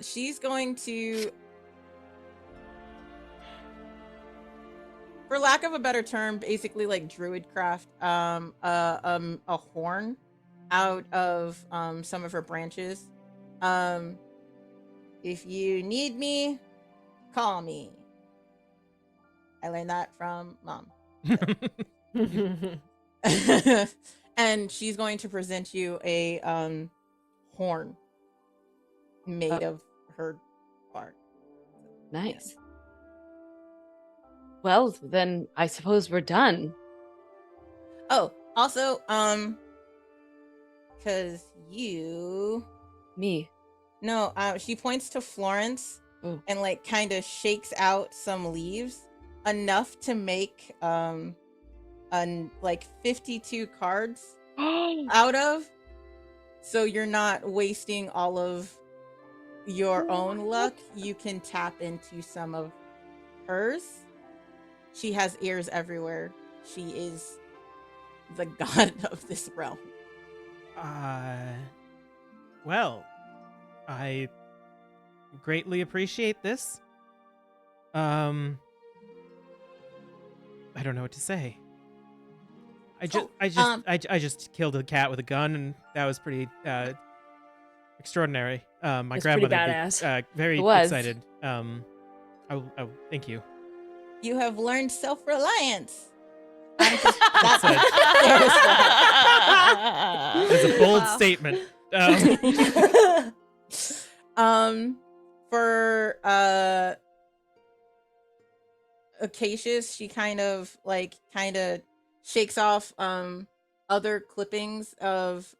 She's going to, for lack of a better term, basically like druidcraft, a horn out of some of her branches. If you need me, call me. I learned that from Mom. And she's going to present you a horn made of her bark. Nice. Well, then I suppose we're done. Oh, also, because you Me. no, she points to Florence Ooh. and like kind of shakes out some leaves, enough to make like 52 cards out of, so you're not wasting all of your own luck. You can tap into some of hers. She has ears everywhere. She is the god of this realm. Well, I greatly appreciate this. I don't know what to say. I just killed a cat with a gun, and that was pretty extraordinary. My It's pretty grandmother badass. very It was. excited. Oh, thank you. You have learned self-reliance. That's a bold Wow. statement. For Acacius, she kind of shakes off other clippings of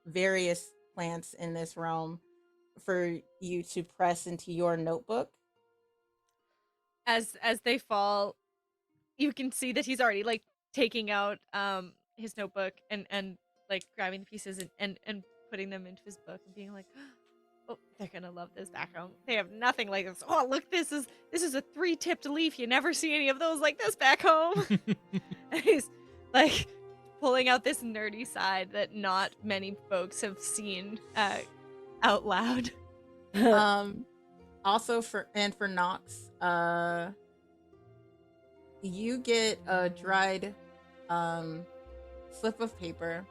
various plants in this realm for you to press into your notebook. As they fall, you can see that he's already like taking out his notebook and like grabbing the pieces and putting them into his book and being like, Oh, they're gonna love this back home. They have nothing like this. Oh, look, this is a 3-tipped leaf. You never see any of those like this back home. And he's like pulling out this nerdy side that not many folks have seen out loud. Also for Noxx, you get a dried slip of paper.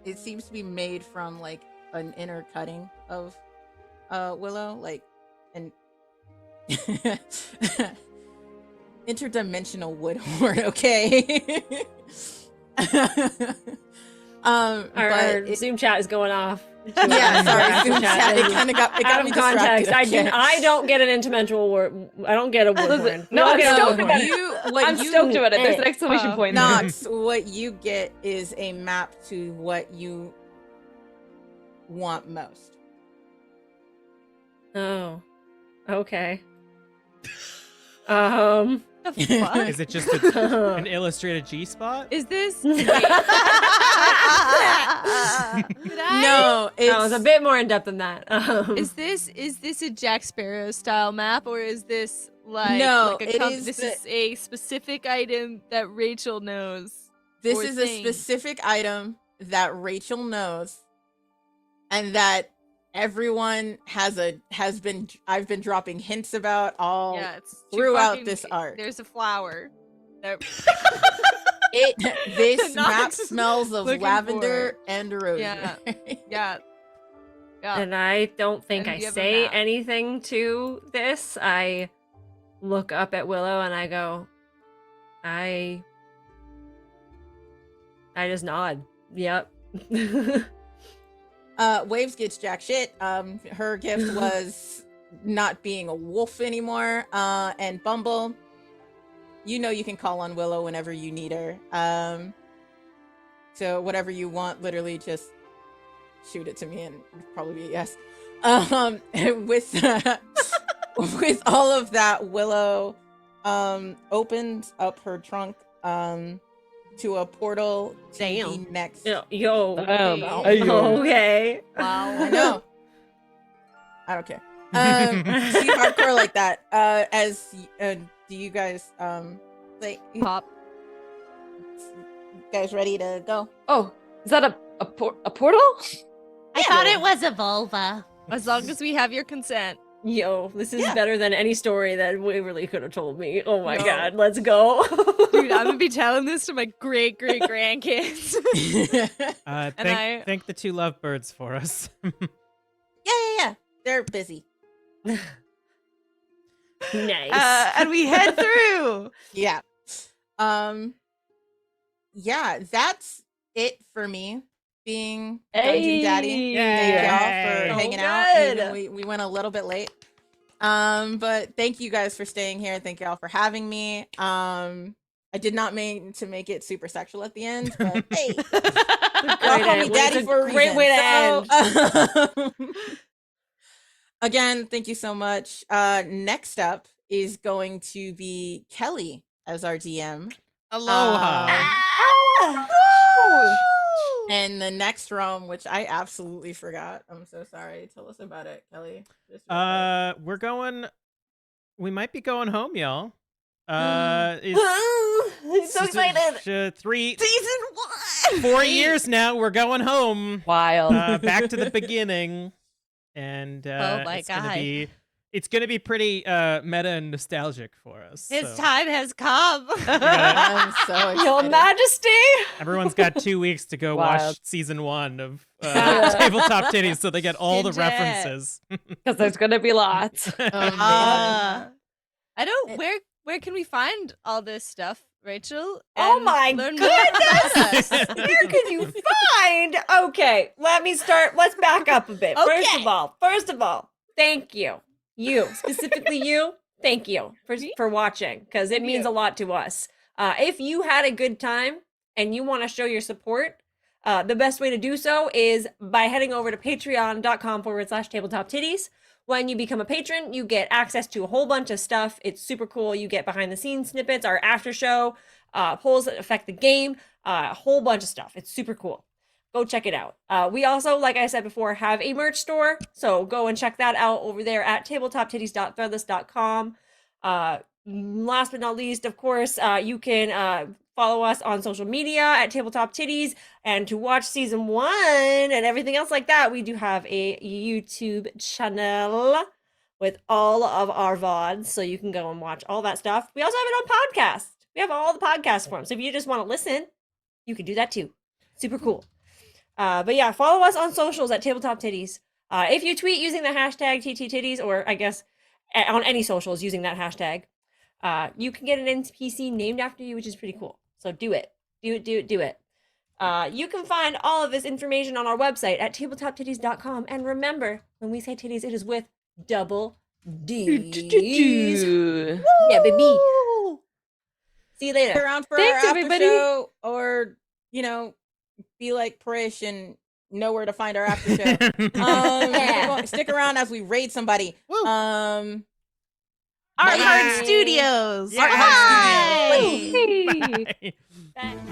It seems to be made from like an inner cutting of willow, like an interdimensional wood horn. Okay. Our Zoom chat is going off. Yeah, sorry, Zoom chat. It kind of got out of me context. distracted. I don't get an interdimensional word. I don't get a wood horn. No, I'm stoked about it. I'm You stoked about it. There's an exclamation point there. Noxx, what you get is a map to what you want most. Oh, okay. The fuck? Is it just an illustrated G spot? Is this? No, That was a bit more in depth than that. Is this a Jack Sparrow style map, or is this like No, like this the- is a specific item that Rachel knows? This or is thing? a specific item that Rachel knows, and that everyone I've been dropping hints about all Yeah, it's too throughout fucking- this arc. There's a flower. That This map Noxx is smells of looking lavender for and rose. Yeah. yeah. Yeah. And I don't think And I you have a say map. anything to this. I look up at Willow and I go, I just nod. Yep. Waves gets jack shit. Her gift was not being a wolf anymore. And Bumble, you know you can call on Willow whenever you need her. So whatever you want, literally just shoot it to me and it'll probably be a yes. With all of that, Willow opens up her trunk to a portal to Damn. the next. Yo. Ayo. Okay. Wow. I know. I don't care. See, hardcore like that. Do you guys like Pop. guys ready to go? Oh, is that a portal? I thought it was a vulva. As long as we have your consent. Yo, this is Yeah. better than any story that Waverly could have told me. Oh my No. god, let's go. Dude, I'm gonna be telling this to my great grandkids. Thank the two lovebirds for us. Yeah. They're busy. Nice. And we head through. Yeah. Yeah, that's it for me being Dungeon Daddy. Thank y'all for Yay. hanging Oh, out. good. Even we went a little bit late. But thank you guys for staying here. Thank y'all for having me. I did not mean to make it super sexual at the end, but hey, y'all call me daddy for a great reason. way to end. So, again, thank you so much. Next up is going to be Kelly as our DM. Aloha. And the next realm, which I absolutely forgot. I'm so sorry. Tell us about it, Kelly. Just real quick. We might be going home, y'all. I'm so excited. Season 1. 4 years now. We're going home. Wild. Back to the beginning, and Oh my it's gonna be pretty meta and nostalgic for us. His so time has come. I'm so excited. Your Majesty. everyone's got 2 weeks to go Wild. watch season 1 of Tabletop Tiddies, so they get all the Kindred. references. Because there's gonna be lots. Amazing. I don't. Where can we find all this stuff, Rachel? Oh And my learn more about goodness! us? Where can you find? Okay, let me start. Let's back up a bit. Okay. First of all, thank you. You, specifically you, thank you for watching, because it means a lot to us. If you had a good time and you want to show your support, the best way to do so is by heading over to patreon.com/tabletop tiddies. When you become a patron, you get access to a whole bunch of stuff. It's super cool. You get behind the scenes snippets, our after show, polls that affect the game, a whole bunch of stuff. It's super cool. go check it out. We also, like I said before, have a merch store, so go and check that out over there at tabletoptiddies.threadless.com. Last but not least, of course, you can follow us on social media at Tabletop Tiddies, and to watch season 1 and everything else like that, we do have a YouTube channel with all of our VODs, so you can go and watch all that stuff. We also have it on podcast. We have all the podcast forms, so if you just want to listen, you can do that too. Super cool. But yeah, follow us on socials at Tabletop Tiddies. If you tweet using the hashtag TTTiddies, or I guess on any socials using that hashtag, you can get an NPC named after you, which is pretty cool. So do it. Do it. You can find all of this information on our website at tabletoptiddies.com. And remember, when we say titties, it is with double D's. Yeah, baby. See you later. Stick around for Thanks, our after everybody. show, or be like Prish and know where to find our after show. Yeah. Stick around as we raid somebody. Woo. Art Bye. Hard Studios. Yeah. Bye. Hey. Bye. Bye.